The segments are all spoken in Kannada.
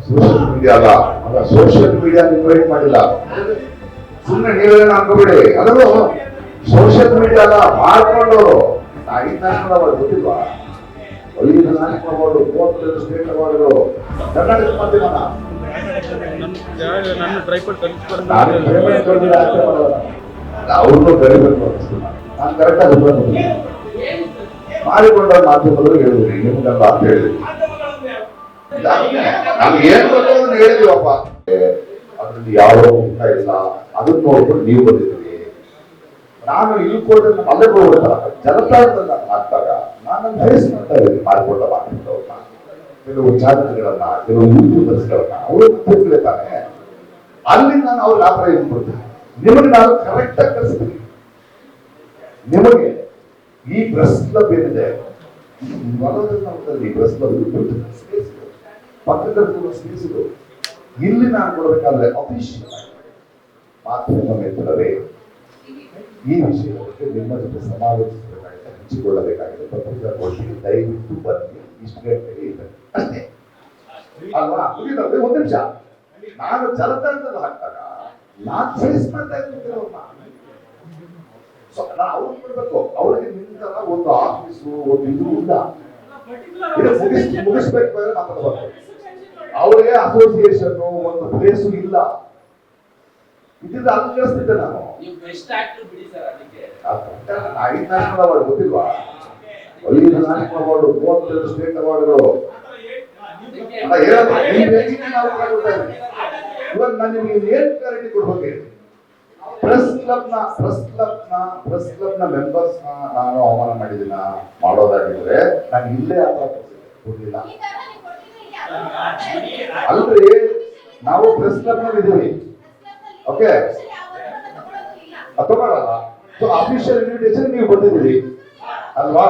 ಸೋಷಿಯಲ್ ಮೀಡಿಯಾ ಅಲ್ಲ ಸೋಷಿಯಲ್ ಮೀಡಿಯಾ ಇನ್ವೈಟ್ ಮಾಡಿಲ್ಲ, ಸುಮ್ಮನೆ ನೀವೇನ ಅನ್ಕೋಬೇಡಿ. ಅದು ಸೋಷಿಯಲ್ ಮೀಡಿಯಾ ಮಾಡ್ಕೊಂಡವರು ಇಂಟರ್ನ್ಯಾಷನಲ್ ಅವಾರ್ಡ್ ಗೊತ್ತಿಲ್ವಾ? 5 ನ್ಯಾಷನಲ್ ಅವಾರ್ಡ್, 30 ಸ್ಟೇಟ್ ಅವಾರ್ಡ್ಗಳು, ಕರ್ನಾಟಕ ಮಾಧ್ಯಮನ ಅವ್ರನ್ನೂ ಕರಿಬೇಕು ಅನಿಸ್ತು. ನಾನು ಕರೆಕ್ಟಾಗಿ ಮಾಡಿಕೊಂಡ ಮಾಧ್ಯಮಗಳು ಹೇಳಿದ್ರಿ ನಿಮ್ಗಲ್ಲ ಅಂತ ಹೇಳಿದ್ರಿ. ನಮ್ಗೆ ಏನ್ ಗೊತ್ತೋದನ್ನ ಹೇಳಿದೀವಪ್ಪ, ಅದ್ರಲ್ಲಿ ಯಾವ ಊಟ ಇಲ್ಲ, ಅದನ್ನ ನೋಡ್ಕೊಂಡು ನೀವು ಬಂದಿದ್ದೀರಿ. ನಾನು ಇಲ್ಲಿ ಕೊಟ್ಟು ಅಲ್ಲೇ ಹೋಗ್ಬಿಡ್ತಾರ ಜಲತಾಳದಲ್ಲಿ ನಾನು ಹಾಕ್ದಾಗ ನಾನು ಫೇಸ್ ಮಾಡ್ತಾ ಇದ್ದೀನಿ ಮಾಡಿಕೊಂಡ ಮಾಧ್ಯಮದವ್ರನ್ನ, ಕೆಲವು ಚಾನಲ್ಗಳನ್ನ, ಕೆಲವು ಯೂಟ್ಯೂಬರ್ಸ್ಗಳನ್ನ ಅವರು ಗೊತ್ತಿರ್ತಾನೆ. ಅಲ್ಲಿ ನಾನು ಅವ್ರಿಗೆ ಆ ಥರ ಇಟ್ಬಿಡ್ತೀನಿ. ನಿಮಗೆ ನಾನು ಕರೆಕ್ಟ್ ಆಗಿ ಕಲಿಸ್ತೀನಿ. ನಿಮಗೆ ಈ ಪ್ರೆಸ್ ಕ್ಲಬ್ ಏನಿದೆ, ಈ ಪ್ರೆಸ್ ಕ್ಲಬ್ ಪಕ್ಕದಲ್ಲಿ ಸ್ಪೇಸ್ಗಳು ಇಲ್ಲಿ ನಾನು ಕೊಡಬೇಕಾದ್ರೆ ಅಫಿಷಿಯಲ್ ಮಾಧ್ಯಮ ಮಿತ್ರರೇ, ಈ ವಿಷಯದ ಬಗ್ಗೆ ನಿಮ್ಮ ಜೊತೆ ಸಮಾಲೋಚಿಸಬೇಕಾಗಿದೆ, ಹಂಚಿಕೊಳ್ಳಬೇಕಾಗಿದೆ. ಪತ್ರಿಕಾಗೋಷ್ಠಿಗೆ ದಯವಿಟ್ಟು ಬನ್ನಿ, ಇಷ್ಟು ಗಂಟೆಗೆ ಇದೆ ಅಷ್ಟೇ ಅಲ್ವಾ? ಮುಗಿದ್ರೆ ಒಂದು ನಿಮಿಷ, ನಾನು ಜಲತಾಳದಲ್ಲಿ ಹಾಕ್ದಾಗ ನಾನು ಫೇಸ್ ಮಾಡ್ತಾ ಇದ್ದೀನಿ ಅವ್ರು ಕೊಡ್ಬೇಕು. ಅವ್ರಿಗೆ ನಿಂತರ ಒಂದು ಆಫೀಸು ಒಂದು ಇದು ಇಲ್ಲ, ಮುಗಿಸ್ಬೇಕು ಮಾತಾಡಬಾರ್ದು. ಅವ್ರಿಗೆ ಅಸೋಸಿಯೇಷನ್ ಒಂದು ಪ್ಲೇಸು ಇಲ್ಲ. ಇದ್ದಿದ್ದು ಅಲ್ಲಿ ಕಳಿಸ್ತಿದ್ದೆ ನಾನು. ಇಂಟರ್ನ್ಯಾಷನಲ್ ಅವಾರ್ಡ್ ಗೊತ್ತಿಲ್ವಾ? 5 ನ್ಯಾಷನಲ್ ಅವಾರ್ಡ್, 30 ಸ್ಟೇಟ್ ಅವಾರ್ಡ್ಗಳು. ಇವಾಗ ನಾನು ನಿಮಗೆ ಏನ್ ಕ್ಲಾರಿಟಿ ಕೊಡ್ಬೇಕು? ಪ್ರೆಸ್ ಕ್ಲಬ್ನ ಮೆಂಬರ್ಸ್ ನಾನು ಅವಮಾನ ಮಾಡಿದಿನ ಮಾಡೋದಾಗಿದ್ರೆ ನಾನು ಇಲ್ಲೇ ಕೊಡ್ಲಿಲ್ಲ ಅಲ್ರಿ. ನಾವು ಪ್ರೆಸ್ ಕ್ಲಬ್ ನಲ್ಲಿ ಇದೀವಿ, ಓಕೆ, ತಗೊಳ್ಳಲ್ಲ. ಸೊ ಅಫಿಷಿಯಲ್ ಇನ್ವಿಟೇಷನ್ ನೀವು ಬಂದಿದ್ದೀರಿ ಅಲ್ವಾ?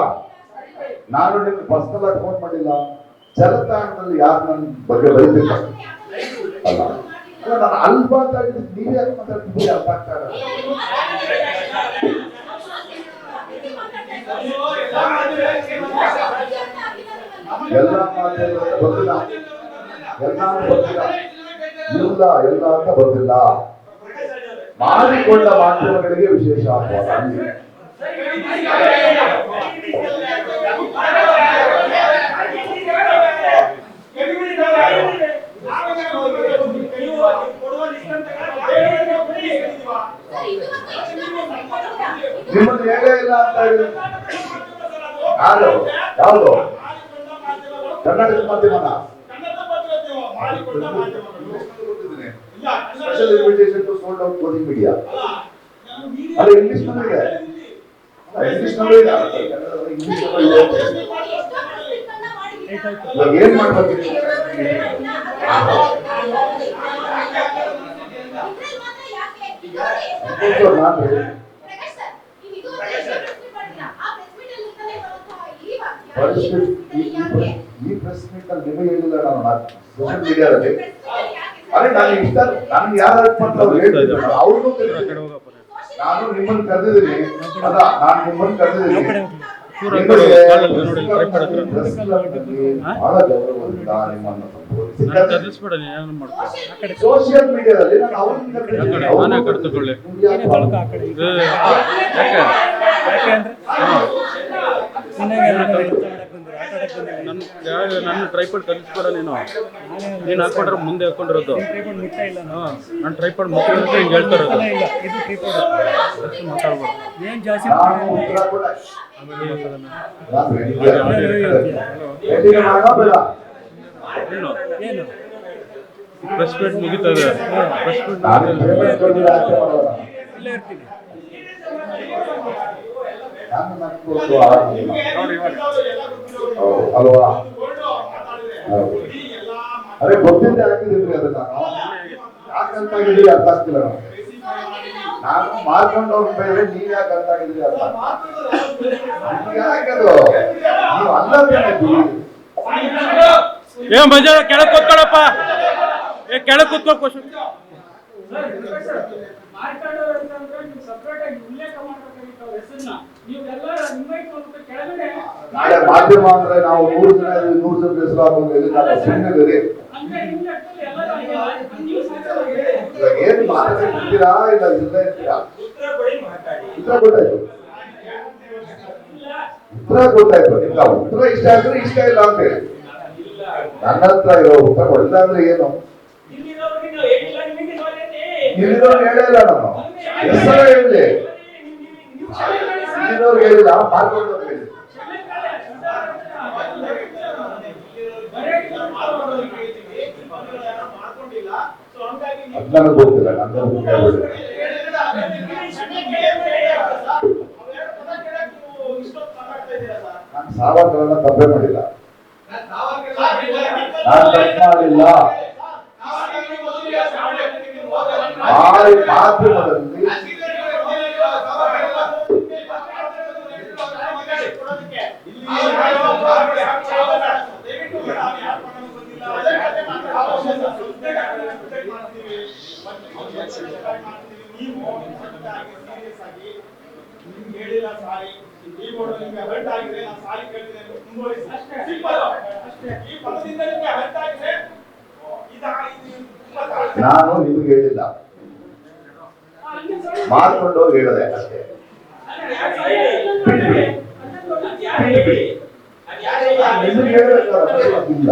ನಾನು ನಿಮ್ಗೆ ಪರ್ಸನಲ್ ಆಗಿ ಫೋನ್ ಮಾಡಿಲ್ಲ. ಜಲತಾಣದಲ್ಲಿ ಯಾರು ನನ್ನ ಬಗ್ಗೆ ಬರೀತಿಲ್ಲ ಅಲ್ಲ, ನಾನು ಅಲ್ಲಿ ಮಾತಾಡಿದ್ರೆ ನೀವೇ ಯಾಕೆ ಮಾತಾಡ್ತಿದ್ದೀರಿ ಅರ್ಥ ಆಗ್ತಾ ಇಲ್ಲ. ಎಲ್ಲ ಮಾಧ್ಯಮಗಳು ಗೊತ್ತಿಲ್ಲ, ಎಲ್ಲ ಅಂತ ಬಂದಿಲ್ಲ. ಮಾಡಿಕೊಂಡ ಮಾಧ್ಯಮಗಳಿಗೆ ವಿಶೇಷ ಆಹ್ವಾನ. ನಿಮ್ಮದು ಹೇಳೇ ಇಲ್ಲ ಅಂತ ಹೇಳಿ ಯಾವುದು ಕರ್ನಾಟಕ ಮಾಧ್ಯಮನ special invitation to sold out coding media ಅಲ್ಲ ಇಂಗ್ಲಿಷ್ ನಲ್ಲಿದೆ, ಏನ್ ಮಾಡ್ಬೇಕು? ಈ ಪ್ರೆಸ್ ಮೀಟ್ ಅಲ್ಲಿ ನಿಮಗೆ ಹೇಳಿಲ್ಲ ನಾನು ಸೋಷಿಯಲ್ ಮೀಡಿಯಾದಲ್ಲಿ. ಅರೆ ನಾನು ಇಷ್ಟ, ನನ್ಗೆ ಯಾರು ಅವ್ರಿಗೂ ನಾನು ನಿಮ್ಮನ್ನು ಕರೆದಿದ್ದೀನಿ, ಅಲ್ಲ ನಾನು ನಿಮ್ಮನ್ನು ಕರೆದಿದ್ದೀನಿ. ಬಹಳ ಗೌರವದಿಂದ ನಿಮ್ಮನ್ನು ಸೋಷಿಯಲ್ ಮೀಡಿಯಾದಲ್ಲಿ ನಾನು ಅವ್ರನ್ನ ನನ್ನ ಟ್ರೈಪಾಡ್ ಕಲಿಸ್ಬೇಡ, ನೀನು ಹಾಕೊಂಡ್ರೆ ಮುಂದೆ ಹಾಕೊಂಡಿರೋದು. ನಾನು ಟ್ರೈಪಾಡ್ ಮುಖ್ಯ ಹಿಂಗೆ ಹೇಳ್ತಾ ಇರೋದು. ಮಾತಾಡ್ಬೇಡ ಏನು ಜಾಸ್ತಿ ಏನು ಪ್ರೆಸ್ ಮೀಟ್ ಮುಗಿತದೆ. ಪ್ರೆಸ್ ಮೀಟ್ ಇಲ್ಲೇ ಇರ್ತೀನಿ. ಅಲ್ವಾ? ಅರೆ ಗೊತ್ತಿದ್ದೆ ಹಾಕಿದ್ರಿ ಅದನ್ನ ಯಾಕಂತ ಆಗಿದ್ರಿ ಅರ್ಥ ಆಗ್ತಿಲ್ಲ. ನಾನು ಮಾಡ್ಕೊಂಡವ್ರ ಮೇಲೆ ನೀವ್ ಯಾಕೆ ಅರ್ಥ ಆಗಿದ್ರಿ ಅರ್ಥ ಯಾಕದು ನೀವು ಅಲ್ಲ. ಏ ಮಜಾ ಕೆಳಗೆ ಕೂತ್ಕೊಳ್ಳಪ್ಪ, ಕೆಳಗೆ ಕೂತ್ಕೊ. ಕ್ವಶನ್ ನಾಳೆ ಮಾಧ್ಯಮ ಅಂದ್ರೆ ನಾವು 100 ಜನ 100 ಜನ ಹೆಸರು ಹಾಕೊಂಡು ಎಲ್ಲಿಂದ ಸುಮ್ಮನೆ ಏನ್ ಮಾತಾಡ್ತೀರಾ ಇಲ್ಲ ಇಲ್ಲೇ ಇರ್ತೀರಾ? ಉತ್ತರ ಗೊತ್ತಾಯ್ತು, ಉತ್ತರ ಗೊತ್ತಾಯ್ತು. ನಿಮ್ಗೆ ಉತ್ತರ ಇಷ್ಟ ಆದ್ರೆ ಇಷ್ಟ ಇಲ್ಲ ಅಂತ ಹೇಳಿ. ನನ್ನ ಹತ್ರ ಇರೋ ಉತ್ತರ ಇಲ್ಲ ಅಂದ್ರೆ ಏನು? ಇಲ್ಲಿರೋರು ಹೇಳೇ ಇಲ್ಲ, ನಾನು ಹೆಸರು ಹೇಳಿ ಇಲ್ಲಿರೋರು ಹೇಳಿಲ್ಲ, ಮಾರ್ಕೊಂಡವ್ರು ಹೇಳಿ. ಅದ್ ನನಗೆ ಗೊತ್ತಿಲ್ಲ, ನನ್ನ ಹೇಳ್ಬಿಡಿ. ನಾನು ಸಾವರ್ಕರನ್ನ ತಪ್ಪೇ ಮಾಡಿಲ್ಲ, ನಾನು ತಪ್ಪು ಮಾಡಿಲ್ಲ. ಮಾಧ್ಯಮದಲ್ಲಿ ನಾನು ನಿಮ್ಗೆ ಹೇಳಿಲ್ಲ, ಮಾರ್ಕೊಂಡವ್ರು ಹೇಳಿದೆ ಅಷ್ಟೇ. ನಿಮ್ಗೆ ಹೇಳಬೇಕಲ್ಲ,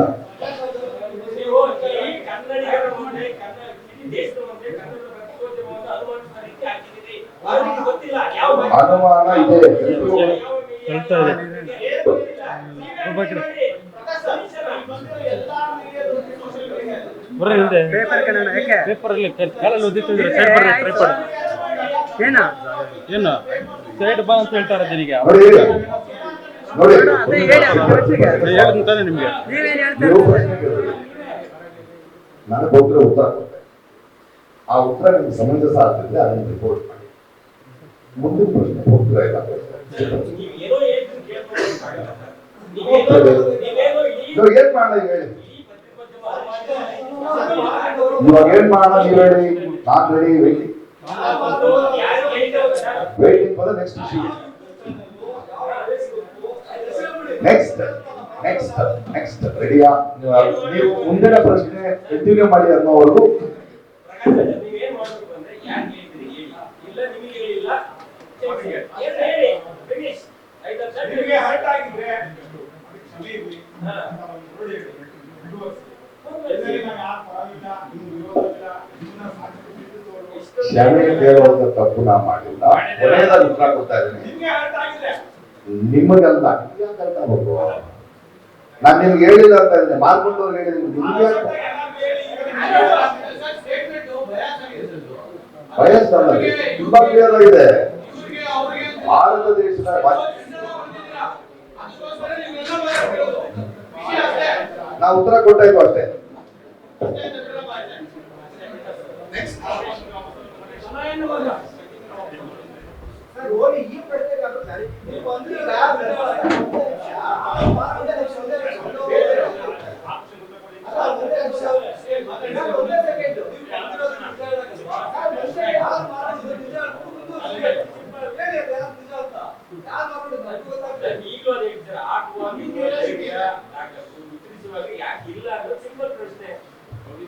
ಅನುಮಾನ ಇದೆ, ಹೇಳ್ತಾ ಇದೆ. ಬರ್ರಿ ಹಿಂದೆ ಪೇಪರ್ ಅಲ್ಲಿ ಕಾಲಲ್ಲಿ ಓದಿತ್ತಿದ್ರೆ ಸೈಡ್ ಬರ್ರಿ, ಟ್ರೈಪಾಡ್ ಏನು ಸೈಡ್ ಬಾ ಅಂತ ಹೇಳ್ತಾರೆ ಜನರಿಗೆ. ನೋಡಿ ಹೇಳ್ತಾನೆ ನಿಮ್ಗೆ ನನಗೊಬ್ಬರು ಉತ್ತರ ಕೊಡ್ತಾರೆ, ಆ ಉತ್ತರ ನಿಮ್ಗೆ ಸಮಂಜಸ ಆಗ್ತಿದ್ರೆ ಅದನ್ನು ರಿಪೋರ್ಟ್ ಮಾಡಿ. ಮುಂದಿನ ಪ್ರಶ್ನೆ ಉತ್ತರ ಇಲ್ಲ. ಏನ್ ಮಾಡೋಣ ಹೇಳಿ, ಇವಾಗ ಏನ್ ಮಾಡೋಣ ನೀವು ಹೇಳಿ. ನಾನ್ ready, waiting for the next issue. Next ರೆಡಿಯಾ? ನೀವು ಮುಂದಿನ ಪ್ರಶ್ನೆ ಕಂಟಿನ್ಯೂ ಮಾಡಿ ಅನ್ನೋವರೆಗೂ ಕ್ಷಮೆ ಕೇಳುವಂತ ತಪ್ಪು ನಾ ಮಾಡಿಲ್ಲ. ಕೊನೆಯದಾಗಿ ಉತ್ತರ ಕೊಡ್ತಾ ಇದ್ದೀನಿ, ನಿಮಗೆಲ್ಲ ನಾನು ನಿಮ್ಗೆ ಹೇಳಿಲ್ಲ ಅಂತ ಇದ್ದೀನಿ, ಮಾರ್ಕೊಂಡವ್ರು ಹೇಳಿದ್ದೀನಿ. ನಿಮ್ಗೆ ವಯಸ್ಸಲ್ಲ, ತುಂಬಾ ಕ್ಲಿಯರ್ ಆಗಿದೆ. ಭಾರತ ದೇಶದ ನಾವು ಉತ್ತರ ಕೊಟ್ಟಾಯ್ತು ಅಷ್ಟೇ.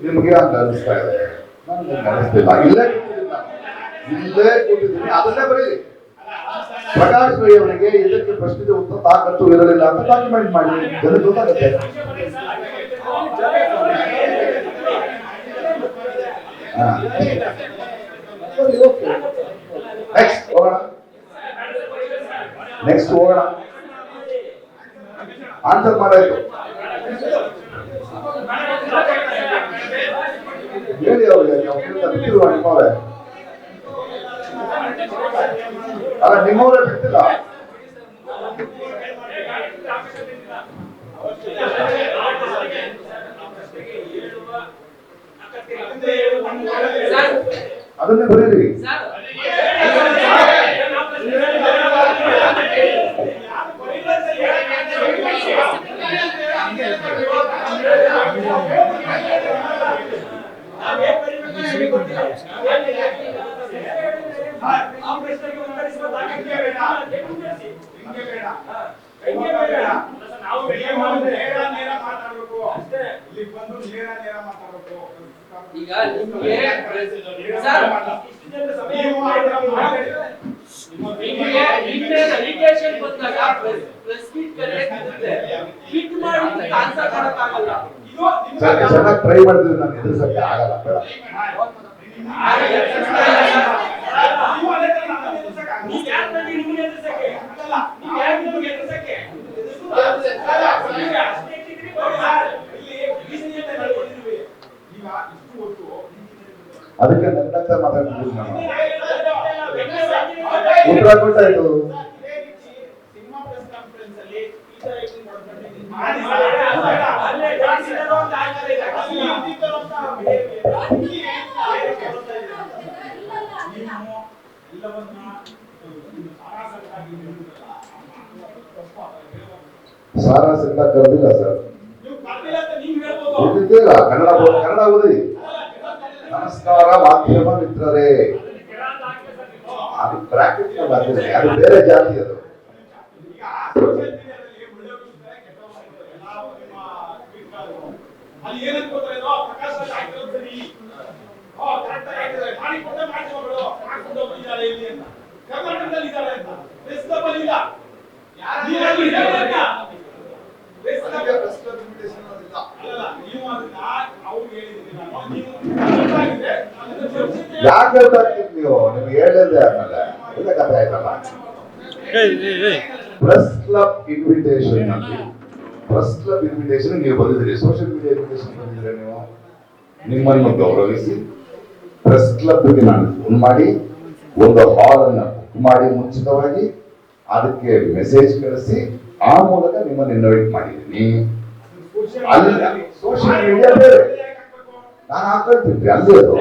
ನಿಮಗೆ ಅಂತ ಅನಿಸ್ತಾ ಇದೆ, ನನಗೆ ಅನಿಸ್ತಿಲ್ಲ. ಇಲ್ಲೇ ಕೂತಿದ್ದೀನಿ, ಅದನ್ನೇ ಬರೀರಿ. ಪ್ರಕಾಶ್ ರೈ ಅವರಿಗೆ ಇದಕ್ಕೆ ಪ್ರಶ್ನೆಗೆ ಉತ್ತರ ತಾಕತ್ತು ಇರಲಿಲ್ಲ ಅಂತ ಡಾಕ್ಯುಮೆಂಟ್ ಮಾಡಿ, ಜನಕ್ಕೆ ಗೊತ್ತಾಗುತ್ತೆ. ನೆಕ್ಸ್ಟ್ ಹೋಗೋಣ. ಆನ್ಸರ್ ಮಾಡಾಯ್ತು, ಹೇಳಿ ಅವ್ರಿಗೆ. ನಿಮ್ಮವರೇ ಅಲ್ಲ, ನಿಮ್ಮವರೇ ಬಿಡ್ತಿಲ್ಲ. ಅದನ್ನೇ ಬರೀರಿ. ಚೆನ್ನಾಗಿ ಟ್ರೈ ಮಾಡಿದ್ರೆ ನಾನು ಎದುರಿಸಕ್ಕೆ ಆಗಲ್ಲ ಬೇಡ. ಅದಕ್ಕೆ ನನ್ನ ಮಾತಾಡ್ತಿದ್ದೀನಿ ನಾನು. ಉತ್ತರ ಕೊಟ್ಟಾಯ್ತು. ಸಾರಾಸ್ ಎಲ್ಲ ಕರೆದಿಲ್ಲ ಸರ್. ಕನ್ನಡ ಓದಿ. ನಮಸ್ಕಾರ ಮಾಧ್ಯಮ ಮಿತ್ರರೇ. ಅದು ಬ್ರಾಕೆಟ್ ಬಂದಿದೆ, ಅದು ಬೇರೆ ಜಾತಿ ಅದು. ಯಾಕೆ ಹೇಳ್ತಾ ಇರ್ತೀರಿ ನೀವು? ನಿಮ್ಗೆ ಹೇಳಿದ್ದೆ ಆಮೇಲೆ ಒಳ್ಳೆ ಕಥೆ ಆಯ್ತಲ್ಲ. ಪ್ರೆಸ್ ಕ್ಲಬ್ ಇನ್ವಿಟೇಷನ್ ಅಲ್ಲಿ ನೀವು ಬಂದಿದ್ದೀರಿ, ಸೋಷಿಯಲ್ ಮೀಡಿಯಾ ಇನ್ವಿಟೇಷನ್ ಬಂದಿದ್ರೆ ನೀವು ನಿಮ್ಮನ್ನು ಗೌರವಿಸಿ ಪ್ರೆಸ್ ಕ್ಲಬ್ಗೆ ನಾನು ಫೋನ್ ಮಾಡಿ ಒಂದು ಹಾಲ್ ಅನ್ನ ಬುಕ್ ಮಾಡಿ ಮುಂಚಿತವಾಗಿ ಅದಕ್ಕೆ ಮೆಸೇಜ್ ಕಳಿಸಿ ಆ ಮೂಲಕ ನಿಮ್ಮನ್ನು ಇನ್ವೈಟ್ ಮಾಡಿದ್ದೀನಿ. ಅಲ್ಲಿ ಸೋಷಿಯಲ್ ಮೀಡಿಯಾ ಬೇರೆ, ನಾನು ಹಾಕೊಳ್ತಿದ್ರಿ ಅಲ್ಲಿ ಅದು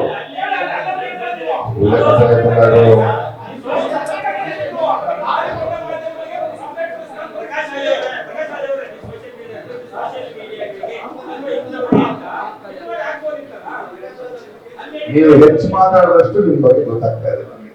ನೀವು ಹೆಚ್ಚು ಮಾತಾಡಿದಷ್ಟು ನಿಮ್ ಬಗ್ಗೆ ಗೊತ್ತಾಗ್ತಾ ಇದೆ ನಮಗೆ.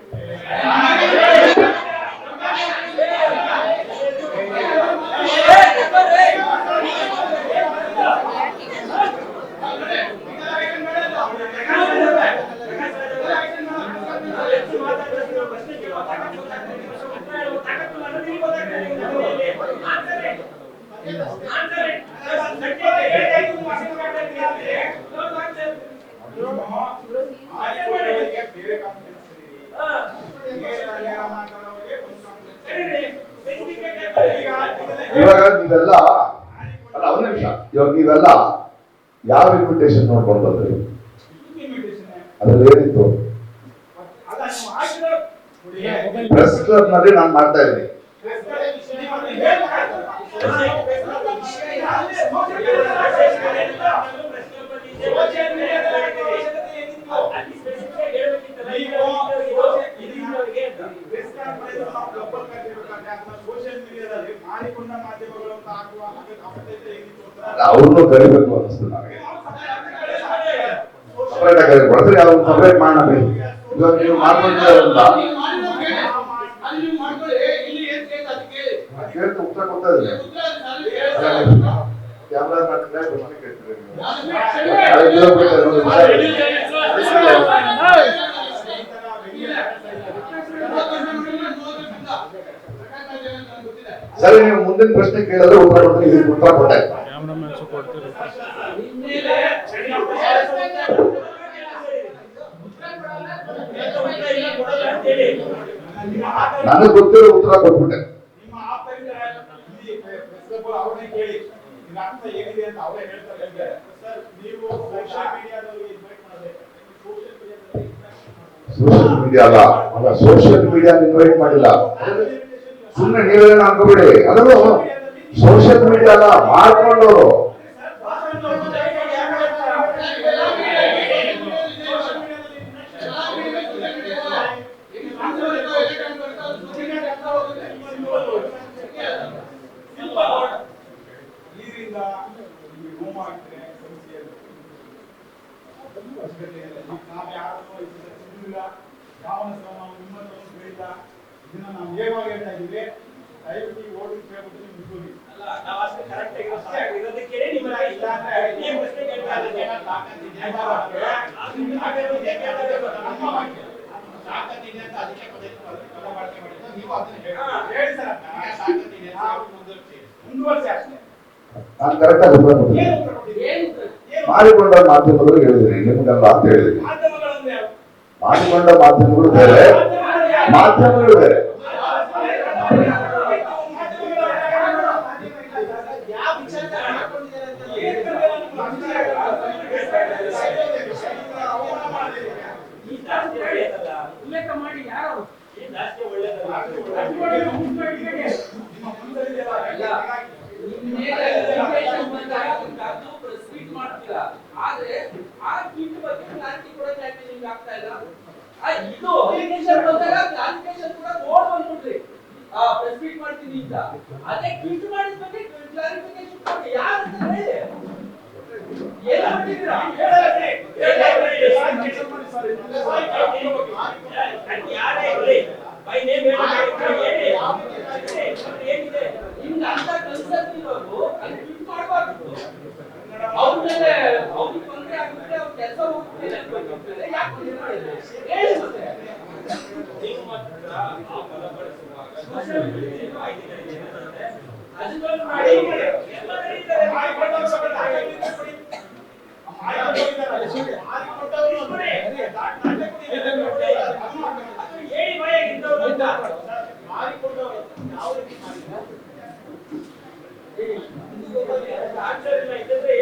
ಇವಾಗ ನೀವೆಲ್ಲ ಅಲ್ಲ ಒಂದು ನಿಮಿಷ, ಇವಾಗ ನೀವೆಲ್ಲ ಯಾವ ಇನ್ವಿಟೇಷನ್ ನೋಡ್ಕೊಂಡು ಬಂದ್ರಿ? ಅದ್ರಲ್ಲಿ ಏನಿತ್ತು? ಪ್ರೆಸ್ ಕ್ಲಬ್ ನಲ್ಲಿ ನಾನು ಮಾಡ್ತಾ ಇದ್ದೀನಿ. ಅವ್ರನ್ನು ಕರಿಬೇಕು ಅನಿಸ್ತು ನನಗೆ. ಸಪರೇಟ್ ಆಗಿ ಕರಿಬೇಕು, ಅವ್ರನ್ನ ಸಪರೇಟ್ ಮಾಡೋಣ. ಇವಾಗ ನೀವು ಮಾಡ್ಕೊಂಡಿರೋದ್ರಿಂದ ಕೇಳ್ತಾ ಉತ್ತರ ಕೊಡ್ತಾ ಇದ್ದೀನಿ. ಕ್ಯಾಮ್ರಾ ಮಾಡ್ತಿದ್ರೆ ಪ್ರಶ್ನೆ ಕೇಳ್ತೀರಿ ಸರಿ. ನೀವು ಮುಂದಿನ ಪ್ರಶ್ನೆ ಕೇಳಿದ್ರೆ ಉತ್ತರ ಕೊಡ್ತೀನಿ, ಇದಕ್ಕೆ ಉತ್ತರ ಕೊಟ್ಟಾಯ್ತು. ನನಗೆ ಗೊತ್ತಿರೋ ಉತ್ತರ ಕೊಟ್ಬಿಟ್ಟೆ. ಸೋಷಿಯಲ್ ಮೀಡಿಯಾ ಅಲ್ಲ, ಸೋಷಿಯಲ್ ಮೀಡಿಯಾ ಇನ್ವೈಟ್ ಮಾಡಿಲ್ಲ. ಸುಮ್ಮನೆ ನೀವೇನ ಅನ್ಕೋಬೇಡಿ, ಅದನ್ನು ಸೋಷಿಯಲ್ ಮೀಡಿಯಾ ಅಲ್ಲ ಮಾಡ್ಕೊಂಡವರು. ಯಾವನ ನಿಮ್ಮನ್ನು ಹೇಳಿಲ್ಲ. ಇದನ್ನ ನಾವು ನೇರವಾಗಿ ಹೇಳ್ತಾ ಇದ್ದೀವಿ. ದಯವಿಟ್ಟು ಈ ಓಟಿಂಗ್ ಕೇಳ್ಬಿಟ್ಟು ನೀವು ಮುಗಿಸಿ. ಅಲ್ಲ ನಾವು ಅಷ್ಟೇ ಕರೆಕ್ಟ್ ಇರೋದಕ್ಕೆ ನಿಮ್ಮನ್ನ ಇಲ್ಲ ಅಂದ್ರೆ ಈ ಪ್ರಶ್ನೆ ಕೇಳ್ತಾ ಇದ್ದೀನಿ. ತಾಕತ್ತಿದೆ ಅಂತ ಅದಕ್ಕೆ ಪದ ಬಳಕೆ ಮಾಡಿದ್ದು. ನೀವು ಅದನ್ನ ಹೇಳಿ ಸರ್. ತಾಕತ್ತಿದೆ ಅಂತ ಮುಂದುವರಿಸಿ ಅಷ್ಟೇ. ನಾನು ಕರೆಕ್ಟ್ ಆಗಿ ಉತ್ತರ ಕೊಟ್ಟಿದ್ದೀನಿ. ಮಾಡಿಕೊಂಡ ಮಾಧ್ಯಮಗಳು ಹೇಳಿದ್ರಿ, ನಿಮ್ಗಲ್ಲ ಅಂತ ಹೇಳಿದ್ರಿ. ಮಾಡಿಕೊಂಡ ಮಾಧ್ಯಮಗಳು ಬೇರೆ, ಮಾಧ್ಯಮಗಳು ಬೇರೆ. ಉಲ್ಲೇಖ ಮಾಡಿ ಯಾರು ಒಳ್ಳೆಯದಲ್ಲ. ಆದ್ರೆ ಆ ಕಿಟ್ ಬಗ್ಗೆ ಕ್ಲಾರಿಟಿ ಕೊಡಕ್ಕೆ ಯಾಕೆ ನಿಮ್ಗೆ ಆಗ್ತಾ ಇಲ್ಲ? ಇದು ಅಪ್ಲಿಕೇಶನ್ ಬಂದಾಗ ಕ್ಲಾರಿಫಿಕೇಶನ್ ಕೂಡ ಬೋರ್ಡ್ ಬಂದ್ಬಿಟ್ರಿ. ಪ್ರೆಸ್ ಮೀಟ್ ಮಾಡ್ತೀನಿ ಅಂತ ಅದೇ ಕಿಟ್ ಮಾಡಿದ ಬಗ್ಗೆ ಕ್ಲಾರಿಫಿಕೇಶನ್ ಕೊಡಿ. ಯಾರು ಅಂತ ಹೇಳಿ ಏನು ಮಾಡ್ತಿದ್ದೀರಾ? ಯಾರೇ ಇರಲಿ ಬೈ ನೇಮ್ ಏನಿದೆ ನಿಮ್ಗೆ ಅಂತ ಕನ್ಸರ್ನ್ ಇರೋದು ಅಲ್ಲಿ ಕಿಟ್ ಮಾಡಬಾರ್ದು. ಅವ್ರ ಮೇಲೆ ಅವ್ರಿಗೆ ತೊಂದರೆ ಆಗುತ್ತೆ, ಅವ್ರ ಕೆಲಸ ಹೋಗ್ತಿದೆ ಅಂತ ಯಾಕೆ ಮಾಡಿದ್ರೆ ಹೇಳಿ ಮತ್ತೆ. ನೀವು ಮಾತ್ರ ಆ ಪದ ಬಳಸುವಾಗ ಅದನ್ನು ಮಾಡಿ ಹೇಳಿ ಭಯಾಗಿದ್ದವರು ಅಂತ ಮಾರಿಕೊಂಡವರು ಯಾವ ರೀತಿ ಮಾಡಿದ್ದಾರೆ ಆಚಾರ್ಯ ಇದ್ದರೆ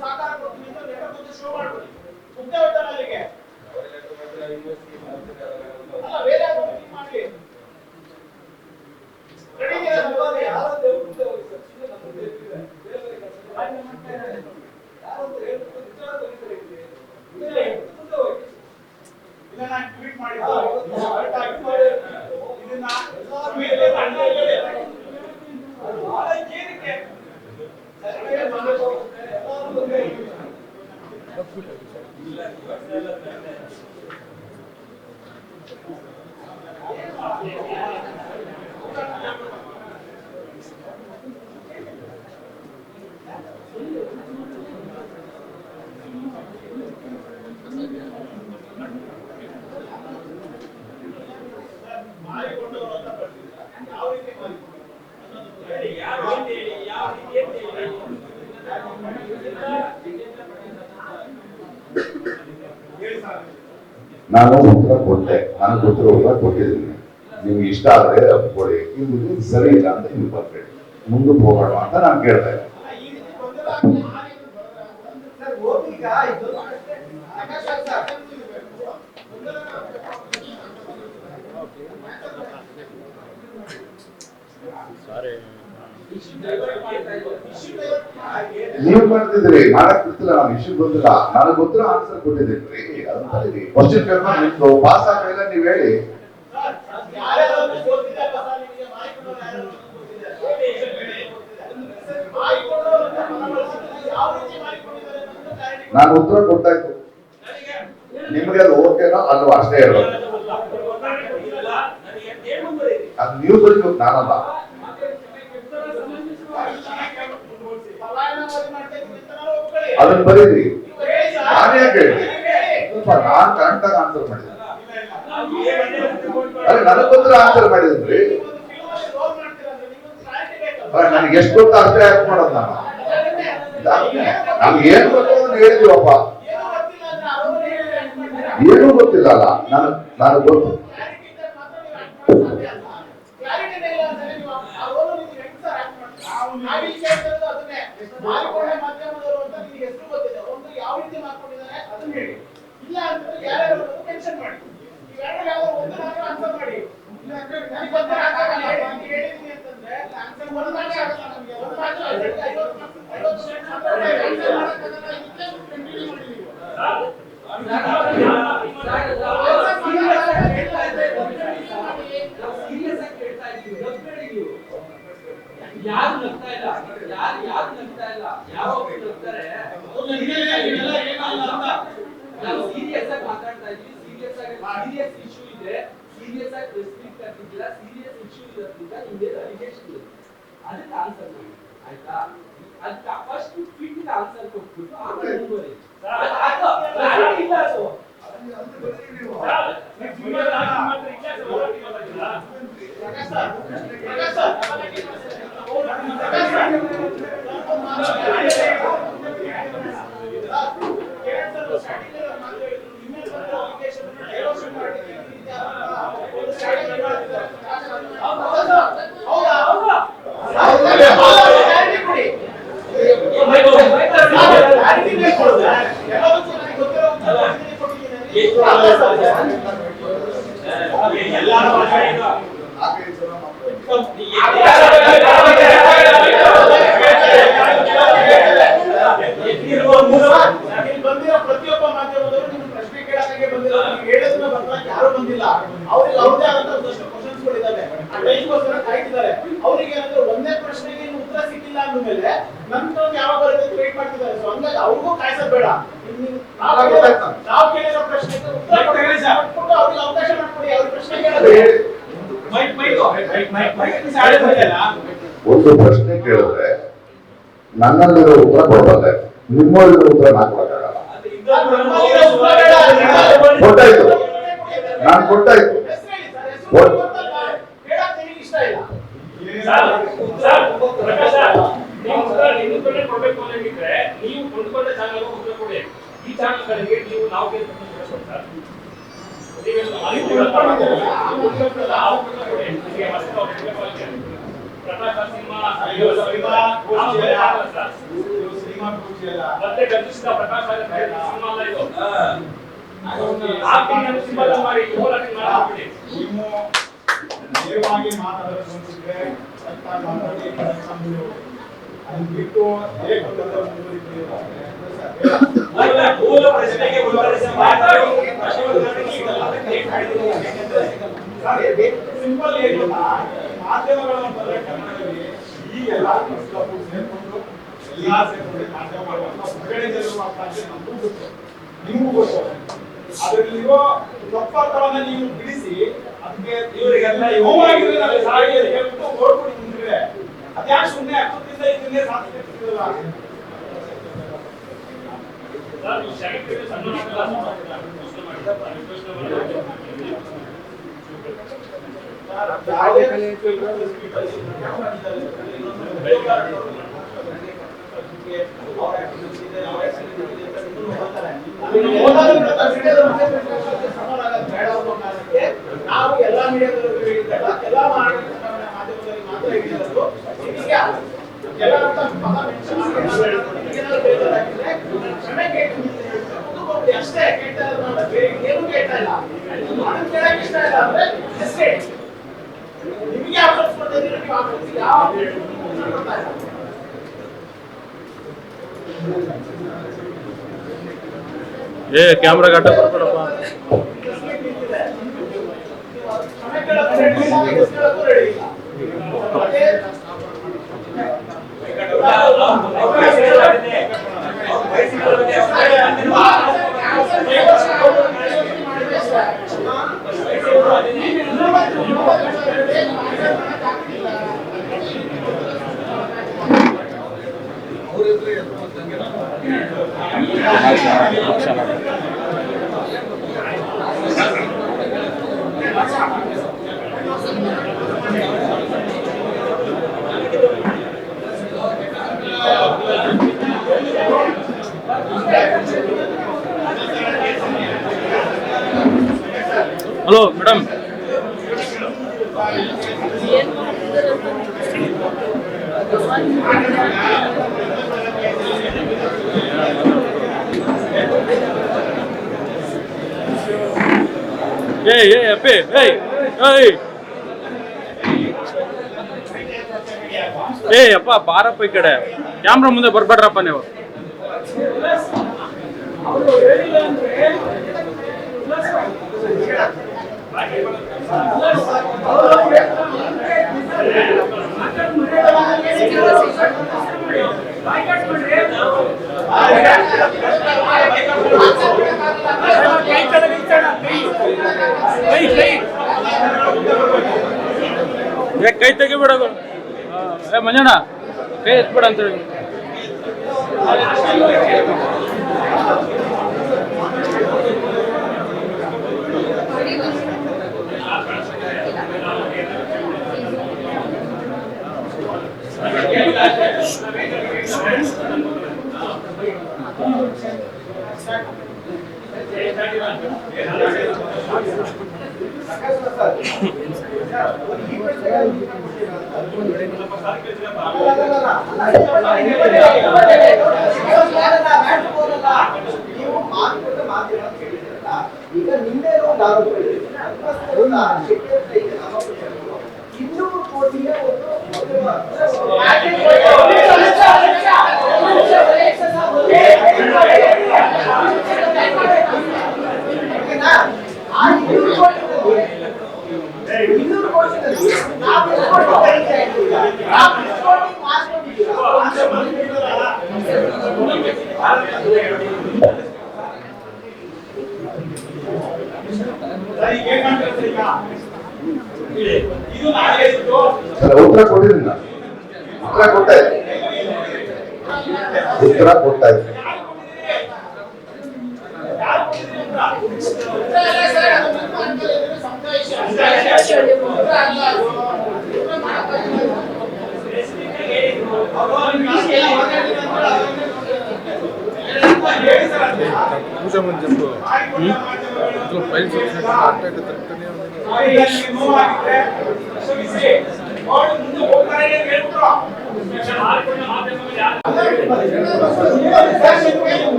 ಸಾಕಾರ ಕೊಡ್ತೀನಿ ಅಂತ ಲೆಟರ್ ಬಂದು ಶೋ ಮಾಡ್ಬಿಡಿ. ಮುಗ್ದೆ ಹೋಯ್ತಲ್ಲ ಅಲ್ಲಿಗೆ. ಅಲ್ಲ ಬೇರೆ ಯಾರು ಮಾಡ್ಲಿ ರೆಡಿ ಇದೆ. ಯಾರು ದೇವ್ರು ಮುಂದೆ ಹೋಗಿ ಸರ್ ಚಿನ್ನ ನಮ್ಮ ಮುಂದೆ ಇರ್ತಿದೆ. ಬೇರೆ ಬೇರೆ ಕೆಲಸ ಯಾರು ಅಂತ ಹೇಳ್ಬಿಟ್ಟು ವಿಚಾರ ತೆಗಿತಾರೆ ಇಲ್ಲಿ. ಮುಂದೆ ಹೋಗಿ ಇಲ್ಲ ನಾನು ಟ್ವೀಟ್ ಮಾಡಿದ್ದು ಇದನ್ನ ಎಲ್ಲರ ಮೇಲೆ ಅಣ್ಣ ಹೇಳಿ ಬಹಳ ಏನಕ್ಕೆ ಸರ್ಕಾರ ಮಾಡಬೇಕು ಎಲ್ಲರೂ ಬಂದೇ ಮಾಡಿಕೊಂಡವರು ಅಂತ ಬರ್ತಿದ್ದಾರೆ. ಯಾವ ರೀತಿ ಮಾಡಿಕೊಂಡು ಹೇಳಿ, ಯಾರು ಅಂತ ಹೇಳಿ, ಯಾವ ರೀತಿ ಅಂತ ಹೇಳಿ. ನಾನು ಉತ್ತರ ಕೊಟ್ಟೆ, ನನಗೆ ಗೊತ್ತಿರೋ ಉತ್ತರ ಕೊಟ್ಟಿದ್ದೀನಿ. ನಿಮ್ಗೆ ಇಷ್ಟ ಆದ್ರೆ ಕೊಡಿ, ಇದು ಸರಿ ಇಲ್ಲ ಅಂತ ನೀವು ಬರ್ಬೇಡಿ, ಮುಂದಕ್ಕೆ ಹೋಗೋಣ ಅಂತ ನಾನು ಕೇಳ್ತಾ ಇದ್ದೆ. ಈ ರೀತಿ ಗೊಂದಲ ಆಗಿ ಸರ್ ಓದಿಗ ಇದು ಆಕಾಶ ಸರ್ ನೀವು ಮಾಡ್ತಿದ್ರಿ, ಮಾಡಕ್ ಬಿಡ್ತಿಲ್ಲ. ನಾನು ಇಶ್ಯೂ ಬಂದಿಲ್ಲ, ನನಗೆ ಗೊತ್ತಿರೋ ಆನ್ಸರ್ ಕೊಟ್ಟಿದ್ದೀನಿ. ಅದಂತ ಕ್ವಶನ್ ಪೇಪರ್ ನಿಮ್ದು ಪಾಸ್ ಆಗಲಿಲ್ಲ, ನೀವು ಹೇಳಿ. ಯಾರ್ಯಾರು ಗೊತ್ತಿದೆ ಬಸ ನಿಮಗೆ ಮಾಡಿಕೊಂಡವರು ಯಾರು ಗೊತ್ತಿದೆ ಮಾಡಿಕೊಂಡವರು ಅಂತ ಪದ ಬಳಸಿದ್ರೆ ಯಾವ ರೀತಿ ಮಾಡಿಕೊಂಡಿದ್ದಾರೆ ಅಂತ ಕ್ಲಾರಿಟಿ ನಾನು ಉತ್ತರ ಕೊಟ್ಟಾಯ್ತು, ನಿಮ್ಗೆ ಅದು ಓಕೆನೋ ಅಲ್ವಾ ಅಷ್ಟೇ ಹೇಳೋದು. ಅದು ನೀವು ಬರೀಬೇಕು, ನಾನಲ್ಲ. ಅದನ್ನ ಬರೀರಿ, ನಾನೇ ಯಾಕೆ ಹೇಳಿ, ನಾನ್ ಕರೆಕ್ಟ್ ಆಗಿ ಆನ್ಸರ್ ಮಾಡಿದ್ದೀನಿ. ಅರೆ ನನಗೆ ಗೊತ್ತಿರೋ ಆನ್ಸರ್ ಮಾಡಿದ್ರಿ. ನನಗೆ ಎಷ್ಟು ಗೊತ್ತ ಅಷ್ಟೇ ಯಾಕೆ ಮಾಡೋದು ನಾನು. ನಮ್ಗೆ ಏನ್ ಗೊತ್ತು ಅದನ್ನ ಹೇಳಿದೀವಪ್ಪ. ಏನೂ ಗೊತ್ತಿಲ್ಲ ಅಲ್ಲ, ನನಗೆ ಗೊತ್ತು. ಯಾರು ನಗ್ತಾ ಇಲ್ಲ, ಯಾರು ನಗ್ತಾ ಇಲ್ಲ, ಯಾವಾಗ ನಗ್ತಾರೆ ನಾವು ಸೀರಿಯಸ್ ಆಗಿ ಮಾತಾಡ್ತಾ ಇದ್ವಿ. ಸೀರಿಯಸ್ ಇಶ್ಯೂ ಇದೆ, ಸೀರಿಯಸ್ ಆಗಿ ಪ್ರೆಸ್ ಮೀಟ್ ಕರೆದಿದ್ದೀರಾ, ಸೀರಿಯಸ್ ಇಶ್ಯೂ ಇರೋದ್ರಿಂದ ನಿಮಗೆ ಅಲಿಗೇಷನ್ ಇದೆ, ಅದಕ್ಕೆ ಆನ್ಸರ್ ಮಾಡಿ ಆಯ್ತಾ. ಅದಕ್ಕೆ ಫಸ್ಟ್ ಫಿಟ್ ಆನ್ಸರ್ ಕೊಟ್ಬಿಟ್ಟು ಆಮೇಲೆ ಮುಂದುವರಿ. ಕ್ಲಾರಿಟಿ ಇಲ್ಲ ಅದು. ಪ್ರತಿಯೊಬ್ಬ ಮಾಧ್ಯಮದವರು ನಿಮ್ಮ ಪ್ರಶ್ನೆ ಕೇಳಕ್ಕೆ ಬಂದಿರೋದು, ಹೇಳೋದನ್ನ ಬರ್ತಾರೆ, ಯಾರು ಬಂದಿಲ್ಲ. ಅವ್ರಿಗೆ ಅವ್ರದೇ ಆದಂತ ಒಂದಷ್ಟು ಕ್ವಶನ್ಸ್ ಇದಾವೆ, ಆ ಟೈಮ್ಗೋಸ್ಕರ ಕಾಯ್ತಿದ್ದಾರೆ. ಅವ್ರಿಗೆ ಏನಾದ್ರು ಒಂದೇ ಪ್ರಶ್ನೆಗೆ ಇನ್ನು ಉತ್ತರ ಸಿಕ್ಕಿಲ್ಲ ಅಂದ್ಮೇಲೆ ನಂತರ ಯಾವಾಗ ಬರುತ್ತೆ ವೇಟ್ ಮಾಡ್ತಿದ್ದಾರೆ. ಸೊ ಹಂಗಾಗಿ ಅವ್ರಿಗೂ ಕಾಯ್ಸೋದ್ ಬೇಡ. ನಾವು ಕೇಳಿರೋ ಪ್ರಶ್ನೆಗೆ ಉತ್ತರ ಕೊಟ್ಬಿಟ್ಟು ಅವ್ರಿಗೆ ಅವಕಾಶ ಮಾಡ್ಕೊಡಿ, ಅವ್ರ ಪ್ರಶ್ನೆ ಕೇಳೋದು. ಒಂದು ಪ್ರಶ್ನೆ ಕೇಳಿದ್ರೆ ನನ್ನಲ್ಲಿರೋ ಉತ್ತರ ಕೊಡಬಲ್ಲೆ, ನಿಮ್ಮಲ್ಲಿರೋ ಉತ್ತರ ನಾನು ಕೊಡಕ್ಕಾಗಲ್ಲ. ಕೊಟ್ಟಾಯ್ತು, ನಾನು ಕೊಟ್ಟಾಯ್ತು. ಇಷ್ಟ ಇಲ್ಲ ಕೊಡ್ಬೇಕು ಅನ್ನೋದಿದ್ರೆ ನೀವು ಕೊಂಡ್ಕೊಂಡ ಚಾನಲ್ ಉತ್ತರ ಕೊಡಿ. ಈ ಚಾನಲ್ಗಳಿಗೆ ನೀವು ನಾವು ಮತ್ತೆ ಗರ್ಜಿಸಿದ ಪ್ರಕಾಶ್ ಸಿನಿಮಾ ಅಲ್ಲ ಇದು. ಮಾಡಿ ನೀವು ನೇರವಾಗಿ ಮಾತಾಡೋದಿದ್ರೆ ಅದನ್ನ ಬಿಟ್ಟು ಮೂಲ ಪ್ರಶ್ನೆಗೆ ಸಿಂಪಲ್ ಏನು ಮಾಧ್ಯಮಗಳನ್ನು ಬಂದ್ರೆ ಕನ್ನಡದಲ್ಲಿ ಈ ಎಲ್ಲಾ ಸೇರ್ಕೊಂಡು ಎಲ್ಲಾ ಸೇರ್ಕೊಂಡು ಮಾಧ್ಯಮಗಳು ಹೊರಗಡೆ ಜನರು ಮಾತಾಡಿದ್ರೆ ನಮಗೂ ಗೊತ್ತು, ನಿಮಗೂ ಗೊತ್ತು. ಅದರಲ್ಲಿರೋ ತಪ್ಪರ್ಥವನ್ನ ನೀವು ಬಿಡಿಸಿ ಅದಕ್ಕೆ ಇವರಿಗೆಲ್ಲ ಹೋಗಿದ್ರೆ ನಾವು ಸಾರಿ ಅಂತ ಹೇಳ್ಬಿಟ್ಟು ಓಡ್ಬಿಟ್ಟು ಮುಂದಿದೆ. ಅದ್ಯಾಕೆ ಸುಮ್ಮನೆ ಅಕ್ಕದಿಂದ ಇದನ್ನೇ ಸಾಧಿಸ್ತಿರ್ತಿರಲ್ಲ. ನಾವು ಎಲ್ಲಾ ಮೀಡಿಯಾದಲ್ಲೂ ಹೇಳಿದಾಗ ಎಲ್ಲಾ ಮಾಧ್ಯಮದಲ್ಲಿ ಮಾತ್ರ ಹೇಳಿರೋದು ಎಲ್ಲ ಕ್ಷಮೆ ಕೇಳ್ತೀನಿ ಅಷ್ಟೇ ಕೇಳ್ತಾ ಇರೋದು, ಬೇರೆ ಏನು ಕೇಳ್ತಾ ಇಲ್ಲ. ಅದನ್ನ ಕೇಳಕ್ ಇಷ್ಟ ಇಲ್ಲ ಅಂದ್ರೆ ಅಷ್ಟೇ ನಿಮಗೆ ಆಫರ್ಸ್ ಕೊಡ್ತಿದ್ರೆ ನೀವು ಆಫರ್ಸ್ ಯಾವ ಕೊಡ್ತಾ ಇಲ್ಲ. ಏ ಕ್ಯಾಮ್ರಾ ಗಟ್ಟ ಬರ್ಬೇಡಪ್ಪ. ಹಲೋ ಮೇಡಮ್, ಅಪ್ಪಿ ಅಪ್ಪ ಬಾರಪ್ಪ ಈ ಕಡೆ, ಕ್ಯಾಮ್ರಾ ಮುಂದೆ ಬರ್ಬೇಡ್ರಪ್ಪ ನೀವು. ಕೈ ತೆಗಿಬಿಡೋದು ಮಂಜಣ್ಣ ಕೈ ಎತ್ಬೇಡ ಅಂತ ಹೇಳಿ ಈಗ ನಿನ್ನೆ ಒಂದು ಆರೋಪ ಇದೆ. 200 ಕೋಟಿಯ ಉತ್ತರ ಕೊಟ್ಟಿದ್ದೀನಿ ನಾನು. ಉತ್ತರ ಕೊಡ್ತಾ ಇದ್ದೀನಿ.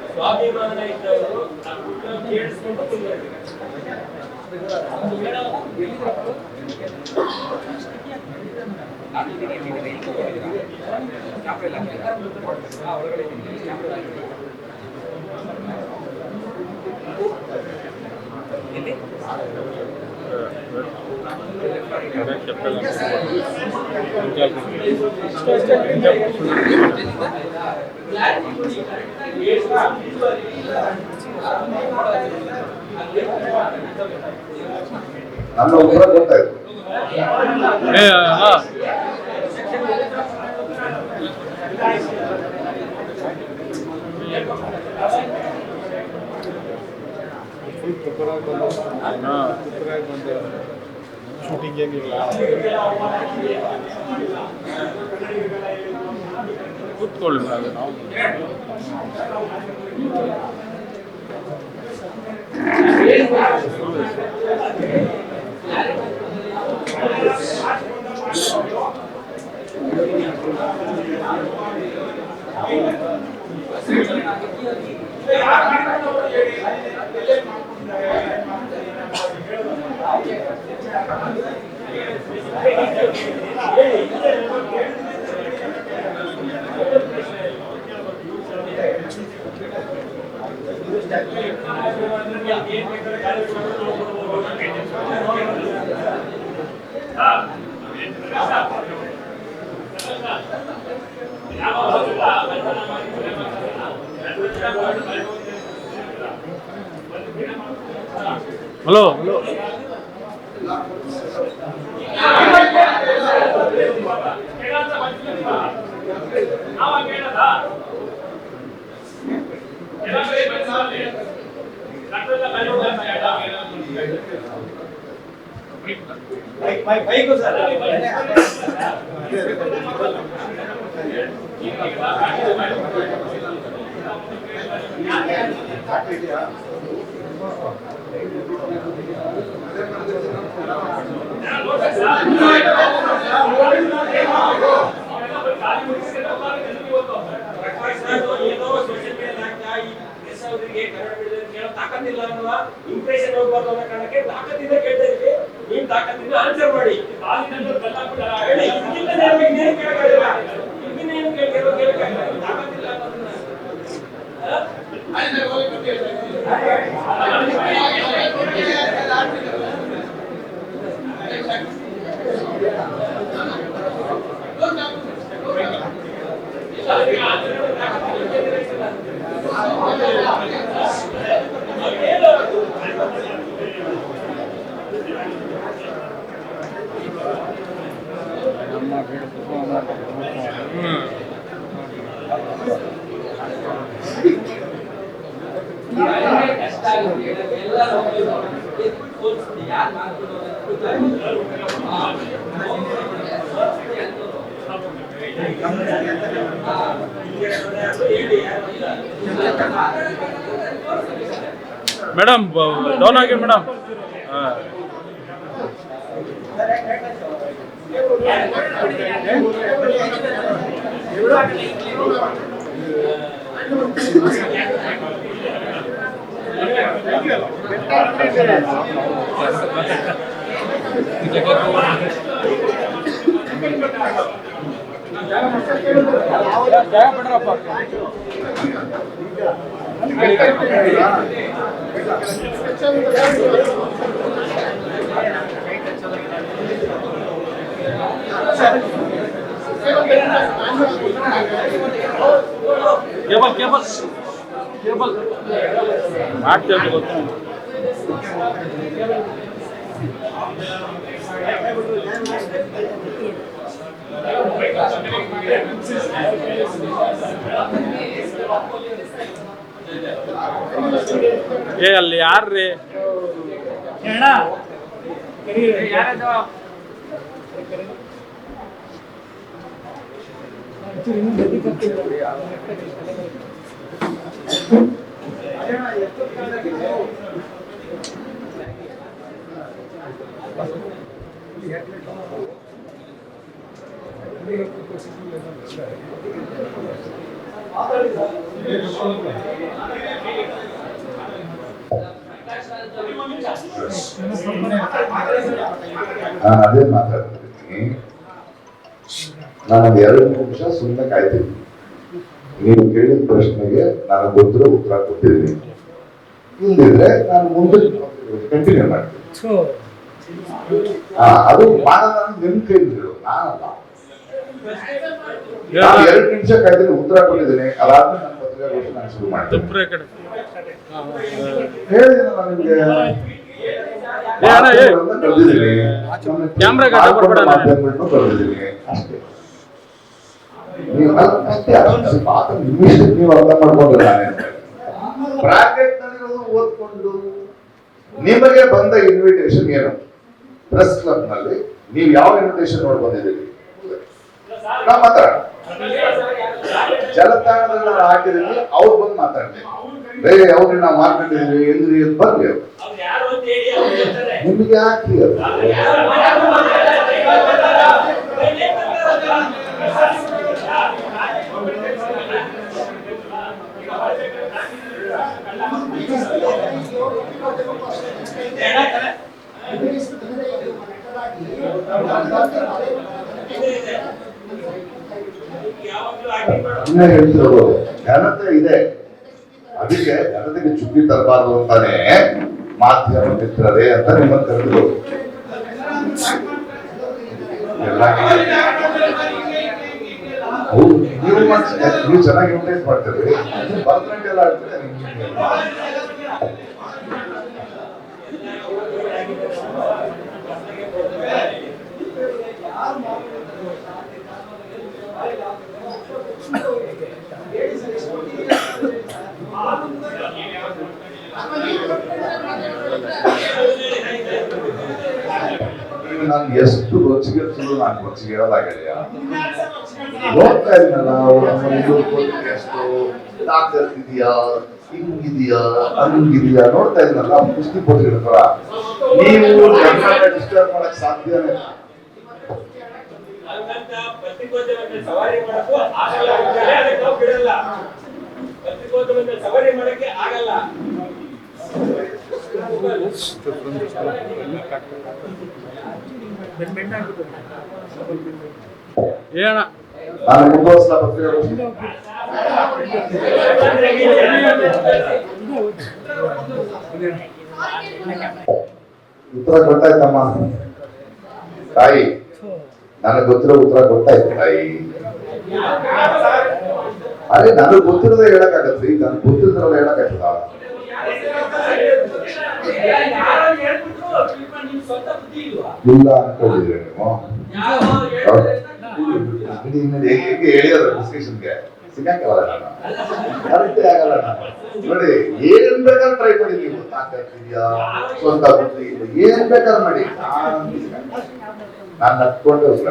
ಸ್ವಾಭಿಮಾನ ಇದ್ದವರು ಕೇಳಿಸ್ಕೊಂಡು ನನ್ನ ಉತ್ತರ ಗೊತ್ತಾಯ್ತು. ಶೂಟಿಂಗ್ ಏನಿಲ್ಲ ಕೂತ್ಕೊಳ್ಳಿ ನಾವು ಹಲೋ ಹಲೋ ನಾವ್ ಹೇಳದ ಎಲ್ಲ ಕಡೆ ಬಂದ್ಮೇಲೆ ಕಟ್ಟೆಲ್ಲ ಬೈಕು ಸರ್ ತಾಕತ್ತಿಲ್ಲ ಅನ್ನುವ ಇಂಪ್ರೆಷನ್ ಹೋಗ್ಬಾರ್ದು ಅನ್ನೋ ಕಾರಣಕ್ಕೆ ತಾಕತ್ತಿಂದ ಕೇಳ್ತಾ ಇದ್ವಿ. ನೀವು ತಾಕತ್ತಿಂದ ಆನ್ಸರ್ ಮಾಡಿ. ಇದಕ್ಕಿಂತ ನೇರವಾಗಿ ಇನ್ನೇನು ಕೇಳಕ್ಕಾಗಲ್ಲ. ಇನ್ನೇನು ಕೇಳಕ್ಕಾಗಲ್ಲ. ತಾಕತ್ತಿಲ್ಲ ಅನ್ನೋದನ್ನ ಮೇಡಮ್ ಡೌನ್ ಆಗಿ ಮೇಡಮ್. ಕೇಬಲ್ ಮಾಡ್ತೇವೆ ಗೊತ್ತು. ಏ ಅಲ್ಲಿ ಯಾರ್ರಿ ನಾನು ಅದೇ ಮಾತಾಡ್ತಿದ್ದೀನಿ. ನಾನು 2 ನಿಮಿಷ ಸುಮ್ಮನೆ ಕಾಯ್ತೀನಿ. ನೀವು ಕೇಳಿದ ಪ್ರಶ್ನೆಗೆ ನಾನು ಗೊತ್ತಿರೋ ಉತ್ತರ ಕೊಟ್ಟಿದ್ದೀನಿ. ಇಲ್ದಿದ್ರೆ ನಾನು ಮುಂದೆ ಕಂಟಿನ್ಯೂ ಮಾಡ್ತೀನಿ. ಅದು ಮಾಡೋಣ ನಿಮ್ ಕೈಲಿರು, ನಾನಲ್ಲ. ನಾನು 2 ನಿಮಿಷ ಕಾಯ್ತೀನಿ, ಉತ್ತರ ಕೊಟ್ಟಿದ್ದೀನಿ. ಅದಾದ್ಮೇಲೆ ನನ್ನ ಪತ್ರಿಕಾಗೋಷ್ಠಿ ನಾನು ಶುರು ಮಾಡ್ತೀನಿ. ಹೇಳಿದ್ದೀನಲ್ಲ ನಿಮ್ಗೆ, ಮಾಧ್ಯಮಗಳನ್ನು ಕರೆದಿದ್ದೀನಿ ಅಷ್ಟೇ. ನೀವು ಅರ್ಥ ಮಾಡ್ಕೊಂಡ್ರೆ ಬ್ರಾಕೆಟ್ ನಲ್ಲಿರೋದು ಓದ್ಕೊಂಡು ನಿಮಗೆ ಬಂದ ಇನ್ವಿಟೇಷನ್ ಏನು? ಪ್ರೆಸ್ ಕ್ಲಬ್ ನಲ್ಲಿ ನೀವು ಯಾವ ಇನ್ವಿಟೇಷನ್ ನೋಡಿ ಬಂದಿದ್ದೀರಿ? ನಾವು ಮಾತಾಡ ಜಲತಾಣದಲ್ಲಿ ನಾನು ಹಾಕಿದೀನಿ, ಅವ್ರು ಬಂದು ಮಾತಾಡ್ತೀನಿ. ಅವ್ರಿಗೆ ನಾವು ಮಾತಾಡಿದೀವಿ ಎಲ್ರಿ ಅಂತ ಬರ್ಲಿ. ನಿಮಗೆ ಹಾಕಿ ಹೇಳ್ತಿರೋದು ಘನತೆ ಇದೆ. ಅದಕ್ಕೆ ಘನತೆಗೆ ಚುಕ್ಕಿ ತರಬಾರ್ದು ಅಂತಾನೆ ಮಾಧ್ಯಮ ಮಿತ್ರರೇ ಅಂತ ನಿಮ್ಮನ್ನು ಕರೆದು ನೀವು ಚೆನ್ನಾಗಿ ಯೂಟಿಲೈಸ್ ಮಾಡ್ತೀರಿ. ಭರತನಾಟ್ಯ ಎಲ್ಲ ಆಡ್ತೀರಿ. ನೀವು ನಾನು ಎಷ್ಟು ರೊಚ್ಚಿಗೆ ನಾನು ರೊಚ್ಚಿಗೆ ಹೇಳೋದಾಗಲಿಲ್ಲ. ನೋಡ್ತಾ ಇದ್ದೀನಲ್ಲ ಅವ್ರು ಎಷ್ಟು ಡಾಕ್ಟರ್ ಇದೆಯಾ, ಹಿಂಗಿದೆಯಾ, ಹಂಗಿದೆಯಾ ನೋಡ್ತಾ ಇದ್ದೀನಲ್ಲ ಕುಸ್ತಿ ಪೋಟಿಗಳ ನೀವು ಡಿಸ್ಟರ್ಬ್ ಮಾಡಕ್ ಸಾಧ್ಯನೇ ಇಲ್ಲ. ಹಂಗಂತ ಪತ್ರಿಕೋದ್ಯಮಕ್ಕೆ ಸವಾರಿ ಮಾಡಕ್ಕೂ ಆಗಲ್ಲ. ಅದಕ್ಕೆ ನಾವು ಬಿಡಲ್ಲ. ಪತ್ರಿಕೋದ್ಯಮಕ್ಕೆ ಸವಾರಿ ಮಾಡಕ್ಕೆ ಆಗಲ್ಲ. ಏನ ನಾನು ಮುಂದುವರಿಸಲ ಪತ್ರಿಕೆ ಉತ್ತರ ಗೊತ್ತಾಯ್ತಮ್ಮ ತಾಯಿ, ನನಗೆ ಗೊತ್ತಿರೋ ಉತ್ತರ ಗೊತ್ತಾಯ್ತು ತಾಯಿ. ಅರೆ ನನಗೆ ಗೊತ್ತಿರೋದೇ ಹೇಳಕ್ಕಾಗತ್ರಿ, ನನಗೆ ಗೊತ್ತಿರೋದ್ರಲ್ಲ ಹೇಳಕ್ಕಾಗ್ತದ? ಇಲ್ಲ ಅನ್ಕೊಂಡಿದ್ರಿ ನೀವು ಹೇಗೆ ಹೇಳಿಯೋದು ಡಿಸ್ಕಷನ್ಗೆ ಸಿಗಂಗಲ್ಲ ನಾನು, ಕರೆಕ್ಟೇ ಆಗಲ್ಲ ನಾನು. ನೋಡಿ ಏನ್ ಬೇಕಾದ್ರೆ ಟ್ರೈ ಮಾಡಿ, ನೀವು ತಾಕತ್ತಿದ್ಯಾ, ಸ್ವಂತ ಬುದ್ಧಿ ಏನ್ ಬೇಕಾದ್ರೆ ಮಾಡಿ, ನಾನು ನಟ್ಕೊಂಡೆ ಹೋಗ್ಲ.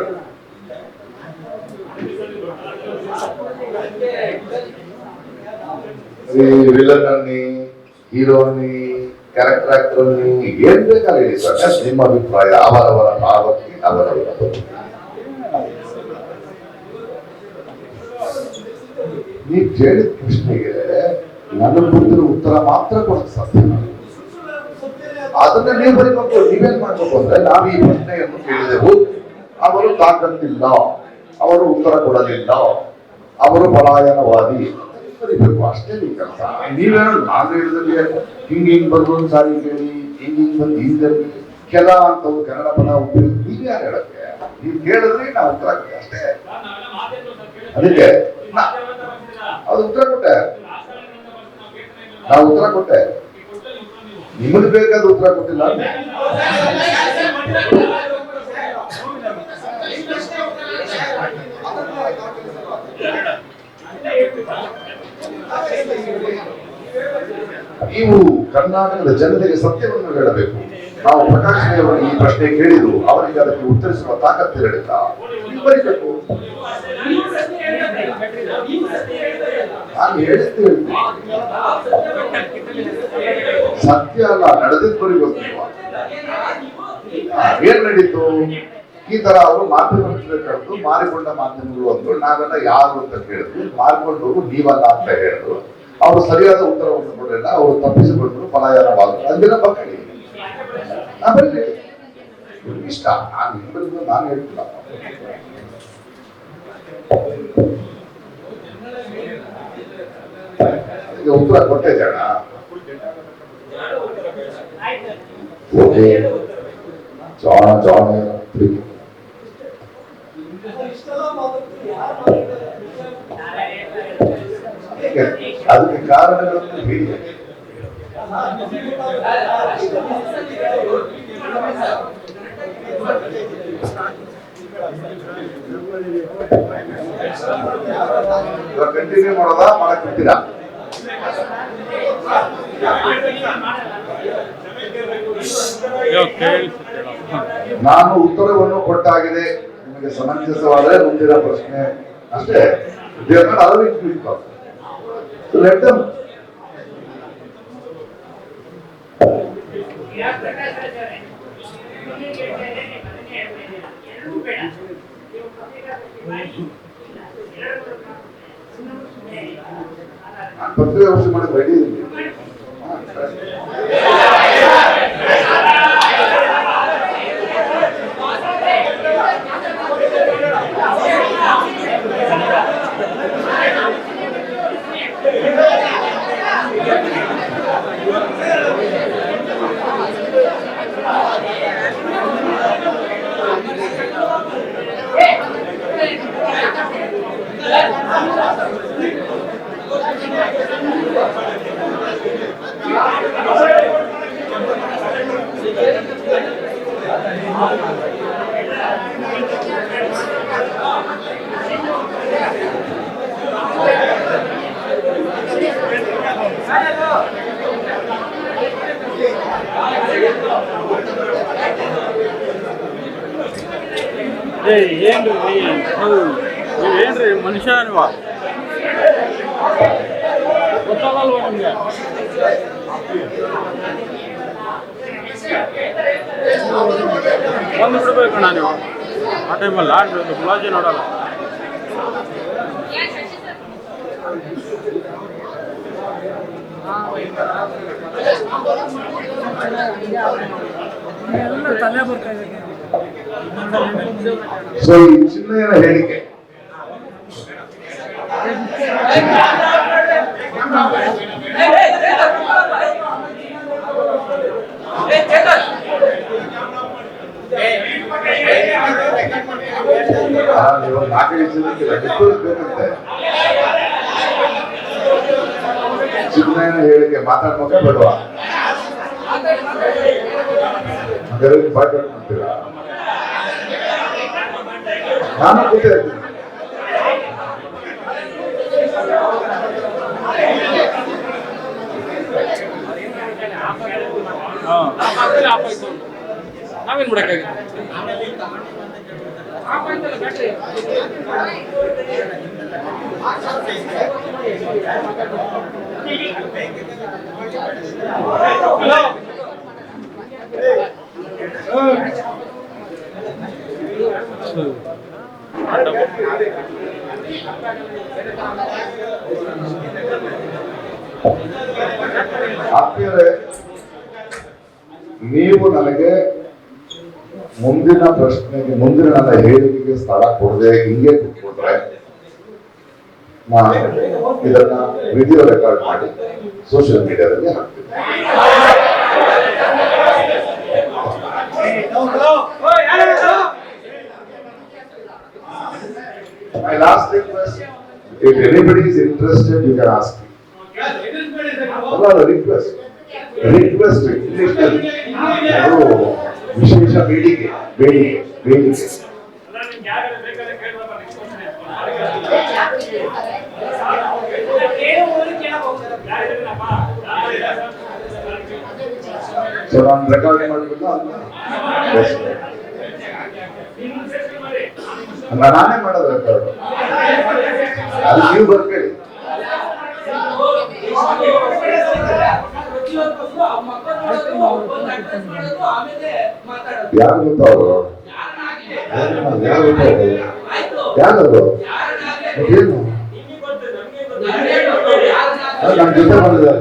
ವಿಲನ್ ಅನ್ನಿ, ಹೀರೋ ಅನ್ನಿ, ಕ್ಯಾರೆಕ್ಟರ್ ಆಕ್ಟರ್ ಅನ್ನಿ, ಏನ್ ಬೇಕಾದ್ರೆ ಹೇಳಿ ಸರ್, ನಿಮ್ಮ ಅಭಿಪ್ರಾಯ ಅವರವರ ಭಾವಕ್ಕೆ ಅವರವರ ಬದುಕು. ನೀವು ಕೇಳಿದ ಪ್ರಶ್ನೆಗೆ ನನಗೆ ಗೊತ್ತಿರೋ ಉತ್ತರ ಮಾತ್ರ ಕೊಡಕ್ ಸಾಧ್ಯ. ಅದನ್ನ ನೀವು ಬರೀಬೇಕು. ನೀವೇನ್ ಮಾಡ್ಬೇಕು ಅಂದ್ರೆ, ನಾವು ಈ ಪ್ರಶ್ನೆಯನ್ನು ಕೇಳಿದೆವು, ಅವರು ತಾಕತ್ತಿಲ್ಲ, ಅವರು ಉತ್ತರ ಕೊಡಲಿಲ್ಲ, ಅವರು ಪಲಾಯನವಾದಿ ಬರೀಬೇಕು, ಅಷ್ಟೇ ನೀವು ಕೆಲಸ. ನೀವೇನೋ ನಾನು ಹೇಳಿದಲ್ಲಿ ಹಿಂಗ್ ಬರ್ಬೋದು ಸಾರಿ ಕೇಳಿ, ಹಿಂಗ್ ಬಂದು ಹಿಂದಲ್ಲಿ ಕೆಲ ಅಂತವು ಕನ್ನಡ ಪದ ಉಪಯೋಗ ನೀವ್ ಯಾರು ಹೇಳಕ್ಕೆ? ನೀವು ಕೇಳಿದ್ರೆ ನಾವು ಉತ್ತರ ಕೊಡಿ ಅಷ್ಟೇ. ಅದಕ್ಕೆ ಅದು ಉತ್ತರ ಕೊಟ್ಟೆ, ನಾವು ಉತ್ತರ ಕೊಟ್ಟೆ, ನಿಮಗೆ ಬೇಕಾದ ಉತ್ತರ ಕೊಟ್ಟಿಲ್ಲ. ನೀವು ಕರ್ನಾಟಕದ ಜನತೆಗೆ ಸತ್ಯವನ್ನು ಹೇಳಬೇಕು. ನಾವು ಪ್ರಕಾಶ್ ಅವರು ಈ ಪ್ರಶ್ನೆ ಕೇಳಿದ್ರು, ಅವರಿಗೆ ಅದಕ್ಕೆ ಉತ್ತರಿಸುವ ತಾಕತ್ತಿರಲಿಲ್ಲ. ನೀವು ಬರೀಬೇಕು. ನಾನು ಹೇಳಿದ್ದು ಸತ್ಯ ಅಲ್ಲ, ನಡೆದಿದ್ದು ಬರೀಬೇಕು. ಏನ್ ನಡೀತು? ಈ ತರ ಅವರು ಮಾಧ್ಯಮಕ್ಕೆ ಕರೆದು ಮಾರಿಕೊಂಡ ಮಾಧ್ಯಮಗಳು ಅಂದ್ರು, ನಾವೆಲ್ಲ ಯಾರು ಅಂತ ಕೇಳಿದ್ವಿ, ಮಾರಿಕೊಂಡವರು ನೀವಲ್ಲ ಅಂತ ಹೇಳಿದ್ರು. ಅವರು ಸರಿಯಾದ ಉತ್ತರವನ್ನು ಕೊಡಲಿಲ್ಲ, ಅವರು ತಪ್ಪಿಸಿಕೊಂಡ್ರು, ಪಲಾಯನವಾದರು. ಅದನ್ನ ಬಕ್ಕಡಿ ನಾ ಬರಲಿ ಇಷ್ಟ, ನಾನು ಇಬ್ಬರಿಗೂ ನಾನು ಹೇಳ್ತಿಲ್ಲ. ಅದಕ್ಕೆ ಉತ್ತರ ಕೊಟ್ಟೆ ಜನ. ಓಕೆ ಜಾಣ ಜಾಣ ಅದಕ್ಕೆ ಕಾರಣಗಳನ್ನು ಹೇಳಿ. ಕಂಟಿನ್ಯೂ ಮಾಡೋದಾ, ಮಾಡಕ್ ಬಿಡ್ತೀರಾ? ನಾನು ಉತ್ತರವನ್ನು ಕೊಟ್ಟಾಗಿದೆ, ನಿಮಗೆ ಸಮಂಜಸವಾದರೆ ಮುಂದಿನ ಪ್ರಶ್ನೆ ಅಷ್ಟೇ. ನಾನು ಪತ್ರಿಕೆ ವರ್ಷ ಮಾಡಿ ರೆಡಿ ಇದ್ದೀನಿ. ಏನ್ರಿ ನೀವೇನ್ರಿ ಮನುಷ್ಯ ಅಲ್ವಾ ಗೊತ್ತಾಗಲ್ವಾ ನಿಮ್ಗೆ ಬಂದು ಬಿಡ್ಬೇಕಣ್ಣ ನೀವು ಆ ಟೈಮಲ್ಲಿ ಆಡ್ಬೇಕು ಮುಲಾಜಿ ನೋಡಲ್ಲ ಸೊ ಈ ಚಿನ್ನಯ್ಯನ ಹೇಳಿಕೆ ನೀವು 4-5 ಜನಕ್ಕಿಲ್ಲ ಬೇಕಂತೆ ಚಿನ್ನಯ್ಯನ ಹೇಳಿಕೆ ಮಾತಾಡ್ಬೇಕ ಬೇಡವಾ ಪಾಠ ಮಾಡ್ತೀರಾ ನಾನು ಕೂತ ಇರ್ತೀನಿ ನಾವೇನ್ ಮಾಡಕ್ಕಾಗಿಲ್ಲ ಆತ್ಮೀಯರೇ, ನೀವು ನನಗೆ ಮುಂದಿನ ಪ್ರಶ್ನೆಗೆ ಮುಂದಿನ ನನ್ನ ಹೇಳಿಕೆಗೆ ಸ್ಥಳ ಕೊಡದೆ ಹಿಂಗೆ ಕೂತ್ಕೊಂಡ್ರೆ ನಾನು ಇದನ್ನ ವಿಡಿಯೋ ರೆಕಾರ್ಡ್ ಮಾಡಿ ಸೋಷಿಯಲ್ ಮೀಡಿಯಾದಲ್ಲಿ ಹಾಕ್ತೀನಿ. My last request, if anybody is interested, you can ask me. Request. ವಿಶೇಷ ಬೇಡಿಕೆ. ಸೊ ನಾನು ರೆಕಾರ್ಡ್ ಮಾಡಬೇಕು ನಾನೇ ಮಾಡೋದು ರೆಕಾರ್ಡ್ ಅದು ನೀವು ಬರ್ಬೇಡಿ. ಯಾರು ಗೊತ್ತವರು ಯಾರು ಏನು ನನ್ನ ಜೊತೆ ಬಂದಿದ್ದಾರೆ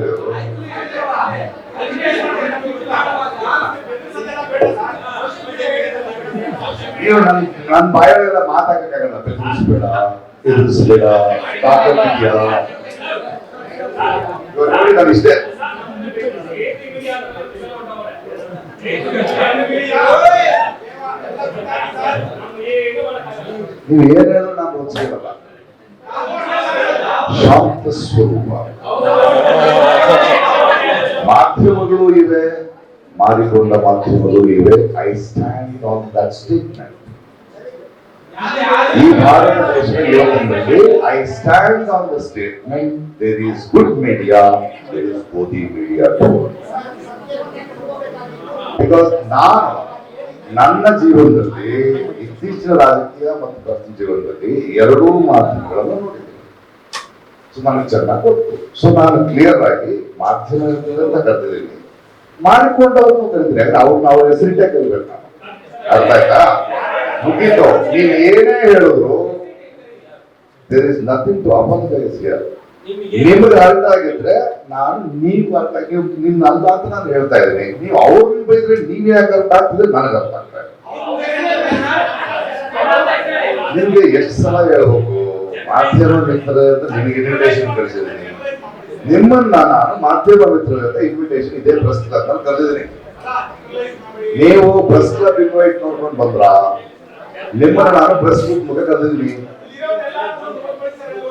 ನೀವು ನನ್ನ ಬಾಯಲ್ಲೆಲ್ಲ ಮಾತಾಡಕ್ಕಾಗಲ್ಲ. ಎದುರಿಸ್ಬೇಡ ತಾಕತ್ತಿದ್ಯಾ ನಾನು ಇಷ್ಟೇ. ನೀವು ಏನೇನು ನಾನು ಓದಿಸಿರಲ್ಲ. ಶಾಂತ ಸ್ವರೂಪ ಮಾಧ್ಯಮಗಳು ಇವೆ, ಮಾರಿಕೊಂಡ ಮಾಧ್ಯಮಗಳು ಇವೆ. I stand on that statement. ಈ ಭಾರತ ದೇಶದ ಯುವಕರಲ್ಲಿ I stand on the statement. There is good media, there is godi media too. Because ನಾನು ನನ್ನ ಜೀವನದಲ್ಲಿ ಇತ್ತೀಚಿನ ರಾಜಕೀಯ ಮತ್ತು ಪ್ರತಿ ಜೀವನದಲ್ಲಿ ಎರಡೂ ಮಾಧ್ಯಮಗಳನ್ನು ನೋಡಿದ್ದೀನಿ. ಸೊ ನನಗೆ ಚೆನ್ನಾಗಿ ಗೊತ್ತು. ಸೊ ನಾನು ಕ್ಲಿಯರ್ ಆಗಿ ಮಾಧ್ಯಮದಿಂದ ಕರೆದಿದ್ದೀನಿ, ಮಾಡಿಕೊಂಡವ್ರನ್ನು ಕರಿತೀನಿ. ಯಾಕಂದ್ರೆ ಅವ್ರ ಹೆಸರಿಟ್ಟೆ ಕರಿಬೇಕು ನಾನು. ಅರ್ಥ ಆಯ್ತಾ? ಮುಗೀತು. ನೀವು ಏನೇ ಹೇಳಿದ್ರು there is nothing to apologise here. ನಿಮ್ಗೆ ಅರ್ಥ ಆಗಿದ್ರೆ ನಾನು ನೀವು ಅರ್ಥ ಆಗಿ ನಿಮ್ ಅಲ್ಲ ಅಂತ ನಾನು ಹೇಳ್ತಾ ಇದ್ದೀನಿ. ನೀವು ಅವ್ರನ್ನ ಬೈದ್ರೆ ನೀವ್ ಯಾಕೆ ಅರ್ಥ ಆಗ್ತಿದ್ರೆ ನನಗೆ ಅರ್ಥ ಆಗ್ತಾ ಇದೆ. ನಿಮ್ಗೆ ಎಷ್ಟು ಸಲ ಹೇಳ್ಬೇಕು ಮಾಧ್ಯಮ ಮಿತ್ರರೇ ಅಂತ ನಿಮಗೆ ಇನ್ವಿಟೇಷನ್ ಕಳಿಸಿದ್ದೀನಿ. ನಿಮ್ಮನ್ನ ನಾನು ಮಾಧ್ಯಮ ಮಿತ್ರರೇ ಅಂತ ಇನ್ವಿಟೇಷನ್ ಇದೇ ಪ್ರೆಸ್ ಕ್ಲಬ್ ನಲ್ಲಿ ಕರೆದಿದ್ದೀನಿ. ನೀವು ಪ್ರೆಸ್ ಕ್ಲಬ್ ಇನ್ವೈಟ್ ನೋಡ್ಕೊಂಡು ಬಂದ್ರ ನಿಮ್ಮನ್ನ ನಾನು ಪ್ರೆಸ್ ಬುಕ್ ಮುಖ ಕರೆದಿದ್ದೀನಿ.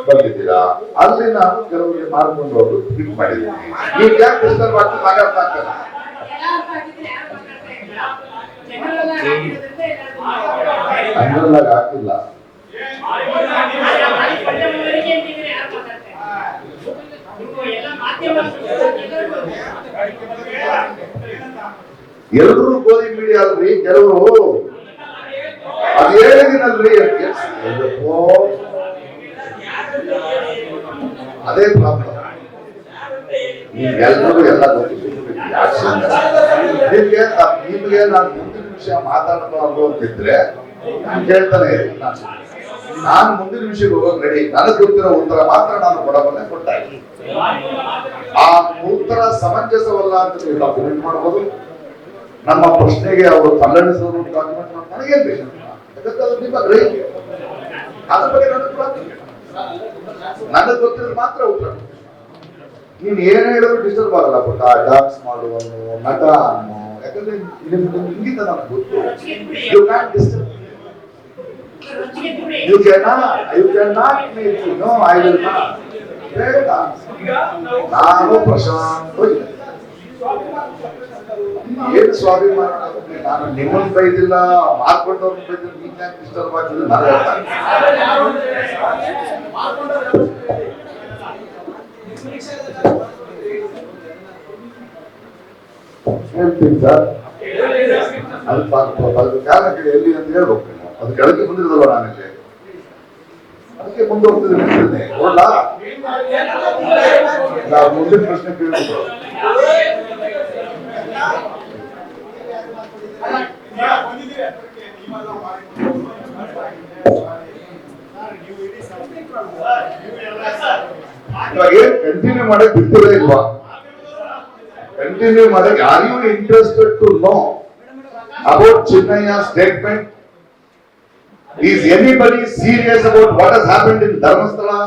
ಬಂದಿದ್ದೀರಾ? ಅಲ್ಲಿ ನಾನು ಕೆಲವರಿಗೆ ಮಾರ್ಕೊಂಡು ಹೋಗಿ ಟ್ವೀಟ್ ಮಾಡಿದ್ದೀನಿ. ನೀವು ಯಾಕೆ ಡಿಸ್ಟರ್ಬ್ ಆಗ್ತದೆ ನನಗೆ ಅರ್ಥ ಆಗ್ತದೆ. ಅಂದ್ರಲ್ಲಾಗ ಆಗ್ತಿಲ್ಲ. ಎಲ್ಲರೂ ಗೋಧಿ ಮೀಡಿಯಾ ಅಲ್ರಿ. ಕೆಲವರು ಅದು ಹೇಳಿದಿನಲ್ರಿ, ಅದೇ ಪ್ರಾಬ್ಲಮ್. ನೀವೆಲ್ಲರೂ ಎಲ್ಲ ನಿಮ್ಗೆ ನಾನು ಮುಂದಿನ ವಿಷಯ ಮಾತಾಡಬಾರ್ದು ಅಂತಿದ್ರೆ ನಾನು ಕೇಳ್ತಾನೆ ಇರಿ. ನಾನು ಮುಂದಿನ ವಿಷಯಕ್ಕೆ ಹೋಗೋಕೆ ರೆಡಿ. ನನಗೆ ಗೊತ್ತಿರೋ ಉತ್ತರ ಮಾತ್ರ ನಾನು ಕೊಡಬಲ್ಲೆ, ಕೊಟ್ಟಾಗಿ. ಆ ಉತ್ತರ ಸಮಂಜಸವಲ್ಲ ಅಂತ ನೀವು ಡಾಕ್ಯುಮೆಂಟ್ ಮಾಡ್ಬೋದು. ನಮ್ಮ ಪ್ರಶ್ನೆಗೆ ಅವರು ತಲ್ಲಣಿಸೋದು ಡಾಕ್ಯುಮೆಂಟ್ ಮಾಡಿ ನನಗೇನು ಬೇಕು, ಯಾಕಂದ್ರೆ ಅದು ನಿಮ್ಮ ಗ್ರಹಿಕೆ. ಅದ್ರ ಬಗ್ಗೆ ನನಗೆ ಗೊತ್ತಿರೋದು ಮಾತ್ರ ಉತ್ತರ. ನೀನ್ ಏನ್ ಹೇಳಿದ್ರು ಡಿಸ್ಟರ್ಬ್ ಆಗಲ್ಲ. ಪುಟ್ಟ ಡಾನ್ಸ್ ಮಾಡುವನು, ನಟ ಅನ್ನೋ, ಯಾಕಂದ್ರೆ ಇಂಗಿತ ನನಗೆ ಗೊತ್ತು. You can disturb, you can not make you know I will not. ಬೇಡ, ನಾನು ಪ್ರಶಾಂತ ಏನು ಸ್ವಾಭಿಮಾನ. ನಾನು ನಿಮ್ಮನ್ನು ಬೈದಿಲ್ಲ, ಮಾಡ್ಕೊಂಡವ್ರನ್ನ ಬೈದಿಲ್ಲ, ನೀನ್ ಯಾಕೆ ಡಿಸ್ಟರ್ಬ್ ಆಗ್ತಿಲ್ಲ ನಾನು ಹೇಳ್ತಾನೆ. ಹೇಳ್ತೀನಿ ಸರ್, ಅದು ಕಾರಣ ಎಲ್ಲಿ ಅಂತ ಹೇಳ್ಬೇಕು. ಅದು ಕೆಳಗೆ ಬಂದಿರೋದಲ್ಲ ನಾನಿಲ್ಲಿ, ಅದಕ್ಕೆ ಮುಂದೆ ಹೋಗ್ತಿದ್ದೀನಿ. ನೋಡ್ಲಾ, ನಾವು ಮುಂದಿನ ಪ್ರಶ್ನೆ ಕೇಳ್ಬೇಕು. ಇವಾಗ ಏನ್ ಕಂಟಿನ್ಯೂ ಮಾಡಕ್ ಬಿಡ್ತೀರಾ ಇಲ್ವಾ? ಕಂಟಿನ್ಯೂ ಮಾಡಕ್, are you interested to know about Chinnayya statement? Is anybody serious about what has happened in Dharmasthala?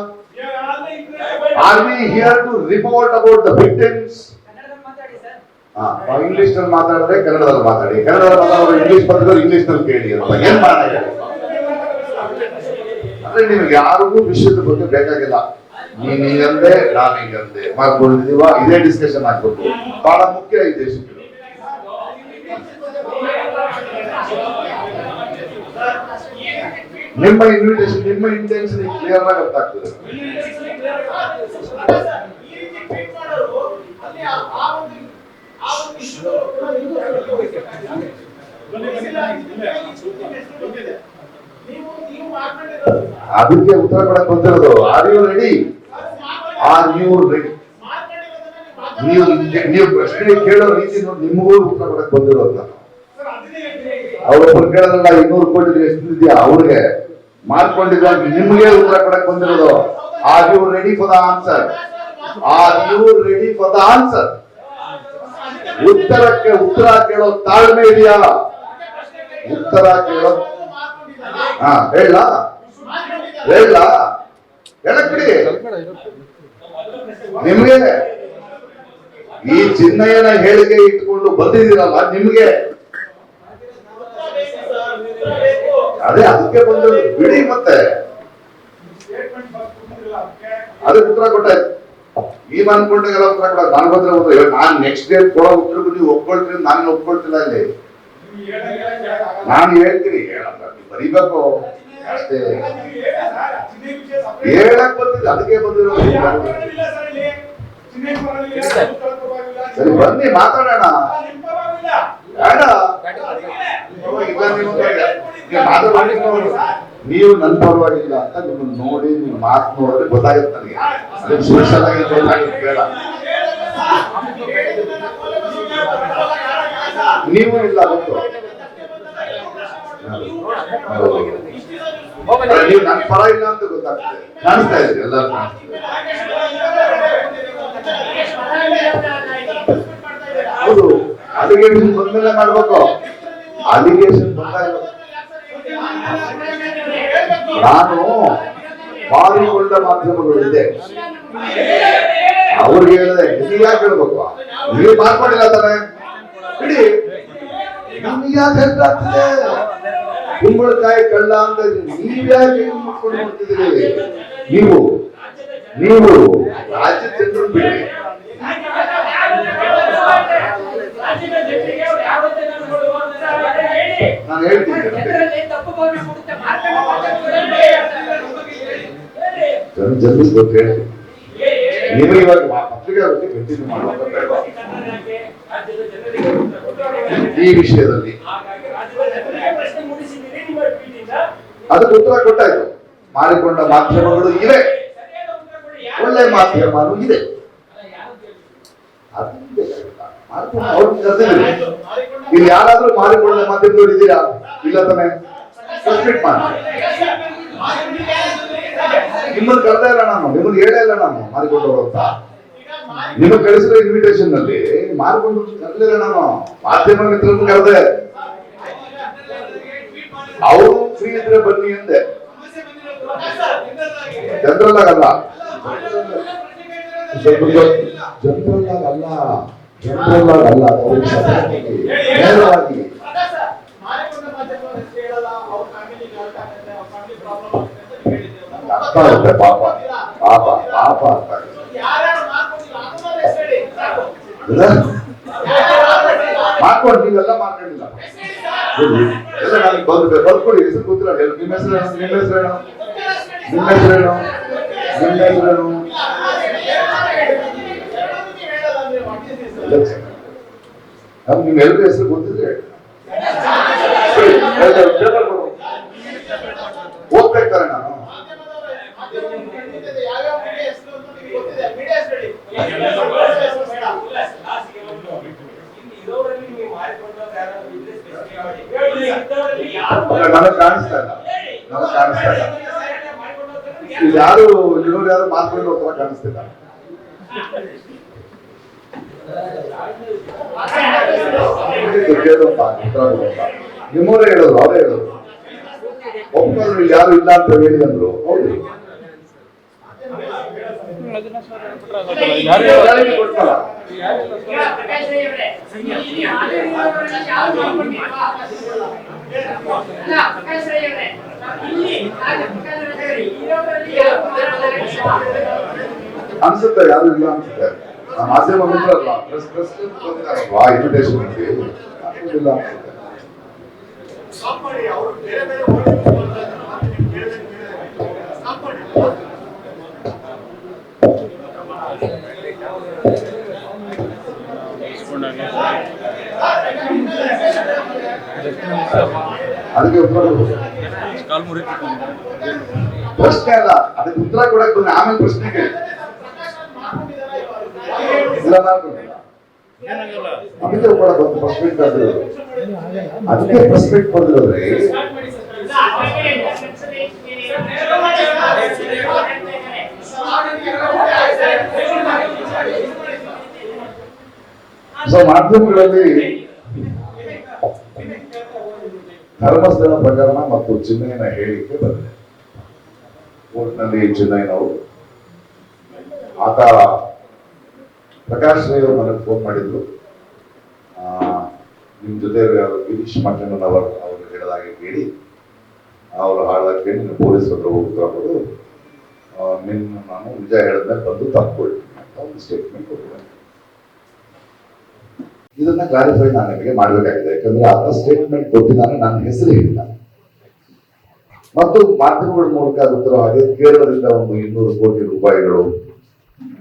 Are we here to report about the victims? English ನಲ್ಲಿ ಮಾತಾಡಿದ್ರೆ ಕನ್ನಡದಲ್ಲಿ ಮಾತಾಡಿ, ಕನ್ನಡದಲ್ಲಿ ಮಾತಾಡೋರು ಇಂಗ್ಲಿಷ್ ಬದಲು ಇಂಗ್ಲಿಷ್ ನಲ್ಲಿ ಕೇಳಿ ಅಂತ ಏನ್ ಮಾತಾಡಿ. ಅಂದ್ರೆ ನಿಮ್ಗೆ ಯಾರಿಗೂ ವಿಷಯದ ಬಗ್ಗೆ ಬೇಕಾಗಿಲ್ಲ. ನೀನ್ ಹಿಂಗಂದೆ, ನಾನು ಹಿಂಗಂದೆ ಮಾಡ್ಕೊಂಡಿದೀವ, ಇದೇ ಡಿಸ್ಕಷನ್ ಆಗ್ಬೇಕು. ಬಹಳ ಮುಖ್ಯ ಈ ದೇಶಕ್ಕೆ. ನಿಮ್ಮ ಇನ್ವಿಟೇಷನ್, ನಿಮ್ಮ ಇಂಟೆನ್ಷನ್ ಕ್ಲಿಯರ್ ಆಗಿ ಅರ್ಥ ಆಗ್ತದೆ. ಅದಕ್ಕೆ ಉತ್ತರ ಕೊಡಕ್ ಬಂದಿರೋದು. Are you ready? Are you ready? ನೀವು ಪ್ರಶ್ನೆ ಕೇಳೋ ರೀತಿ ನೋಡಿ, ನಿಮಗೂ ಉತ್ತರ ಕೊಡಕ್ ಬಂದಿರೋದು. ಅವ್ರೊಬ್ಬರು ಕೇಳೋದಲ್ಲ 200 ಕೋಟಿ ಎಷ್ಟು ಇದೆಯಾ ಅವ್ರಿಗೆ ಮಾಡ್ಕೊಂಡಿದ್ದ, ನಿಮ್ಗೆ ಉತ್ತರ ಕೊಡಕ್ ಬಂದಿರೋದು. Are you ready for the answer? Are you ready for the answer? ಉತ್ತರಕ್ಕೆ ಉತ್ತರ ಕೇಳೋ ತಾಳ್ಮೆ ಇದೆಯಾ? ಉತ್ತರ ಕೇಳೋ ಹೇಳ ಹೇಳಕ್ ಬಿಡಿ. ನಿಮ್ಗೆ ಈ ಚಿನ್ನಯ್ಯನ ಹೇಳಿಕೆ ಇಟ್ಕೊಂಡು ಬಂದಿದ್ದೀರಲ್ಲ, ನಿಮ್ಗೆ ಅದೇ ಅದಕ್ಕೆ ಬಂದಿರೋದು. ಬಿಡಿ, ಮತ್ತೆ ಅದಕ್ಕೆ ಉತ್ತರ ಕೊಟ್ಟಾಯ್ತು. ನೀವ್ ಅನ್ಕೊಂಡಾಗೆಲ್ಲ ಉತ್ತರ ಕೊಡ, ನಾನು ಬಂದ್ರೆ ಉತ್ತರ. ನಾನ್ ನೆಕ್ಸ್ಟ್ ಡೇ ಕೊಡೋ ಉತ್ತರಕ್ಕೂ ನೀವು ಒಪ್ಕೊಳ್ತೀರಿ, ನಾನು ಒಪ್ಕೊಳ್ತಿಲ್ಲ. ಇಲ್ಲಿ ನಾನು ಹೇಳ್ತೀನಿ, ಬರೀಬೇಕು ಅಷ್ಟೇ. ಹೇಳಕ್ ಬಂದಿಲ್ಲ, ಅದಕ್ಕೆ ಬಂದಿರೋದು. ಸರಿ, ಬನ್ನಿ ಮಾತಾಡೋಣ. ಬೇಡ, ನೀವು ನನ್ನ ಪರವಾಗಿಲ್ಲ ಅಂತ ನಿಮ್ಮನ್ನ ನೋಡಿ, ನೀವು ಮಾತು ನೋಡಿದ್ರೆ ಗೊತ್ತಾಗುತ್ತೆ ನನಗೆ. ಅದಕ್ಕೆ ಸೋಷಿಯಲ್ ಆಗಿ ಗೊತ್ತಾಗುತ್ತೆ. ಬೇಡ, ನೀವು ಇಲ್ಲ ಗೊತ್ತು. ನೀವು ನನ್ನ ಪರ ಇಲ್ಲ ಅಂತ ಗೊತ್ತಾಗ್ತದೆ. ಕಾಣಿಸ್ತಾ ಇದ್ರಿ, ಎಲ್ಲರೂ ಕಾಣಿಸ್ತಿದೆ. ಹೌದು, ಅಲಿಗೇಷನ್ ಬಂದ್ಮೇಲೆ ಮಾಡ್ಬೇಕು. ಅಲಿಗೇಷನ್ ಬಂದಾಗ ನಾನು ಮಾರಿಕೊಂಡ ಮಾಧ್ಯಮಗಳು ಇದೆ, ಅವ್ರಿಗೆ ಹೇಳಿದೆ, ನೀವು ಯಾಕೆ ಹೇಳ್ಬೇಕು? ನೀವು ಮಾಡ್ಕೊಂಡಿಲ್ಲ ತಾನೆ, ಬಿಡಿ. ನಿಮ್ಗೆ ಯಾಕೆ ಹೆಲ್ಪಾಗ್ತದೆ? ಕುಂಬಳಕಾಯಿ ಕಳ್ಳ ಅಂತ ನೀವ್ಯಾಕೆ ಮಾಡ್ಕೊಂಡು ನೋಡ್ತಿದ್ದೀರಿ? ನೀವು ರಾಜ್ಯ ಜನರು ಬಿಡಿ. ನಾನು ಹೇಳ್ತೀನಿ, ಜಲ್ದಿ ಗೊತ್ತು ಹೇಳ್ತೀನಿ. ನೀವು ಇವಾಗ ಪತ್ರಿಕೆ ಬಗ್ಗೆ ಕಂಟಿನ್ಯೂ ಮಾಡುವಾಗ ಬೇಡ ಈ ವಿಷಯದಲ್ಲಿ. ಅದಕ್ಕೆ ಉತ್ತರ ಕೊಟ್ಟಾಯ್ತು. ಮಾಡಿಕೊಂಡ ಮಾಧ್ಯಮಗಳು ಇವೆ, ಸರಿಯಾದ ಉತ್ತರ ಕೊಡಿ. ಯಾರು ಒಳ್ಳೆ ಮಾಧ್ಯಮನೂ ಇದೆ. ಅವ್ರನ್ನ ಕರೆದಿದ್ದೀವಿ. ಇಲ್ಲಿ ಯಾರಾದ್ರೂ ಮಾರಿಕೊಂಡ ಮಾಧ್ಯಮದವ್ರು ಇದ್ದೀರಾ? ಇಲ್ಲ ತಾನೆ? ಸಬ್ಮಿಟ್ ಮಾಡಿ. ನಿಮ್ಮನ್ನು ಕರೆದೇ ಇಲ್ಲ ನಾನು, ನಿಮ್ಮನ್ನು ಹೇಳೇ ಇಲ್ಲ ನಾನು ಮಾರಿಕೊಂಡವರು ಅಂತ. ನಿಮಗೆ ಕಳಿಸಿರೋ ಇನ್ವಿಟೇಷನ್ ನಲ್ಲಿ ಮಾರಿಕೊಂಡು ಕರೆದಿಲ್ಲ ನಾನು, ಮಾಧ್ಯಮ ಮಿತ್ರರನ್ನು ಕರೆದೆ. ಅವರು ಫ್ರೀ ಇದ್ರೆ ಬನ್ನಿ ಅಂದೆ. ಜನರಲ್ ಆಗಲ್ಲ, ಜನರಲ್ ಆಗಲ್ಲ, ಜನರಲ್ ಆಗಲ್ಲ, ನೇರವಾಗಿ ಅರ್ಥ ಆಗುತ್ತೆ. ಪಾಪ ಪಾಪ ಪಾಪ ಅರ್ಥ ಆಗುತ್ತೆ. ಮಾಡ್ಕೊಂಡು ನೀವೆಲ್ಲ ಮಾಡ್ಕೊಂಡಿಲ್ಲ ಎಲ್ಲ ನನಗೆ ಬರ್ಕೊಡಿ. ಹೆಸರು ಗೊತ್ತಿಲ್ಲ. ನಿಮ್ಮ ಹೆಸರೇನು? ನಿಮ್ಮ ಹೆಸರೇನು? ನಿಮ್ಮ ಹೆಸರೇನು? ನಿಮ್ಮ ಹೆಸರೇನು? ನಮ್ಗೆ ನಿಮ್ಮೆಲ್ಲರ ಹೆಸರು ಗೊತ್ತಿದ್ರೆ ಓದ್ಬೇಕಾರೆ ನಾನು ನನಗೆ ಕಾಣಿಸ್ತಾ ಇಲ್ಲ, ನನಗೆ ಕಾಣಿಸ್ತಾ ಇಲ್ಲ. ಇಲ್ಲಿ ಯಾರು ಇರೋರು ಯಾರು ಮಾರ್ಕೊಂಡು ಹೋಗ್ತಾರ ಕಾಣಿಸ್ತಿಲ್ಲ. ನಿಮ್ಮವರೇ ಹೇಳೋದು, ಅವರೇ ಹೇಳೋದು. ಒಬ್ಬರು ಯಾರು ಇಲ್ಲ ಅಂತ ಹೇಳಿ ಅಂದ್ರು. ಹೌದು, ಕೊಡ್ತಾರ. ಅನ್ಸುತ್ತೆ ಯಾರು ಇಲ್ಲ ಅನ್ಸುತ್ತೆ. ಮಾಧ್ಯಮ ಮಿತ್ರ ಅಲ್ಲ, ಪ್ರೆಸ್ ಇನ್ವಿಟೇಷನ್ ಇಲ್ಲ ಅನ್ಸುತ್ತೆ. ಅದಕ್ಕೆ ಉತ್ತರ ಪ್ರಶ್ನೆ ಅಲ್ಲ, ಅದಕ್ಕೆ ಉತ್ತರ ಕೊಡಕ್ ಬಂದ್ರೆ ಆಮೇಲೆ ಪ್ರಶ್ನೆ ಕೇಳಿ. ಇಲ್ಲ ಮಾಡ್ಕೊಂಡಿಲ್ಲ, ಅದಕ್ಕೆ ಕೂಡ ಬಂದು ಫಸ್ಟ್ ಮೀಟ್ ಬರ್ದಿರೋದು. ಅದಕ್ಕೆ ಫಸ್ಟ್ ಮೀಟ್ ಬರ್ದಿರೋದ್ರಿ. ಸೊ ಮಾಧ್ಯಮಗಳಲ್ಲಿ ಧರ್ಮಸ್ಥಳ ಪ್ರಕರಣ ಮತ್ತು ಚಿನ್ನಯ್ಯನ ಹೇಳಿಕೆ ಬಂದಿದೆ. ಕೋರ್ಟ್ನಲ್ಲಿ ಚಿನ್ನಯ್ಯನವರು, ಆತ ಪ್ರಕಾಶ್ ರೈ ಅವರು ನನಗೆ ಫೋನ್ ಮಾಡಿದ್ರು. ನಿಮ್ಮ ಜೊತೆ ಗಿರೀಶ್ ಮಠಣ್ಣನವರು ಅವರು ಹೇಳಿದಾಗೆ ಕೇಳಿ, ಅವರು ಹಾಳಾಗಿ ಕೇಳಿ ನೀವು ಪೊಲೀಸರು ಹೋಗ್ಬೋದು, ನಿನ್ನ ನಾನು ನಿಜ ಹೇಳಿದ್ಮೇಲೆ ಬಂದು ತಪ್ಪಿಕೊಳ್ತೀನಿ ಅಂತ ಒಂದು ಸ್ಟೇಟ್ಮೆಂಟ್ ಕೊಟ್ಟಿದ್ದಾರೆ. ಇದನ್ನ ಕ್ಲಾರಿಫೈ ನಾನು ನಿಮಗೆ ಮಾಡಬೇಕಾಗಿದೆ. ಯಾಕಂದ್ರೆ ಆತ ಸ್ಟೇಟ್ಮೆಂಟ್ ಕೊಟ್ಟಿದ್ದಾನೆ, ನನ್ನ ಹೆಸರು ಹೇಳಿಲ್ಲ. ಮತ್ತು ಮಾಧ್ಯಮಗಳ ಮೂಲಕ ಗೊತ್ತಿರೋ ಹಾಗೆ ಕೇರಳದಿಂದ ಒಂದು 200 ಕೋಟಿ ರೂಪಾಯಿಗಳು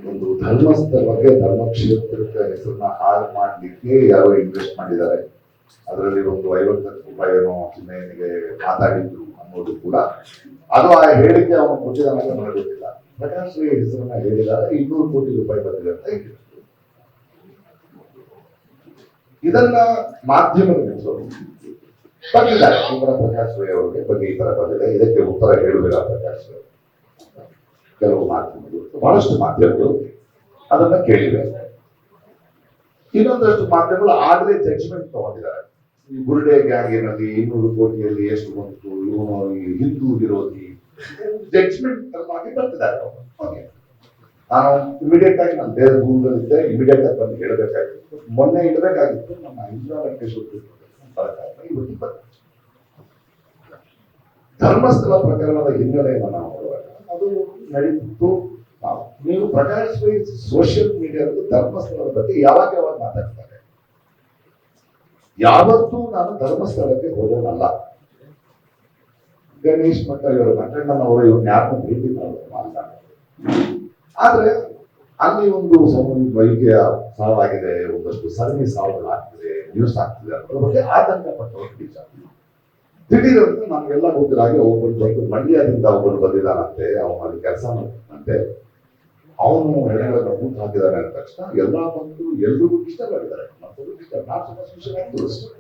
ಒಂದು ಧರ್ಮಸ್ಥಳಕ್ಕೆ, ಧರ್ಮಕ್ಷೇತ್ರಕ್ಕೆ ಹೆಸರನ್ನ ಹಾಳು ಮಾಡಲಿಕ್ಕೆ ಯಾರೋ ಇನ್ವೆಸ್ಟ್ ಮಾಡಿದ್ದಾರೆ. ಅದರಲ್ಲಿ ಒಂದು 50 ಲಕ್ಷ ರೂಪಾಯಿಯನ್ನು ಚಿನ್ನಯ್ಯನಿಗೆ ಮಾತಾಡಿದ್ರು ಅನ್ನೋದು ಕೂಡ, ಅದು ಆ ಹೇಳಿಕೆ ಅವನು ಕೊಟ್ಟಿದ್ದಾನೆ ಅಂತ ನನಗೆ ಗೊತ್ತಿಲ್ಲ. ಪ್ರಕಾಶ್ ರೈ ಹೆಸರನ್ನ ಹೇಳಿದ್ದಾರೆ, 200 ಕೋಟಿ ರೂಪಾಯಿ ಬಂದಿದೆ ಅಂತ ಹೇಳಿದ್ರು. ಇದನ್ನ ಮಾಧ್ಯಮದ ಮಿತ್ರರು ಬಂದಿದ್ದಾರೆ. ಈ ತರ ಪ್ರಕಾಶ್ ರೈ ಅವರಿಗೆ ಬಗ್ಗೆ ಈ ತರ ಬಂದಿದೆ, ಇದಕ್ಕೆ ಉತ್ತರ ಹೇಳುವುದಿಲ್ಲ ಪ್ರಕಾಶ್ ರೈ. ಕೆಲವು ಮಾಧ್ಯಮಗಳು, ಬಹಳಷ್ಟು ಮಾಧ್ಯಮಗಳು ಅದನ್ನ ಕೇಳಿವೆ. ಇನ್ನೊಂದಷ್ಟು ಮಾಧ್ಯಮಗಳು ಆಗಲೇ ಜಡ್ಜ್ಮೆಂಟ್ ತಗೊಂಡಿದ್ದಾರೆ. ಈ ಬುರ್ಡೆ ಗ್ಯಾಂಗಿನಲ್ಲಿ 200 ಕೋಟಿಯಲ್ಲಿ ಎಷ್ಟು ಬಂತು, ಇವನು ಹಿಂದೂ ವಿರೋಧಿ ಜಡ್ಜ್ಮೆಂಟ್ ಆಗಿ ಬರ್ತಿದ್ದಾರೆ. ನಾನು ಇಮಿಡಿಯೇಟ್ ಆಗಿ ನಾನು ಬೇರೆ ಊರಲ್ಲಿದ್ದೆ, ಇಮಿಡಿಯೇಟ್ ಆಗಿ ಬಂದು ಹೇಳಬೇಕಾಗಿತ್ತು. ಮೊನ್ನೆ ಇಡಬೇಕಾಗಿತ್ತು, ನಮ್ಮ ಇಂದಿರಾ ವೆಂಕಟೇಶ್ವರ ಇವತ್ತು ಬಂದ ಧರ್ಮಸ್ಥಳ ಪ್ರಕರಣದ ಹಿನ್ನೆಲೆಯನ್ನು ನಾವು ನೋಡುವಾಗ ಅದು ನಡೀತಿತ್ತು. ನೀವು ಪ್ರಕಾಶ್ ರೈ ಸೋಷಿಯಲ್ ಮೀಡಿಯಾದಲ್ಲಿ ಧರ್ಮಸ್ಥಳದ ಬಗ್ಗೆ ಯಾವಾಗ ಮಾತಾಡ್ತಾರೆ. ಯಾವತ್ತೂ ನಾನು ಧರ್ಮಸ್ಥಳಕ್ಕೆ ಹೋದವನಲ್ಲ. ಗಣೇಶ್ ಮಠ ಇವರು ಮಠಣ್ಣನವರು ಇವ್ರನ್ನ ಯಾರನ್ನೂ ಭೇಟಿ ಮಾಡೋದು ಮಾತಾಡ. ಆದ್ರೆ ಅಲ್ಲಿ ಒಂದು ವೈದ್ಯ ಸಾವಾಗಿದೆ, ಒಂದಷ್ಟು ಸರಣಿ ಸಾವುಗಳು ಆಗ್ತಿದೆ, ನ್ಯೂಸ್ ಆಗ್ತಿದೆ, ಅದರ ಬಗ್ಗೆ ಆತಂಕ ಪಟ್ಟವರು ನಿಜ. ದಿಢೀರಂತ ನಮ್ಗೆಲ್ಲ ಗೊತ್ತಿರೋ ಹಾಗೆ ಒಬ್ಬರು ಬಂದು ಮಂಡ್ಯದಿಂದ ಒಬ್ಬರು ಬಂದಿದ್ದಾನಂತೆ, ಅವನು ಅಲ್ಲಿ ಕೆಲಸ ಮಾಡ್ತಾನಂತೆ, ಅವನು ಹೆಣಗಳನ್ನ ಕೂತು ಹಾಕಿದಾನೆ ಅಂದ ತಕ್ಷಣ ಎಲ್ಲ ಬಂದು ಎಲ್ರಿಗೂ ಇಷ್ಟಪಟ್ಟಿದ್ದಾರೆ, ಮತ್ತೊಬ್ಬರು ಇಷ್ಟ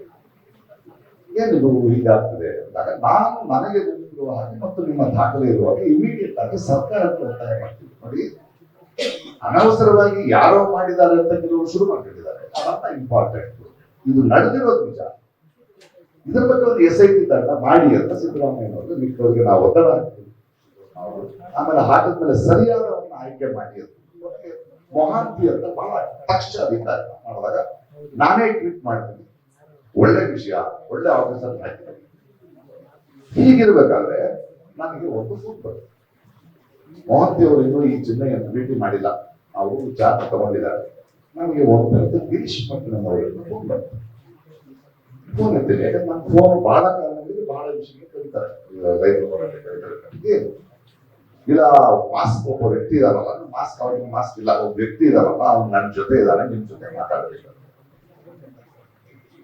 ಏನಿದು ಹೀಗಾಗ್ತದೆ ಅಂದಾಗ ನಾನು ನನಗೆ ಗೊತ್ತಿರುವ ಹಾಗೆ ಮತ್ತು ನಿಮ್ಮ ದಾಖಲೆ ಇರುವಾಗ ಇಮಿಡಿಯೇಟ್ ಆಗಿ ಸರ್ಕಾರಕ್ಕೆ ಒತ್ತಾಯ ಮಾಡ್ತೀವಿ. ನೋಡಿ, ಅನವಸರವಾಗಿ ಯಾರೋ ಮಾಡಿದ್ದಾರೆ ಅಂತ ಕೆಲವರು ಶುರು ಮಾಡಿದ್ದಾರೆ, ಅದನ್ನ ಇಂಪಾರ್ಟೆಂಟ್. ಇದು ನಡೆದಿರೋದು ನಿಜ. ಇದರ ಬಗ್ಗೆ ಒಂದು SIT ತಂಡ ಮಾಡಿ ಅಂತ ಸಿದ್ದರಾಮಯ್ಯನವರು ಮಿಕ್ಕವರಿಗೆ ನಾವು ಒತ್ತಡ ಹಾಕ್ತೀವಿ. ಆಮೇಲೆ ಹಾಕಿದ್ಮೇಲೆ ಸರಿಯಾದವನ್ನ ಆಯ್ಕೆ ಮಾಡಿ ಅಂತ ಮೊಹಾಂತಿ ಅಂತ ಬಹಳ ದಕ್ಷ ಅಧಿಕಾರಿ ಮಾಡಿದಾಗ ನಾನೇ ಟ್ವೀಟ್ ಮಾಡ್ತೀನಿ, ಒಳ್ಳೆ ವಿಷಯ, ಒಳ್ಳೆ ಆಫೀಸರ್ ಹಾಕಿದ್ದೀನಿ. ಹೀಗಿರ್ಬೇಕಾದ್ರೆ ನನಗೆ ಒಂದು ಫೋನ್ ಬರ್ತದೆ, ಮೊಹಾಂತಿ ಅವರು ಇನ್ನೂ ಈ ಚಿಹ್ನೆಯನ್ನು ಭೇಟಿ ಮಾಡಿಲ್ಲ, ಅವರು ಜಾತ ತಗೊಂಡಿದ್ದಾರೆ, ನನಗೆ ಒಂದು ಗಿರೀಶ್ ಪಟ್ಟಣದವರಿಂದ ಫೋನ್ ಬರ್ತದೆ. ಫೋನ್ ಎತ್ತೀನಿ, ಯಾಕಂದ್ರೆ ನನ್ನ ಫೋನ್ ಬಹಳ ಕಾರಣದಲ್ಲಿ ಬಹಳ ವಿಷಯಕ್ಕೆ ಕರೀತಾರೆ, ರೈತರ ಹೋರಾಟ ಕರೀತಾರೆ. ಏನು ಇಲ್ಲ, ಮಾಸ್ಕ್ ಒಬ್ಬ ವ್ಯಕ್ತಿ ಇದಾರಲ್ಲ, ಮಾಸ್ಕ್ ಅವರಿಗೆ ಮಾಸ್ಕ್ ಇಲ್ಲ, ಒಬ್ಬ ವ್ಯಕ್ತಿ ಇದಾರಲ್ಲ, ಅವ್ನು ನನ್ನ ಜೊತೆ ಇದ್ದಾನೆ, ನಿಮ್ ಜೊತೆ ಮಾತಾಡಬೇಕು.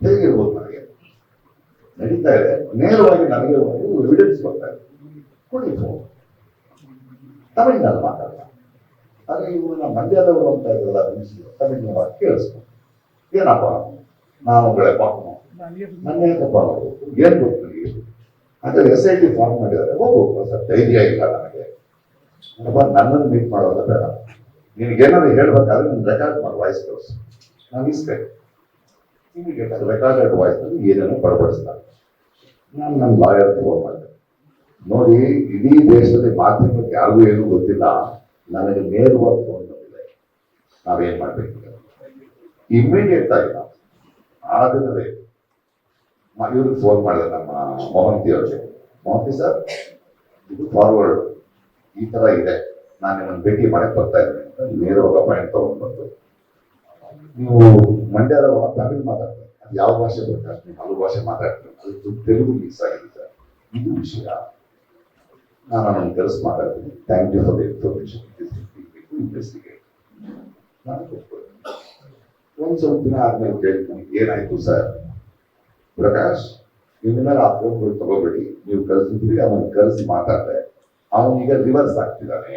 ಹೇಗಿರ್ಬೋದು? ನನಗೆ ನಡೀತಾ ಇದೆ, ನೇರವಾಗಿ ನನಗೆ ಒಂದು ಎವಿಡೆನ್ಸ್ ಬರ್ತಾ ಇದೆ, ಕೊಡಿ ಫೋನ್, ತಮಿಳಿನಲ್ಲಿ ಮಾತಾಡಲ್ಲ. ಆದ್ರೆ ಇವ್ರನ್ನ ಮಂಡ್ಯದವರು ಅಂತ ಇದ್ರಲ್ಲ, ತಮಿಳಿನ ಕೇಳಿಸ್ಕೊ, ಏನಪ್ಪ ನಾನು ಒಳ್ಳೆ ಪಾಪನು ನನ್ನ ಯಾಕಪ್ಪ ಅವರು ಏನ್ ಗೊತ್ತು ನನಗೆ ಅಂತ SIT ಫಾರ್ಮ್ ಮಾಡಿದ್ದಾರೆ. ಹೋಗು ಸರ್, ಧೈರ್ಯ ಇಲ್ಲ ನನಗೆ, ನನ್ನನ್ನು ಮೀಟ್ ಮಾಡೋದ ಬೇಡ, ನಿನ್ಗೇನಾದ್ರು ಹೇಳ್ಬೇಕಾದ್ರೆ ನಿನ್ ರೆಕಾರ್ಡ್ ಮಾಡಿ ವಾಯ್ಸ್ ಕಳಿಸು, ನಾನು ಇಸ್ಬೇಕು. ಇಮಿಡಿಯೇಟ್ ಆಗಿ ರೆಕಾರ್ಡೆಡ್ ವಾಯ್ಸ್ ನಲ್ಲಿ ಏನೇನೋ ಬಡಬಡಿಸ್ತಾರೆ. ನಾನು ನನ್ನ ಲಾಯರ್ ಫೋನ್ ಮಾಡಿದೆ, ನೋಡಿ ಇಡೀ ದೇಶದಲ್ಲಿ ಮಾಧ್ಯಮಕ್ಕೆ ಯಾರಿಗೂ ಏನೂ ಗೊತ್ತಿಲ್ಲ, ನನಗೆ ನೇರವಾಗಿ ಫೋನ್ ಬಂದಿದೆ, ನಾವೇನ್ ಮಾಡ್ಬೇಕು? ಇಮಿಡಿಯೇಟ್ ಆಗಿ ನಾವು ಆ ದಿನವೇ ಇವ್ರಿಗೆ ಫೋನ್ ಮಾಡಿದೆ, ನಮ್ಮ ಮೊಹಂತಿ ಅವ್ರಿಗೆ, ಮೊಹಂತಿ ಸರ್ ಇದು ಫಾರ್ವರ್ಡ್ ಈ ತರ ಇದೆ, ನಾನು ನಿಮ್ಮನ್ನು ಭೇಟಿ ಮಾಡಕ್ ಬರ್ತಾ ಇದ್ದೀನಿ ಅಂತ ನೇರವಾಗಿ ಅಪಾಯಿಂಟ್ ತಗೊಂಡು ಬಂದು, ನೀವು ಮಂಡ್ಯದವ ತಮಿಳ್ ಮಾತಾಡ್ತಾರೆ, ಅದು ಯಾವ ಭಾಷೆ ಬೇಕಾದ್ರೆ ಹಲವು ಭಾಷೆ ಮಾತಾಡ್ತಾರೆ, ಅದು ತೆಲುಗು ಮಿಕ್ಸ್ ಆಗಿದೆ ಸರ್, ಇದು ವಿಷಯ, ನಾನು ನನ್ನ ಕೆಲಸ ಮಾತಾಡ್ತೀನಿ, thank you for the information, investigate. ನಾನು ಒಂದ್ ಸ್ವಲ್ಪ ದಿನ ಆದ್ಮೇಲೆ ಕೇಳ್ತೀನಿ, ಏನಾಯ್ತು ಸರ್? ಪ್ರಕಾಶ್ ಇನ್ಮೇಲೆ ಆ ಫೋನ್ಗಳು ತಗೋಬೇಡಿ, ನೀವು ಕಳ್ಸಿದ್ರಿ, ಅವನ್ ಕರೆಸಿ ಮಾತಾಡ್ದೆ, ಅವನೀಗ ರಿವರ್ಸ್ ಆಗ್ತಿದ್ದಾನೆ.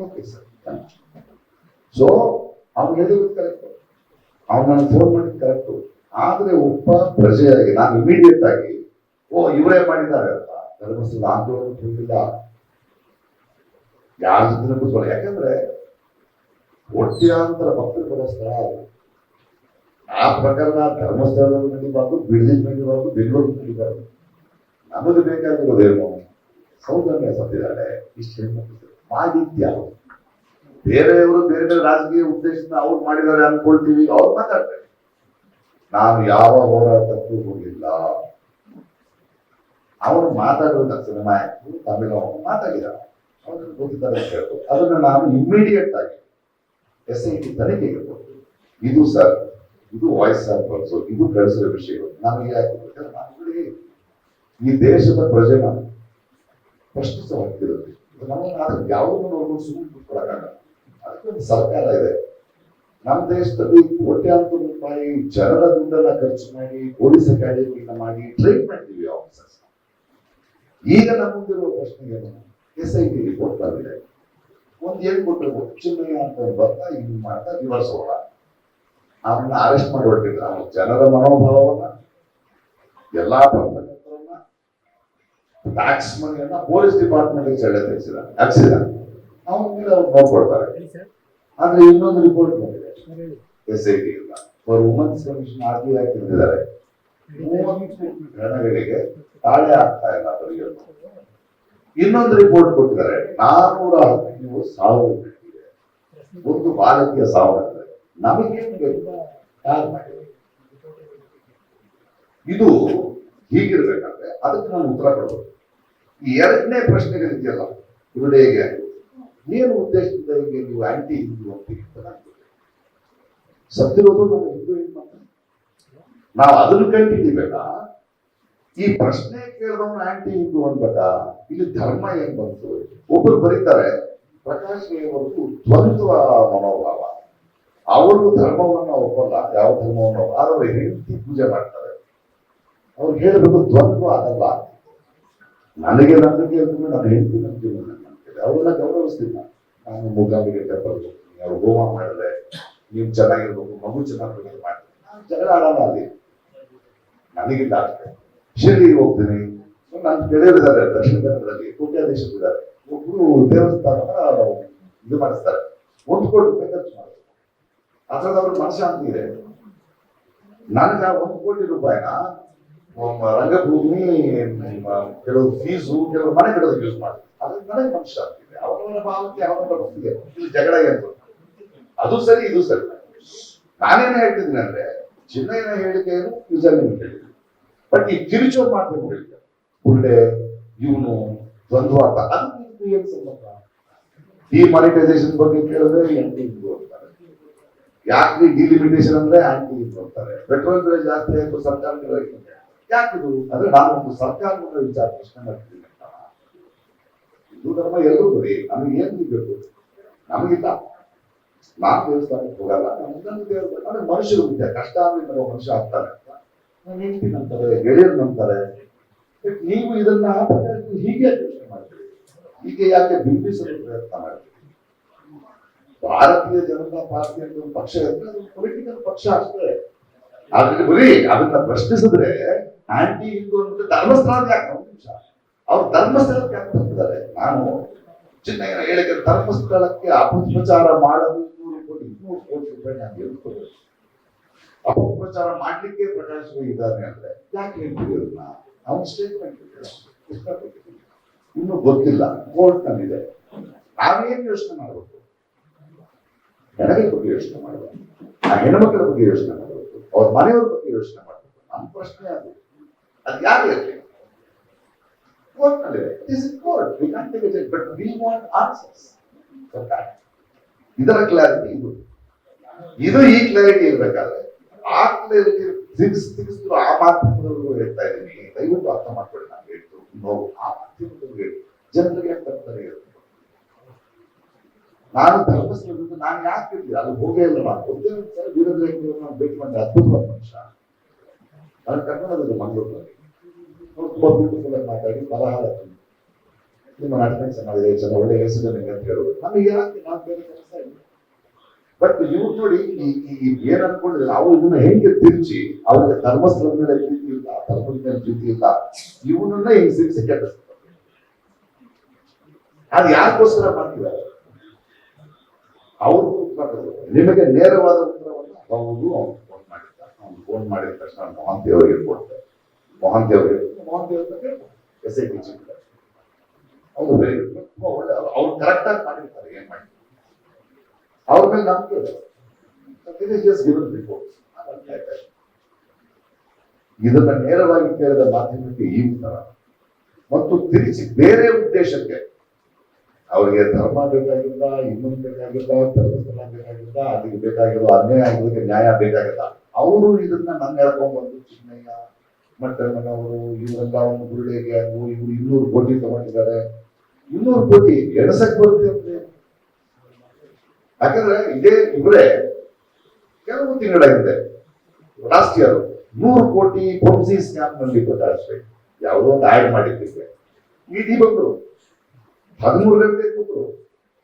ಓಕೆ ಸರ್, ಸೊ ಅವ್ನು ಹೇಳಿದ್ರು ಕರೆಕ್ಟ್, ಅವ್ನು ನನಗೆ ಫೋನ್ ಮಾಡಿದ್ ಕರೆಕ್ಟು. ಆದ್ರೆ ಒಬ್ಬ ಪ್ರಜೆಯಾಗಿ ನಾನು ಇಮಿಡಿಯೇಟ್ ಆಗಿ ಇವರೇ ಮಾಡಿದ್ದಾರೆ ಅಂತ ಧರ್ಮಸ್ಥಳದ ಆಂದೋಲನ ಹೋಗಿಲ್ಲ, ಯಾರ ಜೊತೆ ಕೂತ್ಕೊಳ್ಳಿ, ಯಾಕಂದ್ರೆ ಕೋಟ್ಯಾಂತರ ಭಕ್ತರು ಬರೋ ಸ್ಥಳ ಅದು. ಆ ಪ್ರಕರಣ ಧರ್ಮಸ್ಥಳದಲ್ಲಿ ನಡೀಬಾರ್ದು, ಬಿಡದಿ ನಡೀಬಾರ್ದು, ಬೆಂಗಳೂರು ನಡೀಬಾರ್ದು. ನಮಗೆ ಬೇಕಾಗಿರೋದೇನು? ಸೌಜನ್ಯ ಸತ್ತಿದ್ದಾರೆ, ಇಷ್ಟು ಮಾಹಿತ್ಯ. ಬೇರೆಯವರು ಬೇರೆ ಬೇರೆ ರಾಜಕೀಯ ಉದ್ದೇಶದಿಂದ ಅವ್ರು ಮಾಡಿದ್ದಾರೆ ಅನ್ಕೊಳ್ತೀವಿ, ಅವ್ರು ಮಾತಾಡ್ತಾರೆ. ನಾನು ಯಾವ ಹೋರಾಟಕ್ಕೂ ಹೋಗಿಲ್ಲ. ಅವನು ಮಾತಾಡುವ ಸಿನಿಮಾ ತಮಿಳು ಮಾತಾಡಿದ, ಅವ್ರಿಗೆ ಗೊತ್ತಿದ್ದಾರೆ ಅಂತ ಹೇಳ್ಬೋದು. ಅದನ್ನ ನಾನು ಇಮ್ಮಿಡಿಯೇಟ್ ಆಗಿ SIT ತನಿಖೆಗೆ ಕೊಟ್ಟು, ಇದು ಸರ್, ಇದು ವಾಯ್ಸ್ ಸ್ಯಾಂಪಲ್ಸ್, ಇದು ಕಳಿಸಿದ ವಿಷಯಗಳು ನಮಗೆ ಯಾಕೆ ನಾವುಗಳಿಗೆ ಈ ದೇಶದ ಪ್ರಜೆ ನಾನು ಪ್ರಶ್ನಿಸುವ ಹಕ್ಕಿರುತ್ತೆ. ನಮಗೆ ಯಾವುದನ್ನು ನೋಡ್ಕೊಂಡು ಸುಮ್ಮನೆ ಕೂತ್ಕೊಳ್ಳೋಕ್ಕಾಗಲ್ಲ. ಅದಕ್ಕೆ ಒಂದು ಸರ್ಕಾರ ಇದೆ. ನಮ್ಮ ದೇಶದಲ್ಲಿ ಕೋಟ್ಯಾಂತರ ರೂಪಾಯಿ ಜನರ ದುಡ್ಡನ್ನ ಖರ್ಚು ಮಾಡಿ ಪೊಲೀಸ್ ಅಕಾಡೆಮಿನ ಮಾಡಿ ಟ್ರೈನ್ ಮಾಡ್ತೀವಿ ಆಫೀಸರ್ಸ್. ಈಗ ನಮ್ಮ ಮುಂದಿರುವ ಪ್ರಶ್ನೆಗೆ SIT ರಿಪೋರ್ಟ್ ಬಂದಿದೆ. ಒಂದು ಏನ್ ಕೊಟ್ಟರು, ಚಿನ್ನಯ್ಯ ಅಂತ ಬರ್ತಾ ಹಿಂಗ್ ಮಾಡ್ತಾ ರಿವರ್ಸ್ ಹೋಗ, ಅವನ್ನ ಅರೆಸ್ಟ್ ಮಾಡಿ ಹೊರಟಿದ್ರು. ಅವನ ಜನರ ಮನೋಭಾವವನ್ನ, ಎಲ್ಲಾ ಪತ್ರಕರ್ತರನ್ನ, ಟ್ಯಾಕ್ಸ್ ಮನಿಯನ್ನ ಪೊಲೀಸ್ ಡಿಪಾರ್ಟ್ಮೆಂಟ್ ಸೆಳೆ ತೆಗೆಸಿದ ಹಾಕ್ಸಿದ, ಅವನ ಮೇಲೆ ಅವ್ರು ನೋಡ್ಕೊಳ್ತಾರೆ. ಆದ್ರೆ ಇನ್ನೊಂದು ರಿಪೋರ್ಟ್ ಬಂದಿದೆ SIT ಇಂದ, ಅವರು ವುಮೆನ್ಸ್ ಕಮಿಷನ್ RBI ಹಾಕಿದ್ದಾರೆ, 30 ಗಣಗಳಿಗೆ ತಾಳೆ ಆಗ್ತಾ ಇಲ್ಲ ಬರೆಯೋದು. ಇನ್ನೊಂದು ರಿಪೋರ್ಟ್ ಕೊಟ್ಟಿದ್ದಾರೆ, 410 ಸಾವು ಇದೆ, ಒಂದು ಬಾಲಕಿಯ ಸಾವು ನಡೆದಿದೆ. ನಮಗೇನು ಬೇಕು? ಯಾರು ಮಾಡಿದೆ? ಇದು ಹೀಗಿರ್ಬೇಕಾದ್ರೆ ಅದಕ್ಕೆ ನಾನು ಉತ್ತರ ಕೊಡಬಹುದು. ಈ ಎರಡನೇ ಪ್ರಶ್ನೆಗಳಿದೆಯಲ್ಲ, ಇವರು ಹೇಗೆ, ಏನು ಉದ್ದೇಶದಿಂದ ಹೀಗೆ ನೀವು ಆಂಟಿ ಹಿಂದೂ ಅಂತೀರಿ ಅಂತ ನಾನು ಸತ್ತಿರೋದು ನಮ್ಮ ಹಿಂದೂ ಹೆಣ್ಮಕ್ಳು. ನಾವು ಅದನ್ನು ಕಂಡುಹಿಡಿಬೇಕಾ? ಈ ಪ್ರಶ್ನೆ ಕೇಳಿದವನು ಆಂಟಿ ಹಿಂದೂ ಅನ್ಬೇಕಾ? ಇಲ್ಲಿ ಧರ್ಮ ಏನ್ ಬಂತು? ಒಬ್ಬರು ಬರೀತಾರೆ, ಪ್ರಕಾಶ್ ಅವರದ್ದು ದ್ವಂದ್ವ ಮನೋಭಾವ, ಅವರು ಧರ್ಮವನ್ನ ಒಪ್ಪಲ್ಲ, ಯಾವ ಧರ್ಮವನ್ನು, ಆದ್ರೆ ಹೆಂಡತಿ ಪೂಜೆ ಮಾಡ್ತಾರೆ. ಅವ್ರು ಹೇಳಬೇಕು ದ್ವಂದ್ವ ಅದಲ್ಲ. ನನಗೆ ನಂಬಿಕೆ ಅಂತಂದ್ರೆ ನಾನು ಹೇಳ್ತೀನಿ ನಂಬಿಕೆ ಅವ್ರನ್ನ ಗೌರವಿಸ್ತೀನಿ. ನಾನು ಮೂಕಾಂಬಿಕೆ ಟೆಂಪಲ್ ಹೋಗ್ತೀನಿ, ಅವ್ರು ಹೋಮ ಮಾಡಿದ್ರೆ ನೀವು ಚೆನ್ನಾಗಿರ್ಬೇಕು, ಮಗು ಚೆನ್ನಾಗಿರ್ಬೇಕು ಮಾಡ್ತೀನಿ, ನಾನು ಜಗಳ ಆಡಲ್ಲ ಅಲ್ಲಿ, ನನಗಿಲ್ಲ ಅಷ್ಟೇ. ಶಿರಡಿಗೆ ಹೋಗ್ತೀನಿ, ನನ್ನ ಗೆಳೆಯರಿದ್ದಾರೆ ದಕ್ಷಿಣ ಕನ್ನಡದಲ್ಲಿ ಕೋಟ್ಯಾಧೀಶರಿದ್ದಾರೆ, ಒಬ್ರು ದೇವಸ್ಥಾನ ಇದು ಮಾಡಿಸ್ತಾರೆ, 1 ಕೋಟಿ ರೂಪಾಯಿ ಖರ್ಚು ಮಾಡ್ತಾರೆ. ಅದ್ರಲ್ಲಿ ಅವ್ರ ಮನಶಾಂತಿ ಇದೆ. ನನಗೆ 1 ಕೋಟಿ ರೂಪಾಯಿನ ರಂಗಭೂಮಿ ಕೆಲವು ಫೀಸು ಕೆಲವು ಮನೆ ಕಡೆಗೆ ಯೂಸ್ ಮಾಡ್ತಾರೆ, ಅದ್ರಲ್ಲಿ ನನಗೆ ಮನಶಾಂತಿ ಇದೆ. ಅವರವರ ಭಾವಕ್ಕೆ ಅವರ ಭಕ್ತಿಗೆ ಇಲ್ಲಿ ಜಗಳ ಏನು, ಅದು ಸರಿ ಇದು ಸರಿ. ನಾನೇನು ಹೇಳ್ತಿದ್ದೀನಿ ಅಂದ್ರೆ ಚಿನ್ನಯ್ಯನ ಹೇಳಿಕೆಯನ್ನು ಯೂಸಲ್ಲಿ ಹೇಳಿದ್ದೀನಿ, ಬಟ್ ಈ ಕಿರುಚೋ ಮಾಧ್ಯಮ ಹೇಳಿಕೆ ಒಳ್ಳೆ ಇವನು ದ್ವಂದ್ವಾತ ಅದು ಏನು ಸಂಬಂಧ? ಡಿಮಾನಿಟೈಸೇಷನ್ ಬಗ್ಗೆ ಕೇಳಿದ್ರೆ ಆಂಟಿ ಹಿಂದೂ ಅಂತಾರೆ, ಯಾಕೆ ಡಿಲಿಮಿಟೇಷನ್ ಅಂದ್ರೆ ಆಂಟಿ ಹಿಂದೂ ಅಂತಾರೆ, ಪೆಟ್ರೋಲ್ ಬೆಲೆ ಜಾಸ್ತಿ ಆಯ್ತು ಸರ್ಕಾರ ಯಾಕಿದು ಅಂದ್ರೆ ನಾನು ಒಂದು ಸರ್ಕಾರದ ವಿಚಾರ ಪ್ರಶ್ನೆ ಮಾಡ್ತಿದ್ದೀನಿ. ಹಿಂದೂ ಧರ್ಮ ಎಲ್ಲರೂ ಬರೀ ನಮಗೆ ಏನ್ ಬೇಕು, ನಮಗಿಲ್ಲ. ನಾನು ದೇವಸ್ಥಾನಕ್ಕೆ ಹೋಗಲ್ಲ, ನನ್ನ ದೇವಸ್ಥಾನ ಅಂದ್ರೆ ಮನುಷ್ಯರು ಮುಖ್ಯ. ಕಷ್ಟ ಅಂದ್ರೆ ಮನುಷ್ಯ ಆಗ್ತಾನೆ, ನಾನು ಹೆಂಡತಿ ನಂಬ್ತಾರೆ, ಗೆಳೆಯರು ನಂಬ್ತಾರೆ. ನೀವು ಇದನ್ನ ಹೀಗೆ ಯೋಚನೆ ಮಾಡ್ತೀರಿ, ಹೀಗೆ ಯಾಕೆ ಬಿಂಬಿಸಲು ಪ್ರಯತ್ನ ಮಾಡ್ತೀರಿ? ಭಾರತೀಯ ಜನತಾ ಪಾರ್ಟಿ ಅಂತ ಒಂದು ಪಕ್ಷ ಇದ್ರೆ ಅದು ಪೊಲಿಟಿಕಲ್ ಪಕ್ಷ ಅಷ್ಟೇ. ಆದ್ರೆ ಬರೀ ಅದನ್ನ ಪ್ರಶ್ನಿಸಿದ್ರೆ ಆಂಟಿ ಹಿಂದೂ ಅಂತ ಧರ್ಮಸ್ಥಳದ ಯಾಕೆ ಒಂದು ನಿಮಿಷ ಅವ್ರು ಧರ್ಮಸ್ಥಳಕ್ಕೆ ಯಾಕೆ ತರ್ತಿದ್ದಾರೆ? ನಾನು ಚಿನ್ನಯ್ಯನ ಹೇಳಿಕೆ ಧರ್ಮಸ್ಥಳಕ್ಕೆ ಅಪಪ್ರಚಾರ ಮಾಡಲು 200 ಕೋಟಿ ರೂಪಾಯಿ ನಾನು ಹೇಳ್ಕೊಳ್ಬೇಕು. ಅಪಪ್ರಚಾರ ಮಾಡ್ಲಿಕ್ಕೆ ಪ್ರಕಾಶ್ ಇದ್ದಾರೆ ಅಂದ್ರೆ ಯಾಕೆ ಹೇಳ್ತೀವಿ ಅದನ್ನ? ಅವನ ಸ್ಟೇಟ್ಮೆಂಟ್ ಇನ್ನೂ ಗೊತ್ತಿಲ್ಲ, ಕೋರ್ಟ್ ನಲ್ಲಿದೆ. ನಾವೇನ್ ಯೋಚನೆ ಮಾಡಬೇಕು? ಹೆಣಗಳ ಬಗ್ಗೆ ಯೋಚನೆ ಮಾಡಬೇಕು, ಆ ಹೆಣ್ಮಕ್ಳ ಬಗ್ಗೆ ಯೋಚನೆ ಮಾಡಬೇಕು, ಅವ್ರ ಮನೆಯವ್ರ ಬಗ್ಗೆ ಯೋಚನೆ ಮಾಡಬೇಕು. ನಮ್ಮ ಪ್ರಶ್ನೆ ಅದು ಯಾರು ಇರಲಿ ಕೋರ್ಟ್ ನಲ್ಲಿದೆ. ಇದರ ಕ್ಲಾರಿಟಿ ಇದು ಈ ಕ್ಲಾರಿಟಿ ಇರ್ಬೇಕಾದ್ರೆ ಆ ಕ್ಲಾರಿಟಿ ತಿರುಗಿಸಿದ್ರು ಆ ಮಾಧ್ಯಮದವರೆಗೂ ಹೇಳ್ತಾ ಇದ್ದೀನಿ. ದಯವಿಟ್ಟು ಅರ್ಥ ಮಾಡ್ಕೊಳ್ಳಿ. ನಾನು ಹೇಳ್ತು ನೋವು ಆ ಮಾಧ್ಯಮದವ್ರಿಗೆ ಜನರಿಗೆ ಯಾಕೆ ಬರ್ತಾರೆ? ನಾನು ಧರ್ಮಸ್ಥಳದಿಂದ ನಾನು ಯಾಕೆ ಇರ್ತೀವಿ ಅಲ್ಲಿ ಹೋಗೇ ಇಲ್ಲ. ನಾನು ಒಂದೇ ಒಂದ್ಸಲ ವೀರೇಂದ್ರ ಹೆಗ್ಗಡೆ ನಾನು ಭೇಟಿ ಮಾಡಿದೆ, ಅದ್ಭುತವಾದ ಮನುಷ್ಯ. ನಾನು ಕನ್ನಡದಲ್ಲಿ ಮಂಗಳೂರಿನಲ್ಲಿ ತುಂಬಾ ಬ್ಯೂಟಿಫುಲ್ ಆಗಿ ಮಾತಾಡಿ ಫಲಹಾರ ನಿಮ್ಮ ನಾಟಕ ಚೆನ್ನಾಗಿದೆ, ಚೆನ್ನಾಗಿ ಒಳ್ಳೆ ಹೆಸರು ನಿಮಗೆ ಅಂತ ಹೇಳೋದು. ನಮಗೆ ಯಾಕೆ ನಾನು ಬೇರೆ ಕೆಲಸ ಇಲ್ಲ. ಬಟ್ ಇವ್ರು ನೋಡಿ ಏನ್ ಅನ್ಕೊಂಡಿದ್ರೆ ನಾವು ಇದನ್ನ ಹೆಂಗೆ ತಿರುಚಿ ಅವ್ರಿಗೆ ಧರ್ಮಸ್ಥಳದ ಮೇಲೆ ಪ್ರೀತಿ ಇಲ್ಲ, ಧರ್ಮದ ಮೇಲೆ ಪ್ರೀತಿ ಇಲ್ಲ, ಇವನನ್ನ ಹಿಂಗ್ ಸಿರಿಸಿ ಕೆಟ್ಟಿಸ್ತಾರೆ. ಅದು ಯಾಕೋಸ್ಕರ ಮಾಡ್ತಿದ್ದಾರೆ? ಅವ್ರಿಗೂ ನಿಮಗೆ ನೇರವಾದ ಉತ್ತರವನ್ನ ಹೌದು ಅವ್ನು ಫೋನ್ ಮಾಡಿದ್ದ, ಅವ್ನು ಫೋನ್ ಮಾಡಿದ ತಕ್ಷಣ ಮೋಹಂತಿ ಅವರಿಗೆ ಕೊಡ್ತಾರೆ. ಮೋಹಂತಿ ಅವರಿಗೆ SIT ಚೀಫ್ ಅವರು ವೆರಿ ಗುಡ್, ಒಳ್ಳೆ ಅವ್ರು ಕರೆಕ್ಟ್ ಆಗಿ ಮಾಡಿರ್ತಾರೆ. ಏನ್ ಮಾಡಿ ಅವ್ರ ಮೇಲೆ ನಂಬಿಕೆ ಇದೆ. ಇದನ್ನ ನೇರವಾಗಿ ಕೇಳಿದ ಮಾಧ್ಯಮಕ್ಕೆ ಈ ಉತ್ತರ ಮತ್ತು ತಿರುಚಿ ಬೇರೆ ಉದ್ದೇಶಕ್ಕೆ ಅವರಿಗೆ ಧರ್ಮ ಬೇಕಾಗಿಲ್ಲ, ಇನ್ನೊಂದು ಬೇಕಾಗಿಲ್ಲ, ಧರ್ಮಸ್ಥಳ ಬೇಕಾಗಿಲ್ಲ, ಅದಕ್ಕೆ ಬೇಕಾಗಿರೋ ಅನ್ಯಾಯ ಆಗಿರೋದಕ್ಕೆ ನ್ಯಾಯ ಬೇಕಾಗಿಲ್ಲ. ಅವರು ಇದನ್ನ ನನ್ನ ಹೇಳ್ಕೊಂಡ್ ಬಂದು ಚಿನ್ನಯ್ಯ ಮಟ್ಟಣ್ಣನವರು ಇವರೆಲ್ಲ ಒಂದು ಗುರುಳೆ ಗ್ಯಾಂಗು ಇವರು 200 ಕೋಟಿ ತಗೊಂಡಿದ್ದಾರೆ. 200 ಕೋಟಿ ಎಣಸಕ್ ಬರುತ್ತೆ ಅಂದ್ರೆ ಯಾಕಂದ್ರೆ ಇದೇ ಇವರೇ ಕೆಲವು ತಿಂಗಳ ಹಿಂದೆ ಲಾಸ್ಟ್ ಇಯರ್ 100 ಕೋಟಿ ಪೊನ್ಸಿ ಸ್ಕ್ಯಾಮ್ ನಲ್ಲಿ ಪ್ರಕಾಶ್ ಯಾವುದೋ ಒಂದು ಆಡ್ ಮಾಡಿದ್ದಕ್ಕೆ ಇಡಿ ಬಂದ್ರು, 13 ಗಂಟೆ ಕೂತ್ರು,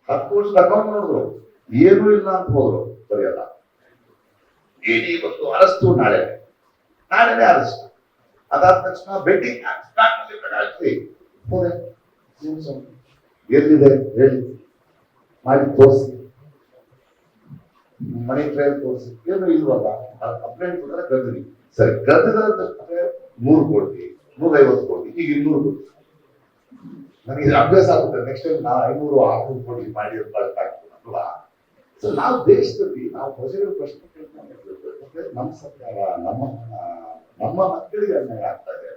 10 ವರ್ಷದ ಅಕೌಂಟ್ ನೋಡಿದ್ರು, ಏನೂ ಇಲ್ಲ ಅಂತ ಹೋದ್ರು. ಸರಿಯಲ್ಲ, ಇಡಿ ಬಂದು ಅರೆಸ್ಟು ನಾಳೆನೇ ಅರೆಸ್ಟ್. ಅದಾದ ತಕ್ಷಣ ಬೆಟ್ಟಿಂಗ್ ಹೋದೆ, ಎಲ್ಲಿದೆ ಹೇಳಿ, ಮಾಡಿ ತೋರಿಸಿ, ಮನಿ ಟ್ರಯಲ್ ತೋರಿಸಿ, ಏನು ಇಲ್ವಲ್ಲ, ಕಂಪ್ಲೇಂಟ್ ಕೊಟ್ಟರೆ ಕರೆದಿರಿ. ಸರಿ, ಕರೆದಿದ್ರೆ 100 ಕೋಟಿ 150 ಕೋಟಿ, ಈಗ 200 ಕೋಟಿ. ನನಗೆ ಅಭ್ಯಾಸ ಆಗುತ್ತೆ. ನೆಕ್ಸ್ಟ್ ಟೈಮ್ ನಾ 500-600 ಕೋಟಿ ಮಾಡಿ ಅಲ್ವಾ? ಸೊ ನಾವು ದೇಶದಲ್ಲಿ ನಾವು ಪ್ರಜೆಗಳ ಪ್ರಶ್ನೆ ಕೇಳ್ಕೊಂಡು ನಮ್ಮ ಸರ್ಕಾರ ನಮ್ಮ ಮಕ್ಕಳಿಗೆ ಅನ್ಯಾಯ ಆಗ್ತಾ ಇದೆ.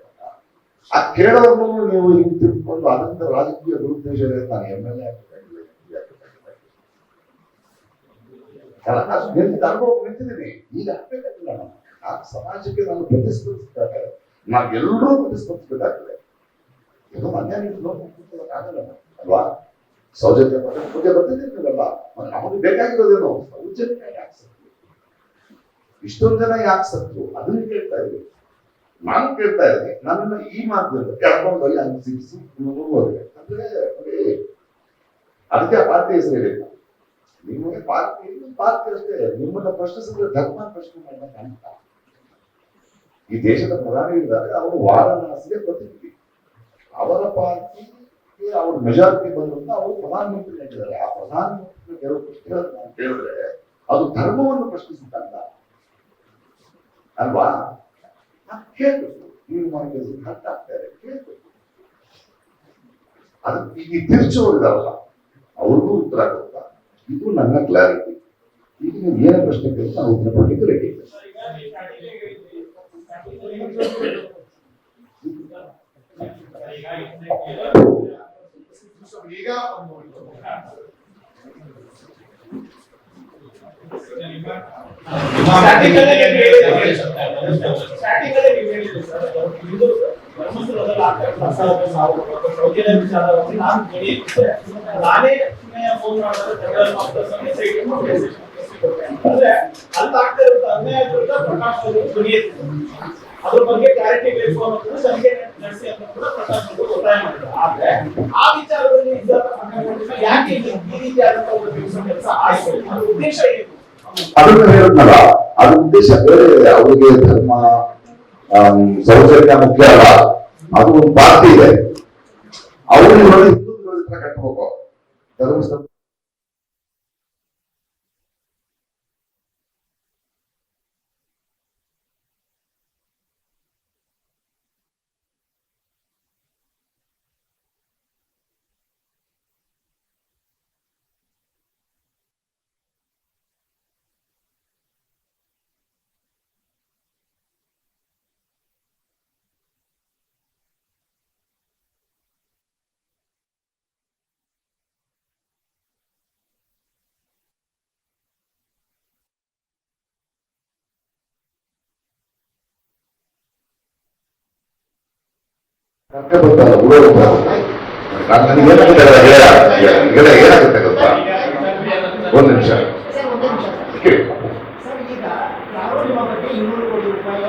ಆ ಕೇಳೋರ್ನು ನೀವು ಹಿಂಗೆ ತಿಳ್ಕೊಂಡು ಅದರಿಂದ ರಾಜಕೀಯ ದುರುದ್ದೇಶ ಇದೆ. ನಾನು MLA ಅನುಭವ ನಿಂತಿದ್ದೀನಿ. ಈಗ ಆಗ್ಬೇಕಾಗಿಲ್ಲ, ನಾನು ಸಮಾಜಕ್ಕೆ ನಾನು ಪ್ರತಿಸ್ಪರ್ಧಿಸಬೇಕಾಗಿದೆ. ನಾವು ಎಲ್ಲರೂ ಪ್ರತಿಸ್ಪರ್ಧಿಸಬೇಕಾಗಿದೆ. ಇದು ಅನ್ಯಾಯ ಆಗಲ್ಲ ಅಲ್ವಾ? ಸೌಜನ್ಯ ಬಗ್ಗೆ ಬರ್ತಿದ್ದೀರಲ್ಲ, ನಮಗೆ ಬೇಕಾಗಿರೋದೇನು ಸೌಜನ್ಯ ಯಾಕೆ ಸತ್ತು, ಇಷ್ಟೊಂದು ಜನ ಯಾಕೆ ಸತ್ತು ಅದನ್ನ ಕೇಳ್ತಾ ಇದ್ದೀವಿ. ನಾನು ಕೇಳ್ತಾ ಇದ್ದೀನಿ, ನನ್ನ ಈ ಮಾತಿನಲ್ಲಿ ಕೆಳಗೊಂಡೋಗಿ ಹಂಗೆ ಸಿಗಿಸಿ ಹೋದ್ರೆ ಅಂದ್ರೆ ನೋಡಿ, ಅದಕ್ಕೆ ಆ ಪಾರ್ಟಿ ಹೆಸರು ಹೇಳಿಲ್ಲ. ನಿಮಗೆ ಪಾರ್ಟಿ ಅಷ್ಟೇ, ನಿಮ್ಮನ್ನ ಪ್ರಶ್ನಿಸಿದ್ರೆ ಧರ್ಮ ಪ್ರಶ್ನೆ ಮಾಡಬೇಕು ಅಂತ. ಈ ದೇಶದ ಪ್ರಧಾನಿ ಇದ್ದಾರೆ, ಅವರು ವಾರಣಾಸಿಗೆ ಪ್ರತಿನಿಧಿ, ಅವರ ಪಾರ್ಟಿ ಅವ್ರ ಮೆಜಾರಿಟಿ ಬಂದ್ರಿಂದ ಅವರು ಪ್ರಧಾನಮಂತ್ರಿ ಆಗಿದ್ದಾರೆ. ಆ ಪ್ರಧಾನಮಂತ್ರಿ ಕೆಲವು ಪ್ರಶ್ನೆಗಳನ್ನು ನಾವು ಕೇಳಿದ್ರೆ ಅದು ಧರ್ಮವನ್ನು ಪ್ರಶ್ನಿಸಿದ್ದಲ್ಲ ಅಲ್ವಾ? ಕೇಳ್ಬೇಕು, ನೀವು ಮಾಡಿ ಹರ್ಟ್ ಆಗ್ತಾರೆ, ಕೇಳ್ಬೇಕು. ಅದಕ್ಕೆ ಈಗ ತಿರ್ಚೋರಿದಾರಲ್ಲ ಅವ್ರಿಗೂ ಉತ್ತರ ಕೊಡ್ತಾ, ಇದು ನನ್ನ ಕ್ಲಾರಿಟಿ. ಈಗ ನೀವು ಏನೇ ಪ್ರಶ್ನೆ ಕೇಳಿ ನಾನು ಉತ್ತರ ಕೊಡ್ಲಿಕ್ಕೆ ರೆಡಿ ಇದೆ. ಈಗ ನಾನೇ ಫೋನ್ ಅಂದ್ರೆ ಅಲ್ಲಿ ಆಗ್ತಾ ಇರುತ್ತೆ ಅನ್ಯಾಯ ವಿರುದ್ಧ ಪ್ರಕಾಶ್ ಅವರು ಧ್ವನಿಯೆತ್ತಿದ್ರು. ಅದ್ರ ಬಗ್ಗೆ ಕ್ಲಾರಿಟಿ ಬೇಕು ಅನ್ನೋದನ್ನ ತನಿಖೆ ನಡೆಸಿ ಅಂತ ಕೂಡ ಪ್ರಕಾಶ್ ಅವರು ಒತ್ತಾಯ ಮಾಡಿದ್ರು. ಆದ್ರೆ ಆ ವಿಚಾರದಲ್ಲಿ ಯಾಕೆ ಈ ರೀತಿಯಾದಂತಹ ಒಂದು ಕೆಲಸ ಆಯ್ತು, ಅದ್ರ ಉದ್ದೇಶ ಏನು? ಅದನ್ನ ಹೇಳಿದ್ನಲ್ಲ, ಅದ್ರ ಉದ್ದೇಶ ಬೇರೆ ಇದೆ. ಅವರಿಗೆ ಧರ್ಮ ಸೌಜನ್ಯ ಮುಖ್ಯ ಅಲ್ಲ, ಅದು ಒಂದು ಪಾರ್ಟಿ ಇದೆ. ಅವರು ಹಿಂದೂ ವಿರೋಧಿತರ ಕಟ್ಟಬೇಕು. ಧರ್ಮಸ್ಥಳ ಏನಾಗುತ್ತೆ ಗೊತ್ತಾ? ಒಂದು ನಿಮಿಷ ಸರ್, ಈಗ ಯಾರೋ ನಿಮ್ಮ ಬಗ್ಗೆ 200 ಕೋಟಿ ರೂಪಾಯಿ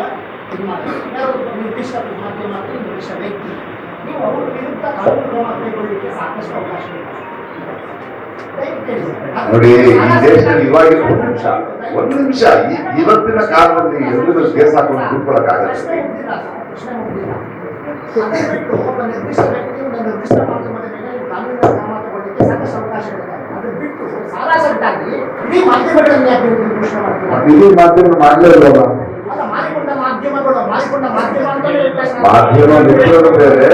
ಇದು ಮಾಡ್ತಾರೆ, ಯಾರೋ ನಿರ್ದಿಷ್ಟ ಮಾಧ್ಯಮ ನಿರ್ದಿಷ್ಟ ವ್ಯಕ್ತಿ, ನೀವು ಅವ್ರ ವಿರುದ್ಧ ಕಾನೂನು ಕ್ರಮ ಕೈಗೊಳ್ಳಲಿಕ್ಕೆ ಸಾಕಷ್ಟು ಅವಕಾಶ ಇದೆ. ನೋಡಿ, ಈ ದೇಶದಲ್ಲಿ ಇವಾಗ ಒಂದು ನಿಮಿಷ ಇವತ್ತಿನ ಕಾಲದಲ್ಲಿ ಎಲ್ಲರೂ ಕೇಸ್ ಹಾಕೊಂಡು ಕೂತ್ಕೊಳ್ಳೋಕ್ಕಾಗತ್ತೆ. ಪ್ರಶ್ನೆ ಮುಗಿದಿಲ್ಲ. ಅದೇ ಬಿಟ್ಟು ಒಬ್ಬ ನಿರ್ದಿಷ್ಟ ವ್ಯಕ್ತಿ ನಿರ್ದಿಷ್ಟ ಮಾಧ್ಯಮದ ಮೇಲೆ ಕಾನೂನಿನ ಕ್ರಮ ತಗೊಳ್ಳಿಕ್ಕೆ ಸಾಕಷ್ಟು ಅವಕಾಶಗಳಿದೆ. ಅದು ಬಿಟ್ಟು ಸಾರಾಸಟ್ಟಾಗಿ ಇಡೀ ಮಾಧ್ಯಮಗಳನ್ನು ಯಾಕೆ ನೀವು ಪ್ರಶ್ನೆ ಮಾಡ್ತೀರಾ? ಇಡೀ ಮಾಧ್ಯಮ ಮಾಡಲೇ ಇಲ್ಲಲ್ಲ. ಅಲ್ಲ, ಮಾಡಿಕೊಂಡ ಮಾಧ್ಯಮಗಳು ಮಾಡಿಕೊಂಡ ಮಾಧ್ಯಮ ಅಂತ ಮಾಧ್ಯಮ ಮಿತ್ರರು ಬೇರೆ,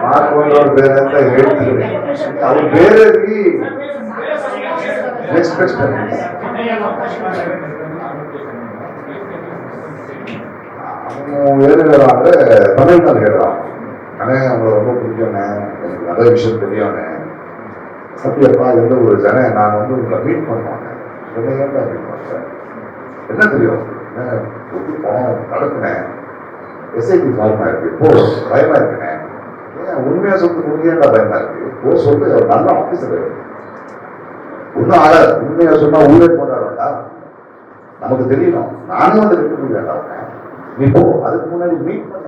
ಮಾಡ್ಕೊಂಡವ್ರು ಬೇರೆ ಅಂತ ಹೇಳ್ತೀವಿ. ಅವ್ರು ಬೇರೆ ನೆಕ್ಸ್ಟ್ ಏನಿಲ್ಲ ಅಂದ್ರೆ ತಮಿಳ್ನಲ್ಲಿ ಹೇಳ ಮನೆ ரொம்ப பிடிக்கவனே, எனக்கு நிறைய விஷயம் தெரியவனே, சத்தியப்பா எந்த ஒரு ஜன நான் வந்து உங்களை மீட் பண்ணுவாங்க. என்னையா மீட் பண்ணுறேன், என்ன தெரியும், பணம் நடக்குனேன், எஸ்ஐடி ஃபார்மா இருக்கு, போ பயமா இருக்குனேன், ஏன் உண்மையா சொல்லிட்டு உண்மையா பயமா இருக்கு, போ சொல்லி ஒரு நல்ல ஆஃபீஸர் ஒன்றும் ஆகாது. உண்மையா சொன்னா ஊரே கொண்டாடுறா, நமக்கு தெரியணும். நானே வந்து விட்டு முடியாண்டா, நீ போ, அதுக்கு முன்னாடி மீட் பண்ண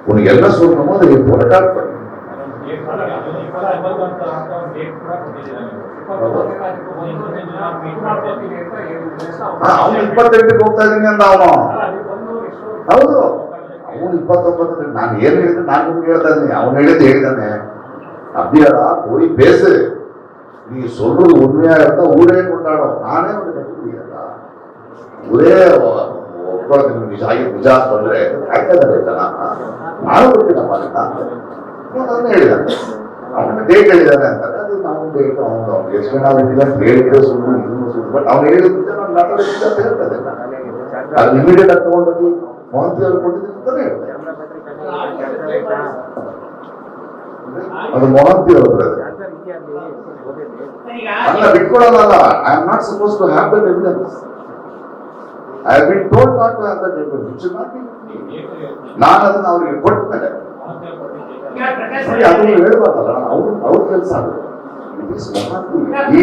உனக்கு என்ன சொல்லணுமோ அதை ரெக்கார்ட் பண்ணு. ಅವನು 28ಕ್ಕೆ ಹೋಗ್ತಾ ಇದೀನಿ ಅಂತ ಅವನು. ಹೌದು, ಅವನು 29. ನಾನು ಏನ್ ಹೇಳಿದ್ರೆ ನಾನು ನಿಮ್ಗೆ ಹೇಳ್ತಾ ಇದ್ದೀನಿ, ಅವನು ಹೇಳಿದ್ದಾನೆ. அப்படியாடா போய் பேசு, நீ சொல்றது உண்மையா இருந்தா ஊரே கொண்டாடும். நானே வந்து கட்ட முடியாதா, ஊரே ಗುಜರಾತ್ ಬಂದ್ರೆ ನಾನು ಕೊಡ್ತೀನಪ್ಪ ಅದನ್ನ ಹೇಳಿದ್ದಾನೆ. ಅವನ ಡೇಟ್ ಹೇಳಿದ್ದಾನೆ ಅಂತಾರೆ, ಅದು ನಾವು ಡೇಟ್ ಅವನು ಎಷ್ಟು ಜನ ಅಂತ ಹೇಳಿದ್ರೆ ಸುಳ್ಳು ಇನ್ನೂ ಸುಳ್ಳು. ಬಟ್ ಅವ್ನು ಹೇಳಿದ್ರೆ ನಾನು ಮಾತಾಡೋದಿಲ್ಲ ಅಂತ ಹೇಳ್ತದೆ. ಅದು ಇಮಿಡಿಯೇಟ್ ಆಗಿ ತಗೊಂಡೋಗಿ ಮೋಹಂತಿ ಅವರು ಕೊಟ್ಟಿದ್ದೀನಿ ಅಂತಾನೆ ಹೇಳ್ತಾರೆ. ಅದು ಮೋಹಂತಿ ಅವರು ಅಲ್ಲ, ಬಿಟ್ಕೊಡೋದಲ್ಲ. I am not suppose to have that evidence. I have been told not to have that evidence. It should not be. ನಾನು ಅದನ್ನು ಅವರಿಗೆ ಕೊಟ್ಟ ಮೇಲೆ ಅದನ್ನು ಹೇಳ್ಬಾರ್ದಲ್ಲ, ಅವ್ರ ಕೆಲಸ ಅದು. ಈ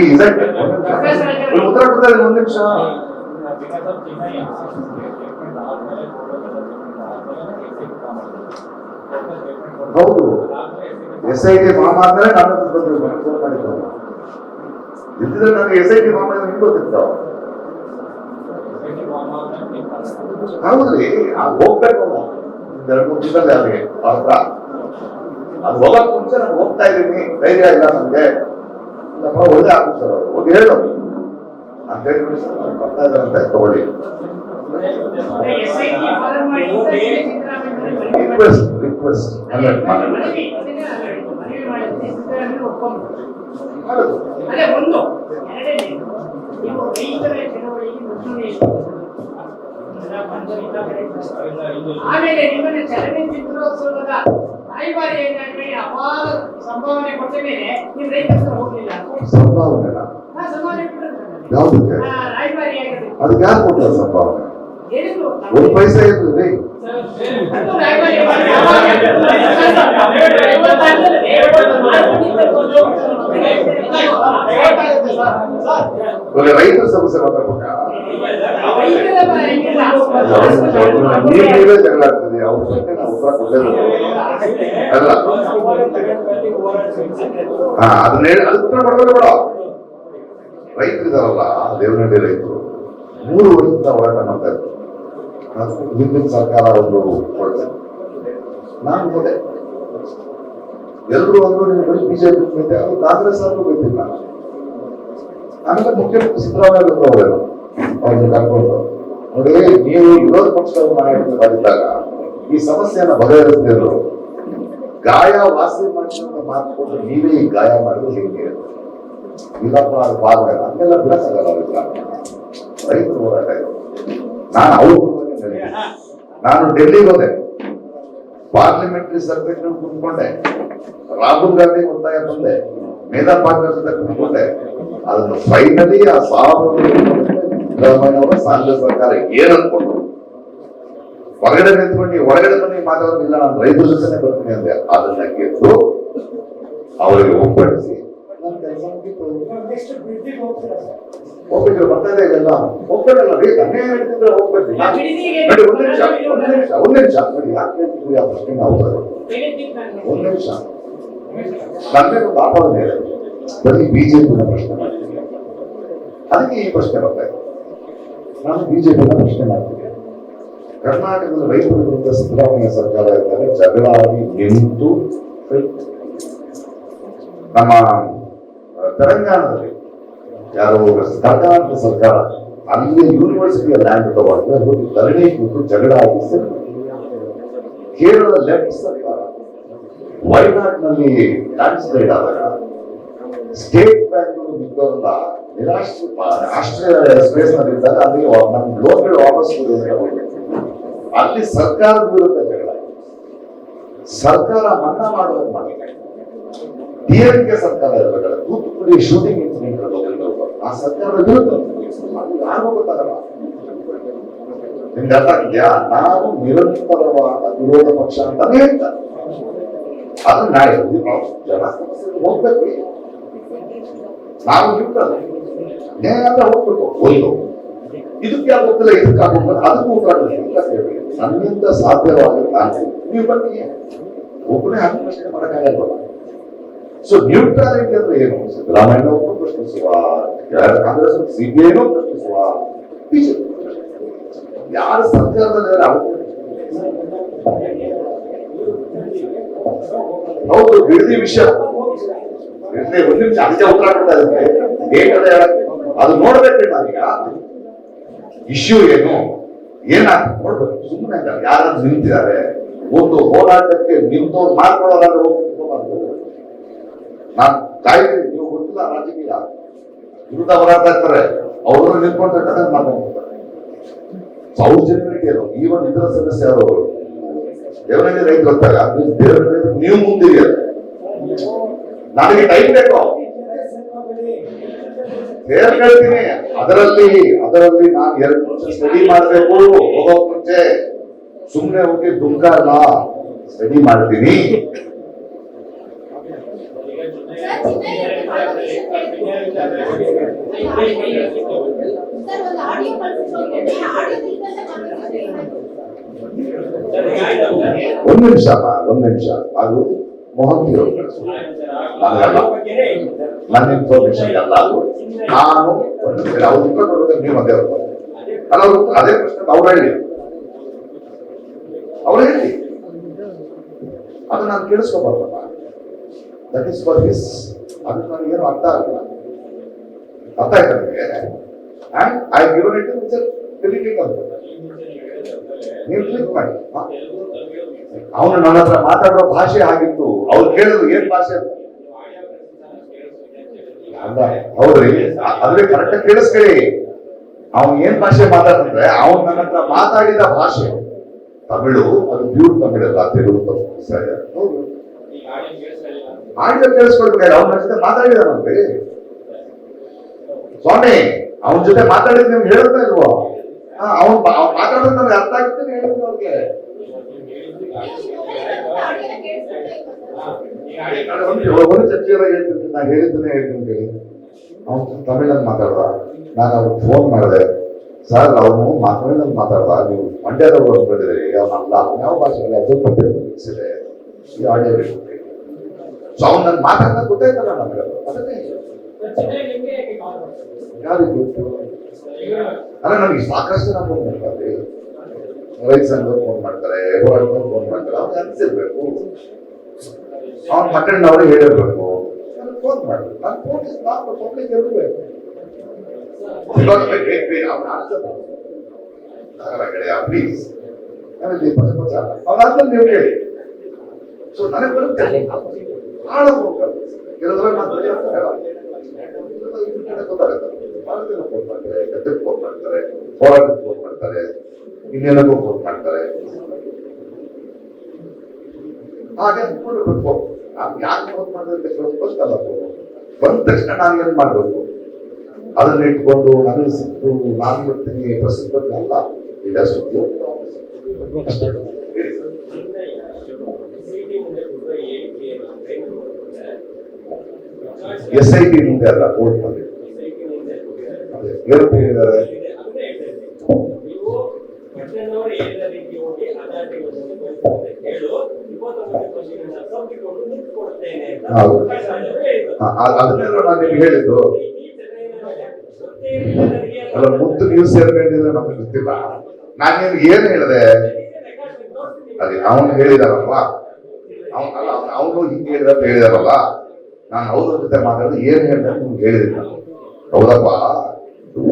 ಉತ್ತರ ಕೊಡ್ತಾರೆ. ಒಂದು ನಿಮಿಷ ಹೌದು, SIT ಫಾರ್ಮ್ ಆದ್ಮೇಲೆ ನಾನು ಫೋನ್ ಮಾಡಿದ್ದು. ಇದ್ದಿದ್ರೆ ನನಗೆ SIT ಫಾರ್ಮ್ ನಿಮ್ಗೆ ಗೊತ್ತಿರ್ತಾವ. ಹೌದ್ರಿ, ಹೋಗ್ಬೇಕು 2-3 ದಿನದಲ್ಲಿ ಅವ್ರಿಗೆ ಅರ್ಥ. ಅದು ಹೋಗಕ್ ಮುಂಚೆ ನಾನು ಹೋಗ್ತಾ ಇದ್ದೀನಿ, ಧೈರ್ಯ ಇಲ್ಲ ನಮ್ಗೆ, ಒಳ್ಳೆ ಆಗುತ್ತೆ ಸರ್. ಹೋಗಿ ಹೇಳು, ನಾನು ಹೇಳ್ಬಿಡಿ ಸರ್, ನಾನು ಬರ್ತಾ ಇದ್ದಾರಂತೆ ತಗೊಳ್ಳಿ. ರಿಕ್ವೆಸ್ಟ್ ಮಾಡೋದು. ಅದೇ ಒಂದು. ಎರಡನೇದು, ನೀವು ರೈತರ ಚಳವಳಿಗೆ ಮುನ್ನುಡಿ ಆಮೇಲೆ ನಿಮ್ಮನ್ನ ಚಲನಚಿತ್ರೋತ್ಸವದ ರಾಯಭಾರಿ ಏನಾಗಿ ಅಪಾರ ಸಂಭಾವನೆ ಕೊಟ್ಟ ಮೇಲೆ ನೀವು ರೈತರ ಹತ್ರ ಹೋಗ್ಲಿಲ್ಲ. ಸಂಭಾವನೆ ಸಂಭಾವನೆ ಕೊಟ್ಟರು ಯಾವ್ದಕ್ಕೆ? ರಾಯಭಾರಿ ಆಗಿದೆ. ಅದಕ್ಕೆ ಯಾರು ಕೊಟ್ಟಾರ ಸಂಭಾವನೆ? ಹೇಳಿದ್ರು 1 ಪೈಸೆ ಇರ್ತದೆ. ರಾಯಭಾರಿ ರೈತರ ಸಮಸ್ಯೆ ಮಾತಾಡ್ಬೇಕಾ? ನೀವೇ ಜಗಳ ಆಗ್ತದೆ, ಅವ್ರ ಬಗ್ಗೆ ನಾವು ಉತ್ತರ ಕೊಡಲೇಬೇಕು ಅಲ್ಲ. ಅದನ್ನ ಹೇಳಿ ಅದು ಉತ್ತರ ಕೊಡೋದು ಬೇಡ. ರೈತರಿದಾರಲ್ಲ, ದೇವನಹಳ್ಳಿ ರೈತರು 3 ವರ್ಷದಿಂದ ಹೋರಾಟ ಮಾಡ್ತಾ ಇದ್ರು. ಹಿಂದಿನ ಸರ್ಕಾರ ಒಂದು ಕೊಡ್ತಾರೆ, ನಾನು ಹೋದೆ. ಎಲ್ಲರೂ ಒಂದು ಬರೀ ಬಿಜೆಪಿ ಬೈತೆ, ಅದು ಕಾಂಗ್ರೆಸ್ ಆದ್ರೂ ಬೈತಿಲ್ಲ. ಆಮೇಲೆ ಮುಖ್ಯಮಂತ್ರಿ ಸಿದ್ದರಾಮಯ್ಯ ಅವರೇನು ಅವ್ರನ್ನ ಕರ್ಕೊಂಡು, ನೋಡಿ ನೀವು ವಿರೋಧ ಪಕ್ಷದ ನಾಯಕರು ಬಂದಿದ್ದಾಗ ಈ ಸಮಸ್ಯೆಯನ್ನ ಬಗೆಹರಿಸಿದ್ರು, ಗಾಯ ವಾಸಿ ಮಾಡಿದ ಮಾತು ಕೊಟ್ಟು ನೀವೇ ಈ ಗಾಯ ಮಾಡಿದ್ರೆ ಹೇಗೆ? ಇಲ್ಲಪ್ಪ ಅದು ಬಾರ್ಬೇಡ ಹಂಗೆಲ್ಲ ಬಿಡಕ್ಕಾಗಲ್ಲ. ಅವ್ರಿಲ್ಲ, ರೈತರು ಹೋರಾಟ ಇದೆ. ನಾನು ಅವ್ರ ಬಗ್ಗೆ ಹೇಳಿದೆ. ನಾನು ಡೆಲ್ಲಿಗೆ ಹೋದೆ, ಪಾರ್ಲಿಮೆಂಟರಿ ಸರ್ಕಿಟ್ ಕುತ್ಕೊಂಡೆ, ರಾಹುಲ್ ಗಾಂಧಿ ಒತ್ತಾಯ ಬಂದೆ, ಮೇಧಾ ಪಾಟೀಲ್ ಜೊತೆ ಕುತ್ಕೊಂಡೆ. ಅದನ್ನು ಫೈನಲಿ ಆ ಸಿದ್ದರಾಮಯ್ಯ ಸಾಂಗ್ರೆಸ್ ಸರ್ಕಾರ ಏನ್ ಅನ್ಕೊಂಡು ಹೊರಗಡೆ ನಿಂತ್ಕೊಂಡು ಹೊರಗಡೆ ಬನ್ನಿ ಮಾತಾಡೋದಿಲ್ಲ, ನಾನು ರೈತರ ಜೊತೆ ಬರ್ತೀನಿ ಅಂದೆ. ಅದನ್ನ ಗೆದ್ದು ಅವರಿಗೆ ಒಪ್ಪಡಿಸಿ ನನ್ನ ಕೆಲಸ ಹೋಗ್ಬಿಟ್ಟು ಬರ್ತಾ ಇದೆ. ಇದೆಲ್ಲ ಹೋಗ್ಬೇಕಲ್ಲ ರೀ, ಅನ್ಯಾಯ ಹೇಳ್ತಿದ್ರೆ ಹೋಗ್ಬೇಕು. ನೋಡಿ ಒಂದ್ ನಿಮಿಷ ನೋಡಿ, ಯಾಕೆ ಹೇಳ್ತಿದ್ರಿ ಆ ಪ್ರಶ್ನೆ? ನಾವು 1 ನಿಮಿಷ, ನನ್ನ ಒಂದು ಆಪಾದನೆ ಇದೆ, ಬರೀ ಬಿಜೆಪಿನ ಪ್ರಶ್ನೆ ಮಾಡ್ತೀನಿ. ಅದಕ್ಕೆ ಈ ಪ್ರಶ್ನೆ ಬರ್ತಾ ಇದೆ. ನಾನು ಬಿಜೆಪಿನ ಪ್ರಶ್ನೆ ಮಾಡ್ತೀನಿ. ಕರ್ನಾಟಕದ ರೈತರ ವಿರುದ್ಧ ಸಿದ್ದರಾಮಯ್ಯ ಸರ್ಕಾರ ಇದ್ದಾಗ ಜಗಳ ಆಗಿ ನಿಂತು, ನಮ್ಮ ತೆಲಂಗಾಣದಲ್ಲಿ ಯಾರು ಕರ್ನಾಟಕ ಸರ್ಕಾರ ಅಲ್ಲಿ ಯೂನಿವರ್ಸಿಟಿಯ ಲ್ಯಾಂಡ್ ತಗೊಂಡ್ರೆ ಹೋಗಿ ಧರಣಿ ಕೂತು ಜಗಳ ಆಗಿಸಿ, ಕೇರಳದ ಲೆಫ್ಟ್ ಸರ್ಕಾರ ವಯನಾಡ್ನಲ್ಲಿ ಲ್ಯಾಂಡ್ ಸ್ಲೈಡ್ ಆದಾಗ ಸ್ಟೇಟ್ ಬ್ಯಾಂಕ್ ಬಿದ್ದವರನ್ನ ರಾಷ್ಟ್ರೀಯ ಸ್ಪೇಸ್ ನಲ್ಲಿ ಇದ್ದಾಗ ಅಲ್ಲಿ ನಮ್ಮ ಲೋನ್ಗಳು ವಾಪಸ್ ಅಲ್ಲಿ ಸರ್ಕಾರದ ವಿರುದ್ಧ ಜಗಳ, ಸರ್ಕಾರ ಮನ್ನಾ ಮಾಡೋದು ಮಾಡಿದೆ. DMK ಸರ್ಕಾರ ಇರಬೇಕಲ್ಲ, ತೂತುಕುಡಿ ಶೂಟಿಂಗ್ ಇನ್ಸಿಡೆಂಟ್ ಆ ಸರ್ಕಾರದ ವಿರುದ್ಧ ಯಾರಿಗೂ ಗೊತ್ತಾಗಲ್ಲ. ನಿಮ್ಗೆ ಅರ್ಥ ಆಗಿದ್ಯಾ? ನಾವು ನಿರಂತರವಾದ ವಿರೋಧ ಪಕ್ಷ ಅಂತಾನೆ ಹೇಳ್ತಾರೆ. ಅದು ನ್ಯಾಯ. ಜನ ಹೋಗ್ಬೇಕು, ನಾವು ಇರ್ತದೆ ನ್ಯಾಯ ಹೋಗ್ಬೇಕು. ಒಂದು ಇದಕ್ಕೆ ಯಾರು ಗೊತ್ತಿಲ್ಲ, ಇದಕ್ಕೆ ಆಗೋಗ್ಬೇಕು, ಅದಕ್ಕೂ ಉತ್ತರ ಕೇಳಿ ನನ್ನಿಂದ ಸಾಧ್ಯವಾಗಿ ನಾನು ನೀವು ಬನ್ನಿ, ಒಬ್ಬನೇ ಹಂಗೆ ಪ್ರಶ್ನೆ ಮಾಡೋಕ್ಕಾಗಲ್ವಲ್ಲ. ಸೊ ನ್ಯೂಟ್ರಾಲಿಟಿ ಅಂದ್ರೆ ಏನು? ಸಿದ್ದರಾಮಯ್ಯ ಪ್ರಶ್ನಿಸುವ, ಕಾಂಗ್ರೆಸ್ CBI ಪ್ರಶ್ನಿಸುವ, ಬಿಜೆಪಿ ಯಾರ ಸರ್ಕಾರದಲ್ಲಿ ಹೌದು ಬಿಡದಿ ವಿಷಯ. 1 ನಿಮಿಷ ಅದಕ್ಕೆ ಉತ್ತರ ಕೊಡ್ತಾ ಇದ್ದೀನಿ. ಅದು ನೋಡ್ಬೇಕ್ರಿ ನಾನೀಗ. ಇಶ್ಯೂ ಏನು ಏನಾಗ್ತದೆ ನೋಡ್ಬೇಕು. ಸುಮ್ಮನೆ ಯಾರಾದ್ರೂ ನಿಂತಿದ್ದಾರೆ, ಒಂದು ಹೋರಾಟಕ್ಕೆ ನಿಂತವ್ರು ಮಾಡ್ಕೊಳ್ಳೋದಾದ್ರೆ ನಾನು ಕಾಯ್ತೀನಿ. ನೀವು ಗೊತ್ತಿಲ್ಲ, ರಾಜಕೀಯ ವಿರುದ್ಧ ಹೋರಾಡ್ತಾ ಇರ್ತಾರೆ, ಅವ್ರನ್ನ ನಿಂತ್ಕೊಂಡು ಮಾತಾಡ್ತಾರೆ. ಅವ್ರ ಜನರಿಗೆ ಏನು, ಈವನ್ ಇದರ ಸದಸ್ಯ ಅವರು ದೇವನಹಳ್ಳಿ ರೈತರು ಅಂತಾಗ ದೇವನಹಳ್ಳಿ ನೀವು ಮುಂದಿರಿ, ನನಗೆ ಟೈಮ್ ಬೇಕು ಹೇಳ್ತೀನಿ. ಅದರಲ್ಲಿ ನಾನು 2 ನಿಮಿಷ ಸ್ಟಡಿ ಮಾಡಬೇಕು. ಹೋಗೋಕ್ ಮುಂಚೆ ಸುಮ್ಮನೆ ಹೋಗಿ ದುಃಖ ಅಲ್ಲ, ಸ್ಟಡಿ ಮಾಡ್ತೀನಿ. ಒಂದ್ ನಿಮಿಷ ಅದು ಮೊಹಂತಿ ನನಗಲ್ಲ, ನನ್ನ ಇನ್ಫಾರ್ಮೇಶನ್ ಅಲ್ಲ ಅದು. ನಾನು ಅವ್ರು ಉತ್ತರ ಕೊಡೋದಕ್ಕೆ ನೀವು ಅದೇ ಅಲ್ಲ, ಅದೇ ಪ್ರಶ್ನೆ ಅವ್ರು ಹೇಳಿ ಅದು ನಾನು ಕೇಳಿಸ್ಕೋಬಾರ್ದಲ್ಲ. That is for his. ಅದು ನನಗೇನು ಅರ್ಥ ಆಗಲ್ಲ. ಅರ್ಥ ಆಯ್ತಾ ನಿಮಗೆ? And I given it deleting ಅಂತ ನೀವು ಕ್ಲಿಕ್ ಮಾಡಿ. ಅವನು ನನ್ನ ಹತ್ರ ಮಾತಾಡೋ ಭಾಷೆ ಆಗಿತ್ತು. ಅವ್ರು ಕೇಳಿದ್ರು ಏನ್ ಭಾಷೆ ಅಂತ. ಅಲ್ಲ ಹೌದ್ರಿ, ಅದ್ರೆ ಕರೆಕ್ಟ್ ಕೇಳಿಸ್ಕೊಳ್ಳಿ. ಅವ್ನು ಏನ್ ಭಾಷೆ ಮಾತಾಡ್ತಂದ್ರೆ ಅವ್ನು ನನ್ನ ಹತ್ರ ಮಾತಾಡಿದ ಭಾಷೆ ತಮಿಳು, ಅದು ಪ್ಯೂರ್ ತಮಿಳಲ್ಲ, ತೆಲುಗು ಹೌದು. ಆಡಿದ ಕೇಳಿಸ್ಕೊಳ್ಬೇಕು. ಅವ್ನ ಜೊತೆ ಮಾತಾಡಿದಾನಲ್ರಿ ಸ್ವಾಮಿ, ಅವನ ಜೊತೆ ಮಾತಾಡಿದ್ ನಿಮ್ಗೆ ಹೇಳಿದ್ನ ಇಲ್ವೋ? ಅವ್ನು ಮಾತಾಡೋದು ನಮ್ಗೆ ಅರ್ಥ ಆಗ್ತದೆ ಹೇಳಿದ್ರು ಅವ್ರಿಗೆ. ಒಂದು ಚರ್ಚೆಲ್ಲ ಹೇಳ್ತಿರ್ತೀನಿ, ನಾನು ಹೇಳಿದ್ದನ್ನೇ ಹೇಳ್ತೀನಿ ಕೇಳಿ. ಅವ್ನು ತಮಿಳಲ್ಲಿ ಮಾತಾಡ್ದ, ನಾನು ಅವ್ರಿಗೆ ಫೋನ್ ಮಾಡಿದೆ, ಸರ್ ಅವನು ತಮಿಳಲ್ಲಿ ಮಾತಾಡ್ದ, ನೀವು ಮಂಡ್ಯದವ್ರು ಬಂದ್ಬಿಟ್ಟಿದ್ರಿ, ಅವನಲ್ಲ ಯಾವ ಭಾಷೆಯಲ್ಲಿ ಅದು ಗೊತ್ತಿದೆ ಈ ಆಡಿಯೋ ಬಿಟ್ಟು. ಸೊ ಅವ್ನು ನನ್ನ ಮಾತಾಡ್ದಾಗ ಗೊತ್ತಾಯ್ತಲ್ಲ ನಮಗೆ, ಅದನ್ನೇ ಯಾರಿಗೆ ಗೊತ್ತು? ಅಲ್ಲ, ನನಗೆ ಸಾಕಷ್ಟು ಜನ ಫೋನ್ ಮಾಡ್ತಾರೆ, ರೈತ ಸಂಘದವ್ರು ಫೋನ್ ಮಾಡ್ತಾರೆ, ಹೋರಾಟದವ್ರು ಫೋನ್ ಮಾಡ್ತಾರೆ. ಅವ್ರಿಗೆ ಅನ್ಸಿರ್ಬೇಕು, ಅವ್ನ ಮಕ್ಕಳನ್ನವ್ರು ಹೇಳಿರ್ಬೇಕು, ನನಗೆ ಫೋನ್ ಮಾಡ್ಬೇಕು. ನಾನು ಫೋನ್ ಪಬ್ಲಿಕ್ ಇರಬೇಕು. ಪ್ಲೀಸ್ ಅವನಾದ್ಮೇಲೆ ನೀವು ಕೇಳಿ. ಸೊ ನನಗೆ ಬರುತ್ತೆ ಆಳ ಕೆಲವರಲ್ಲಿ ನಾನು ಗೊತ್ತಾಗುತ್ತೆ. ಫೋನ್ ಮಾಡ್ತಾರೆ, ಗದ್ದೆಗೆ ಫೋನ್ ಮಾಡ್ತಾರೆ, ಹೋರಾಟಕ್ಕೆ ಫೋನ್ ಮಾಡ್ತಾರೆ, ಇನ್ನೇನಕ್ಕೂ ಫೋನ್ ಮಾಡ್ತಾರೆ. ಹಾಗೆ ಅಂದ್ಕೊಂಡಿರ್ಬೇಕು. ನಾನು ಯಾಕೆ ಫೋನ್ ಮಾಡಿದ್ರೆ ಗೊತ್ತಲ್ಲ. ಬಂದ ತಕ್ಷಣ ನಾನು ಏನ್ ಮಾಡ್ಬೇಕು, ಅದನ್ನ ಇಟ್ಕೊಂಡು ನನಗೆ ಸಿಕ್ತು ನಾನು ಬರ್ತೀನಿ ಪ್ರಸಿದ್ಧ ಅಲ್ಲ. SIT ಮುಂದೆ ಅಲ್ಲ, ಕೋರ್ಟ್ ನಲ್ಲಿ ಏನಂತ ಹೇಳಿದ್ದಾರೆ? ಅದನ್ನೆಲ್ಲ ನಾನು ನಿಮ್ಗೆ ಹೇಳಿದ್ದು ಅಲ್ಲ. ಮುತ್ತು ನೀವು ಸೇರ್ಕೊಂಡಿದ್ರೆ ನಮ್ಗೆ ಗೊತ್ತಿಲ್ಲ. ನಾನೇನು ಏನ್ ಹೇಳಿದೆ? ಅದೇ ಅವನು ಹೇಳಿದಾರಲ್ವಾ, ಅವನು ಹಿಂಗೆ ಹೇಳಿದಾರಲ್ಲ. ನಾನು ಅವ್ರ ಜೊತೆ ಮಾತಾಡಿದ್ರೆ ಏನ್ ಹೇಳಿದೆ ನಿಮ್ಗೆ ಹೇಳಿದ್ದೀನಿ ನಾನು. ಹೌದಪ್ಪ,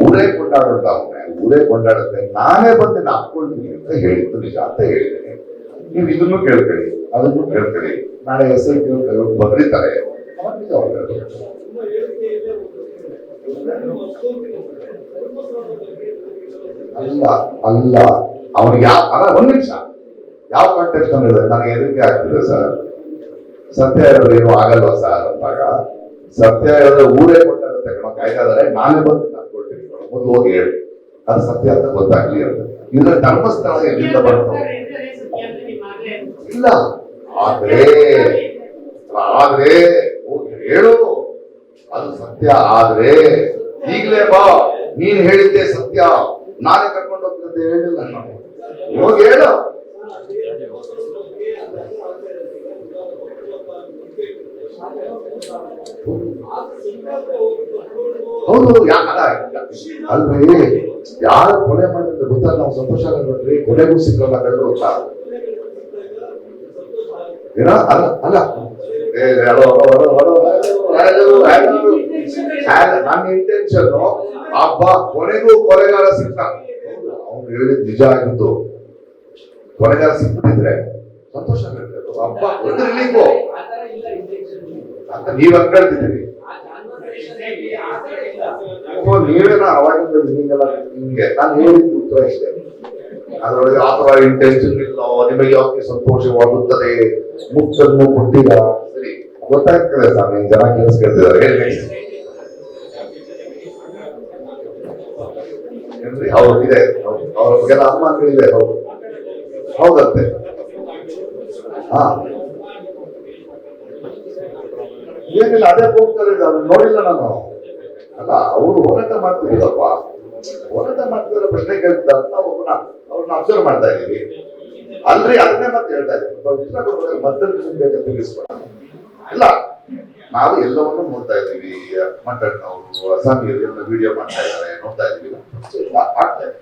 ಊರೇ ಕೊಂಡಾಡೋದ ಅವನೇ, ಊರೇ ಕೊಂಡಾಡುತ್ತೆ, ನಾನೇ ಬಂದು ಹಾಕೊಳ್ತೀನಿ ಅಂತ ಹೇಳಿದ್ದು ನಿಜ ಅಂತ ಹೇಳಿದ್ದೀನಿ. ನೀವು ಇದನ್ನು ಕೇಳ್ಕೊಳ್ಳಿ, ಅದನ್ನು ಕೇಳ್ಕೊಳ್ಳಿ. ನಾಳೆ SIT ಬದಲಿತಾರೆ. ಅಲ್ಲ ಅವನಿಗೆ ಒಂದ್ ನಿಮಿಷ ಯಾವ ಕಾಂಟೆಕ್ಸ್ಟ್ ಅಂದ್ರೆ ನನಗೆ ಎದಕ್ಕೆ ಆಗ್ತಿದೆ ಸರ್, ಸತ್ಯ ಹೇಳಿದ್ರೆ ಏನು ಆಗಲ್ವಾ ಸರ್ ಅಂತಾಗ, ಸತ್ಯ ಹೇಳಿದ್ರೆ ಊರೇ ಕೊಟ್ಟಾಗುತ್ತೆ ಕಣ ಕಾಯ್ದಾದ್ರೆ ನಾನೇ ಬಂದು ನಡ್ಕೊಳ್ತೀನಿ, ಮೊದಲು ಹೋಗಿ ಹೇಳಿ ಅದು ಸತ್ಯ ಅಂತ ಗೊತ್ತಾಗ್ಲಿ ಅಂತ. ಇದ್ರ ಧರ್ಮಸ್ಥಳ ಎಲ್ಲಿಂದ ಬರ್ತದೆ? ಇಲ್ಲ, ಆದ್ರೆ ಹೋಗಿ ಹೇಳು ಅದು ಸತ್ಯ. ಆದ್ರೆ ಈಗಲೇ ಬಾ, ನೀನ್ ಹೇಳಿದ್ದೆ ಸತ್ಯ, ನಾನೇ ಕರ್ಕೊಂಡು ಹೋಗ್ತಂತ ಹೇಳಿಲ್ಲ ನಾನು. ಹೋಗಿ ಹೇಳು. ಹೌದು, ಅಲ್ರಿ ಯಾರು ಕೊಲೆ ಮಾಡಿದ್ರೆ ಗೊತ್ತಾ? ನಾವು ಸಂತೋಷ ನೋಡ್ರಿ, ಕೊನೆಗೂ ಸಿಕ್ಕಲ್ಲ ಕಳ್ರು ಅಂತ ಏನ ಅಲ್ಲ. ನನ್ನ ಇಂಟೆನ್ಷನ್ ಹಬ್ಬ ಕೊನೆಗೂ ಕೊಲೆಗಾರ ಸಿಕ್ಕ. ಅವ್ನು ಹೇಳಿದ್ ನಿಜ ಆಗಿದ್ದು, ಕೊಲೆಗಾರ ಸಿಕ್ಬಿಟ್ಟಿದ್ರೆ ಸಂತೋಷ ಆಗ್ತದೆ. ಹಬ್ಬ ರಿಲೀಫು ಅಂತ ನೀವ್ ಅನ್ಕೊಳ್ತಿದ್ದೀರಿ. ನೀವೇನ ಅವಾಗಿಂದ ನಿಮಗೆಲ್ಲ ನಿಮ್ಗೆ ನಾನು ಹೇಳಿದ್ದು ಉತ್ತರ ಇಷ್ಟೇ. ಅದರೊಳಗೆ ಆತರ ಇಂಟೆನ್ಷನ್ ಇಲ್ಲ, ನಿಮಗೆ ಯಾಕೆ ಸಂತೋಷವಾಗುತ್ತದೆ, ಮುತ್ತನ್ನು ಕೊಟ್ಟಿಲ್ಲ. ಸರಿ, ಗೊತ್ತಾಗ್ತದೆ ಸ್ವಾಮಿ, ಜನ ಕೇಳಿಸ್ಕೊಳ್ತಿದ್ದಾರೆ. ಹೇಳಿ ಏನ್ರಿ? ಹೌದು ಇದೆ, ಅವ್ರ ಬಗ್ಗೆಲ್ಲ ಅನುಮಾನಗಳಿದೆ. ಹೌದು ಹೌದಂತೆ. ಹಾ ಏನಿಲ್ಲ, ಅದೇ ಹೋಗ್ತಾರೆ. ಅದನ್ನ ನೋಡಿಲ್ಲ ನಾನು. ಅಲ್ಲ, ಅವರು ಹೋರಾಟ ಮಾಡ್ತಿದ್ದೀರಪ್ಪ, ಹೋರಾಟ ಮಾಡ್ತಿದ್ರೆ ಪ್ರಶ್ನೆ ಕೇಳ್ತಾರೆ ಅಂತ ಅವ್ರನ್ನ ಅಬ್ಸರ್ವ್ ಮಾಡ್ತಾ ಇದ್ದೀವಿ. ಅಲ್ರಿ ಅದನ್ನೇ ಮತ್ತೆ ಹೇಳ್ತಾ ಇದ್ದೀನಿ ಮದ್ದನ್ನು ತಿಳಿಸ್ಬೇಡ ಇಲ್ಲ. ನಾವು ಎಲ್ಲವನ್ನೂ ನೋಡ್ತಾ ಇದ್ದೀವಿ. ಮಟನ್ ಅವರು ಅಸ್ಸಾಮಿಯಲ್ಲಿ ವಿಡಿಯೋ ಮಾಡ್ತಾ ಇದ್ದಾರೆ, ನೋಡ್ತಾ ಇದೀವಿ. ಆಗ್ತಾ ಇದೆ.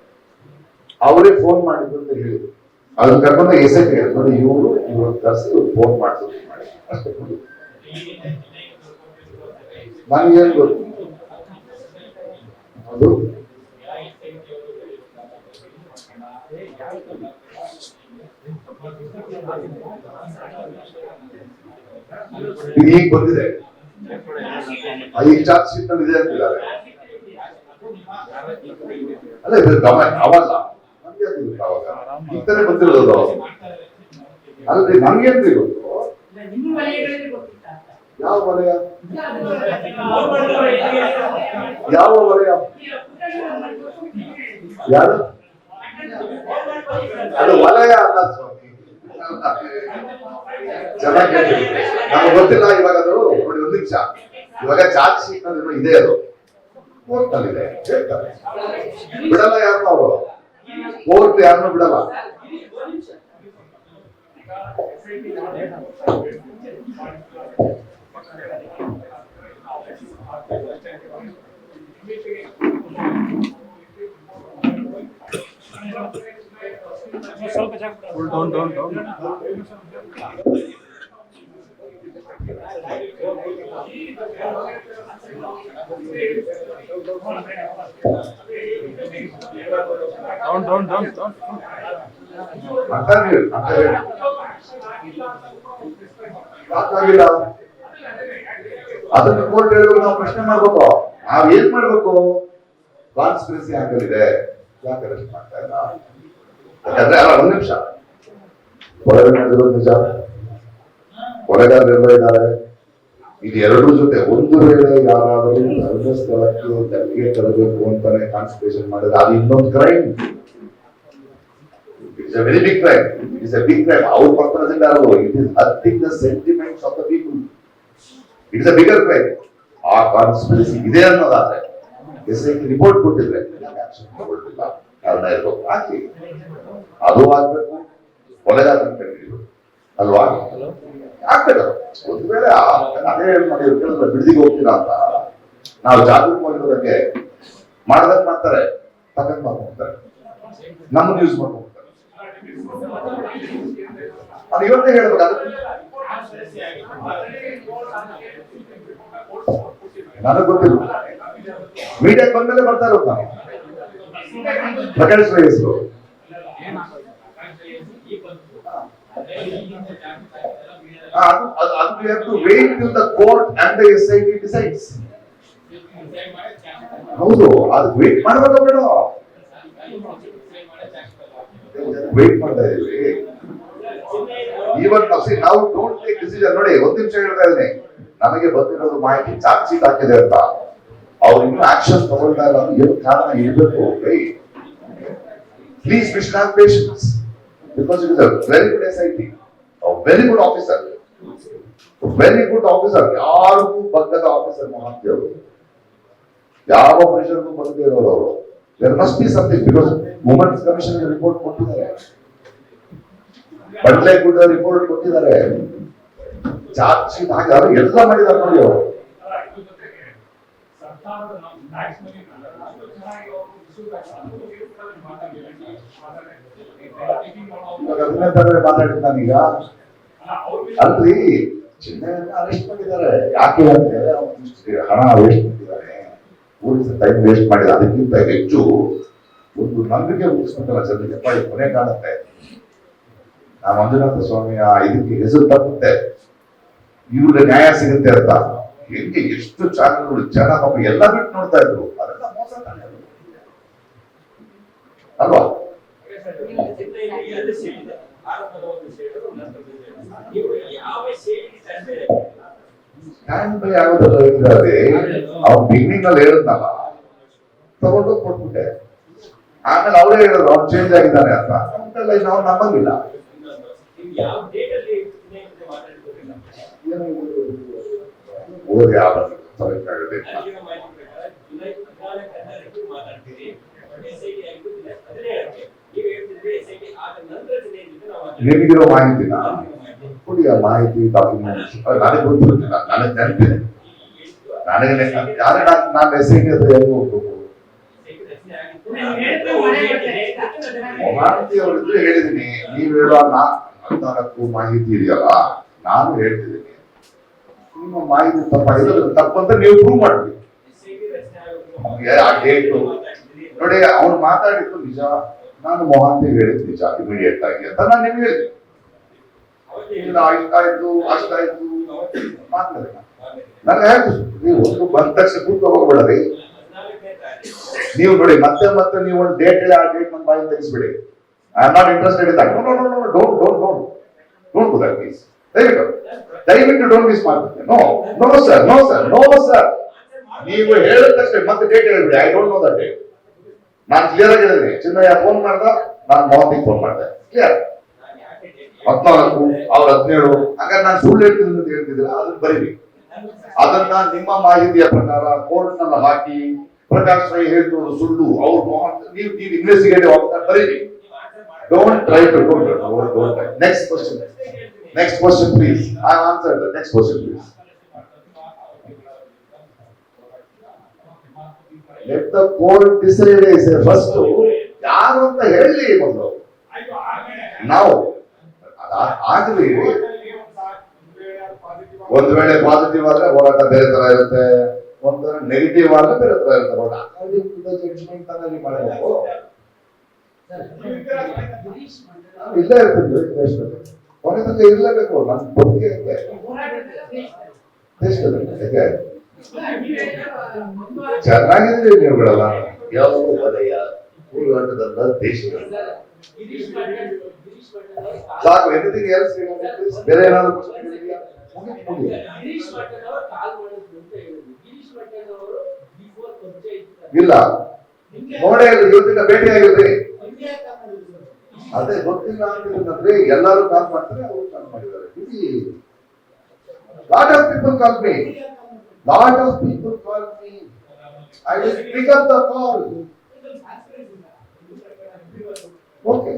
ಅವರೇ ಫೋನ್ ಮಾಡಿದ್ರು ಅಂತ ಹೇಳಿದ್ರು. ಅದನ್ನ ಕರ್ಕೊಂಡು ಎಸೆಟ್ ನೋಡಿ ಇವರು ಕರೆಸಿ ಫೋನ್ ಮಾಡಿಸೋದು ಮಾಡಿ ಅಷ್ಟೇ. ನನಗೇನು ಗೊತ್ತು ಅದು ಈಗ ಬಂದಿದೆ, ಈ ಚಾರ್ಜ್ ಶೀಟ್ ನಲ್ಲಿ ಇದೆ ಅಂತಿದ್ದಾರೆ. ಅಲ್ಲ ಇದು ಗಮನ ಅವಲ್ಲ, ನಮ್ಗೆ ಗೊತ್ತು ಅವಾಗ ಈ ತರ ಬಂದಿರೋದು. ಅಲ್ರಿ ನಮ್ಗೇನ್ರಿ ಗೊತ್ತು ಯಾವ ವಲಯ ಯಾವ ವಲಯ ಯಾರು ಅದು ವಲಯ ಅಲ್ಲ ಸ್ವಾಮಿ, ಚೆನ್ನಾಗಿ ನಮ್ಗೆ ಗೊತ್ತಿಲ್ಲ. ಇವಾಗ ಅದು ನೋಡಿ ಒಂದು ನಿಮಿಷ, ಇವಾಗ ಚಾರ್ಜ್ ಶೀಟ್ ನಲ್ಲಿ ಇದೆ, ಅದು ಕೋರ್ಟ್ ನಲ್ಲಿ ಇದೆ, ಹೇಳ್ತಾರೆ ಬಿಡಲ್ಲ ಯಾರನ್ನ ಅವರು, ಕೋರ್ಟ್ ಯಾರನ್ನು ಬಿಡಲ್ಲ. ಡೌನ್ ಯಾಕಾಗಿಲ್ಲ ಅದನ್ನು ಕೋರ್ಟ್ ಹೇಳಿದ್ರು. ನಾವು ಪ್ರಶ್ನೆ ಮಾಡ್ಬೇಕು, ನಾವ್ ಏನ್ ಮಾಡ್ಬೇಕು? ಕಾನ್ಸ್ಪಿರಸಿ ಆಂಗಲ್ ಇದೆ, ಯಾಕೆ ಅರೆಸ್ಟ್ ಮಾಡ್ತಾ ಇಲ್ಲ? ಯಾಕಂದ್ರೆ ಅಲ್ಲ ಒಂದ್ ನಿಮಿಷ, ಒಳಗೆ ನಡೆದಿರೋದು ನಿಜ, ಹೊರಗಾರರೆಲ್ಲ ಇದ್ದಾರೆ. ಇದು ಎರಡೂ ಜೊತೆ ಒಂದು ವೇಳೆ ಯಾರಾದರೂ ಧರ್ಮಸ್ಥಳಕ್ಕೆ ದಂಗೆ ತರಬೇಕು ಅಂತಾನೆ ಕಾನ್ಸ್ಪಿರೇಷನ್ ಮಾಡಿದ್ರೆ ಅದು ಇನ್ನೊಂದು crime. It's a very big crime. It's a big crime. ಅವ್ರ ಪರ್ಪಸ್ ಇಂದ it is hurting the sentiments of the people. It's a bigger crime. ಆ ಕಾನ್ಸ್ಪಿರಸಿ ಇದೆ ಅನ್ನೋದಾದ್ರೆ ಎಸ್ಐಟಿ ರಿಪೋರ್ಟ್ ಕೊಟ್ಟಿದ್ರೆ ಆಕ್ಷನ್ ತಗೊಳ್ಳಿಲ್ಲ, ಕಾರಣ ಇರ್ಬೇಕು, ಹಾಕಿ ಅದು ಆಗ್ಬೇಕು, ಕೊಲೆಗಾರನ ಕಂಡಿಡಿಬೇಕು ಅಲ್ವಾ? ಆಗ್ಬೇಕು. ಒಂದು ವೇಳೆ ಅದೇ ಹೇಳಿದ್ರೆ ಬಿಡದಿಗೆ ಹೋಗ್ತೀರಾ ಅಂತ ನಾವು ಜಾಗೃತವಾಗಿರೋದಕ್ಕೆ ಮಾಡದಂಗ್ ಮಾಡ್ತಾರೆ, ತಗೊಂಡ್ ಮಾಡ್ಕೊಂತಾರೆ, ನಮ್ಮನ್ನು ಯೂಸ್ ಮಾಡ್ಕೊಂತಾರೆ. ಅದು ಇವತ್ತೇ ಹೇಳ್ಬೇಕು. ನನಗ್ ಗೊತ್ತಿಲ್ಲ, ಮೀಡಿಯಾಕ್ಕೆ ಬಂದ್ಮೇಲೆ ಬರ್ತಾ ಇರೋದು ನಾವು. ಪ್ರಕಾಶ್ ಹೆಸರು we have to wait till the court and the SIT decides. ಹೌದು, ಅದು ವೇಟ್ ಮಾಡಬೇಕು ಬೇಡ, ವೇಟ್ ಮಾಡ್ತಾ ಇದೀವಿ. ಇವತ್ತು ನಾವು ಡೋಂಟ್ ಟೇಕ್ ಡಿಸಿಷನ್. ನೋಡಿ ಒಂದ್ ನಿಮಿಷ ಹೇಳ್ತಾ ಇದ್ದೀನಿ, ನಮಗೆ ಬಂದಿರೋದು ಮಾಹಿತಿ ಚಾರ್ಜ್ ಶೀಟ್ ಹಾಕಿದೆ ಅಂತ, ಅವ್ರು ಇನ್ನೂ ಆಕ್ಷನ್ ತಗೊಳ್ತಾ ಇಲ್ಲ. ಏನು ಕಾರಣ ಇರಬೇಕು? Please we should have patience because it is a very good SIT, a very good officer, very good officer. ಯಾರಿಗೂ ಬಗ್ಗದ ಆಫೀಸರ್ ಮಹಾಂತಿ ಅವರು, ಯಾವ ಪ್ರೆಷರ್ಗೂ ಬಗ್ಗದೇ ಇರೋರು ಅವರು. There must be something, because women's commission report ಕೊಟ್ಟಿದ್ದಾರೆ, ಬಡ್ಲೆ ಗುಡ್ ರಿಪೋರ್ಟ್ ಕೊಟ್ಟಿದ್ದಾರೆ, ಚಾರ್ಜ್ ಶೀಟ್ ಹಾಕಿದ್ದಾರೆ, ಎಲ್ಲ ಮಾಡಿದ್ದಾರೆ ನೋಡಿ ಅವರು. ಅದನ್ನೇ ಮಾತಾಡಿದ್ ನಾನೀಗ. ಅಲ್ರಿ, ಚಿನ್ನಯನ್ನ ಅರೆಸ್ಟ್ ಮಾಡಿದ್ದಾರೆ. ಯಾಕೆ ಅಂದ್ರೆ ಹಣ ವೇಸ್ಟ್ ಮಾಡಿದ್ದಾರೆ, ಪೊಲೀಸ್ ಟೈಮ್ ವೇಸ್ಟ್ ಮಾಡಿದ. ಅದಕ್ಕಿಂತ ಹೆಚ್ಚು ಒಂದು ನಂಬಿಕೆ ಹುಟ್ಟಿಸ್ಬೇಕಲ್ಲ ಜನರಿಗೆ. ಕೊನೆ ಕಾಣುತ್ತೆ ನಾ ಮಂಜುನಾಥ ಸ್ವಾಮಿಯ ಇದಕ್ಕೆ ಹೆಸರು ತಪ್ಪುತ್ತೆ, ಇವ್ರಿಗೆ ನ್ಯಾಯ ಸಿಗುತ್ತೆ ಅಂತ. ಹೆಂಗೆ ಎಷ್ಟು ಚಾನಲ್ಗಳು ಜನ ಪಾಪ ಎಲ್ಲ ಬಿಟ್ಟು ನೋಡ್ತಾ ಇದ್ರು. ಅದೆಲ್ಲ ಮೋಸ ಅಲ್ವಾ? ಸ್ಟ್ಯಾಂಡ್ ಬೈ ಆಗೋದಲ್ಲ ಇದ್ದಾರೆ. ಅವ್ನು ಬಿಗಿನಿಂಗ್ ಅಲ್ಲಿ ಹೇಳಿದ್ನಲ್ಲ, ತಗೊಂಡು ಕೊಟ್ಬಿಟ್ಟೆ. ಆಮೇಲೆ ಅವರೇ ಹೇಳಿದ್ರು ಅವ್ನು ಚೇಂಜ್ ಆಗಿದ್ದಾನೆ ಅಂತ. ನಾವು ನಂಬಂಗಿಲ್ಲ. ಓದಿ ಯಾವ ನೀವು ಹೇಳ್ತಿದ್ರೆ SIT ಆದ ನಂತರ ನಿಮಗಿರೋ ಮಾಹಿತಿನ ಕೊಡಿ, ಆ ಮಾಹಿತಿ ಡಾಕ್ಯುಮೆಂಟ್ಸ್ ನನಗೆ ಗೊತ್ತಿರುತ್ತಿಲ್ಲ, ನನಗೆ ನೆನಪಿದೆ. ನನಗೆ ಯಾರೇ ನಾನು ಹೆಸರಿಗೆ ಏನು ಮಾಹಿತಿ ಅವರಿದ್ರೆ ಹೇಳಿದೀನಿ. ನೀವು ಹೇಳೋ 14 ಮಾಹಿತಿ ಇದೆಯಲ್ಲ, ನಾನು ಹೇಳ್ತಿದ್ದೀನಿ ನಿಮ್ಮ ಮಾಹಿತಿ ತಪ್ಪಾಗಿದೆ, ತಪ್ಪಂತ ನೀವು ಪ್ರೂವ್ ಮಾಡ್ತೀವಿ. ಆ ಡೇಟು ನೋಡಿ, ಅವ್ನು ಮಾತಾಡಿದ್ದು ನಿಜ, ನಾನು ಮೊಹಾಂತಿಗೆ ಹೇಳಿದ್ದು ನಿಜ ಇಮಿಡಿಯೇಟ್ ಆಗಿ ಅಂತ ನಾನು ನಿಮ್ಗೆ ಹೇಳಿದೆ. ಇಷ್ಟಾಯ್ತು ಅಷ್ಟಾಯ್ತು ಮಾತಾಡಿ ನನಗೆ ಆಯ್ತು. ನೀವು ಒಂದು ಬಂದ ತಕ್ಷಣ ಕೂತ್ ಹೋಗ್ಬೇಡ್ರಿ. ನೀವು ನೋಡಿ ಮತ್ತೆ ಮತ್ತೆ ನೀವು ಒಂದು ಡೇಟ್ ಹೇಳಿ, ಆ ಡೇಟ್ ನನ್ನ ಬಾಯಿ ತೆಗಿಸ್ಬಿಡಿ. I am not interested in that. No no no, don't do that please. ದಯವಿಟ್ಟು ಡೋಂಟ್ ಮಿಸ್ ಮಾಡ್ತೀನಿ. No sir. ನೀವು ಹೇಳಿದ ತಕ್ಷಣ ಮತ್ತೆ ಡೇಟ್ ಹೇಳ್ಬಿಡಿ. I don't know that date. ನಾನು ಕ್ಲಿಯರ್ ಆಗಿ ಹೇಳಿದ್ದೀನಿ. ಚಿನ್ನಯ್ಯ ಫೋನ್ ಮಾಡ್ದ, ನಾನು ಮೊಹಂತಿಗೆ ಫೋನ್ ಮಾಡಿದೆ. ಕ್ಲಿಯರ್ 14 ಅವ್ರು 17. ಹಾಗಾದ್ರೆ ನಾನು ಸುಳ್ಳು ಹೇಳ್ತಿದ್ದೀನಿ ಅಂತ ಹೇಳ್ತಿದ್ದೀರಾ, ಅದನ್ನ ಬರೀರಿ. ಅದನ್ನ ನಿಮ್ಮ ಮಾಹಿತಿಯ ಪ್ರಕಾರ ಕೋರ್ಟ್ ನಲ್ಲಿ ಹಾಕಿ ಪ್ರಕಾಶ್ ರೈ ಹೇಳ್ತಿರೋದು ಸುಳ್ಳು, ಅವ್ರು ನೀವು ಇನ್ವೆಸ್ಟಿಗೇಟಿವ್ ಆಫೀಸರ್ ಬರೀರಿ. Don't try to don't. Next question please. I answer the next question please. Let the court decide. First ಯಾರು ಅಂತ ಹೇಳಿ ಮೊದಲು. ನಾವು ಆಗ್ಲಿ, ಒಂದ್ ವೇಳೆ ಪಾಸಿಟಿವ್ ಆದ್ರೆ ಹೋರಾಟ ಬೇರೆ ತರ ಇರುತ್ತೆ, ಒಂಥರ ನೆಗೆಟಿವ್ ಆದ್ರೆ ಬೇರೆ ತರ ಇರುತ್ತೆ. ಜಡ್ಜ್ಮೆಂಟ್ ಅನ್ನೋದು ಮಾಡಬೇಕು. ಇಲ್ಲೇ ಇರ್ತಿದ್ವಿ ದೇಶದಲ್ಲಿ, ಕೊನೆ ತನಕ ಇರಲೇಬೇಕು. ನನ್ನ ಬದುಕೆ ದೇಶದಲ್ಲಿ ಯಾಕೆ ಚೆನ್ನಾಗಿದ್ರಿ ನೀವುಗಳೆಲ್ಲ. ಯಾವ ವಲಯ ಹೋರಾಟದ ದೇಶದಲ್ಲಿ ಸಾಕು. ಎನಿಥಿಂಗ್ ಎಲ್ಸ್ ಬೇರೆ ಏನಾದ್ರು ಪ್ರಶ್ನೆ ಇಲ್ಲ ನೋಡೇ ಇವತ್ತಿನ ಭೇಟಿ ಆಗಿದ್ರಿ. ಅದೇ ಗೊತ್ತಿಲ್ಲ ಅಂತಿದ್ರೆ ಎಲ್ಲರೂ ಕಾಲ್ ಮಾಡ್ತಾರೆ, ಅವರು ಕಾಲ್ ಮಾಡಿದ್ದಾರೆ. Lot of people call me. I will pick up the call. Okay.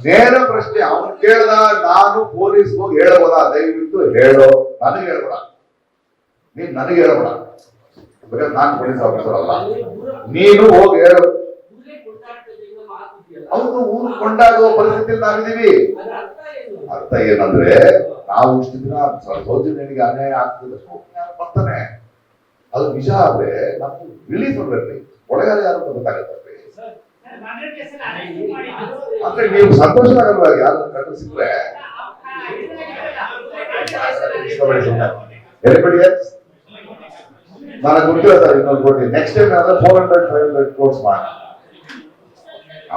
ನೇರ ಪ್ರಶ್ನೆ ಅವನು ಕೇಳ್ದ, ನಾನು ಪೊಲೀಸ್ ಹೋಗಿ ಹೇಳಬಹುದ? ದಯವಿಟ್ಟು ಹೇಳೋ, ನನಗೆ ಹೇಳ್ಬೇಡ, ನೀನ್ ನನಗೆ ಹೇಳ್ಬೇಡ. ಬೇಕಾದ್ರೆ ನಾನು ಪೊಲೀಸ್ ಆಫೀಸರ್ ಅಲ್ಲ, ನೀನು ಹೋಗಿ ಹೇಳು. ಹೌದು, ಊರು ಕೊಂಡಾಗುವ ಪರಿಸ್ಥಿತಿ ನಾವಿದ್ದೀವಿ. ಅರ್ಥ ಏನಂದ್ರೆ, ನಾವು ಇಷ್ಟು ದಿನ ಸೌಜನ್ಯನಿಗೆ ಅನ್ಯಾಯ ಆಗ್ತದೆ ಬರ್ತಾನೆ, ಅದು ನಿಜ ಆದ್ರೆ ನಮ್ಗೆ ರಿಲೀಫ್ ಬರ್ಬೇಕ್ರಿ. ಒಳಗಾರ ಯಾರು ಅಂತ ಗೊತ್ತಾಗತ್ತೆ. ಅಂದ್ರೆ ನೀವು ಸಂತೋಷ ಆಗಲ್ವಾ ಯಾರು ಕಂಡು ಸಿಕ್ಕರೆ? ನನಗೆ ಗೊತ್ತಿಲ್ಲ ಸರ್, ಇನ್ನೊಂದು ಕೋಟಿ ನೆಕ್ಸ್ಟ್ ಟೈಮ್ 400-500 ಕೋರ್ಸ್ ಮಾಡಿ.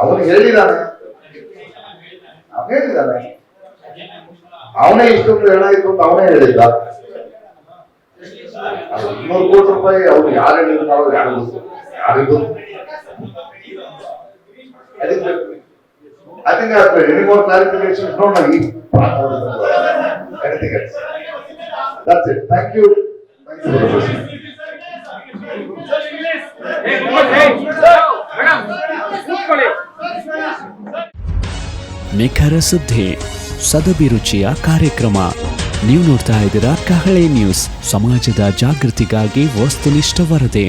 ಅವನು ಹೇಳಿದಾನೆ, ಅವನೇ ಇಷ್ಟೊಂದು ಏನಾಯ್ತು ಅಂತ ಅವನೇ ಹೇಳಿದ್ದ. 200 ಕೋಟಿ ರೂಪಾಯಿ ಅವ್ರು ಯಾರು ಹೇಳಿದ್ರು, ಯಾರಿಗೂ I think any more clarifications? No. Anything else? That's it. Thank you. Thank you for the question. ನಿಖರ ಸುದ್ದಿ, ಸದಭಿರುಚಿಯ ಕಾರ್ಯಕ್ರಮ. ನೀವು ನೋಡ್ತಾ ಇದ್ದೀರಾ ಕಹಳೆ ನ್ಯೂಸ್, ಸಮಾಜದ ಜಾಗೃತಿಗಾಗಿ ವಸ್ತುನಿಷ್ಠ ವರದಿ.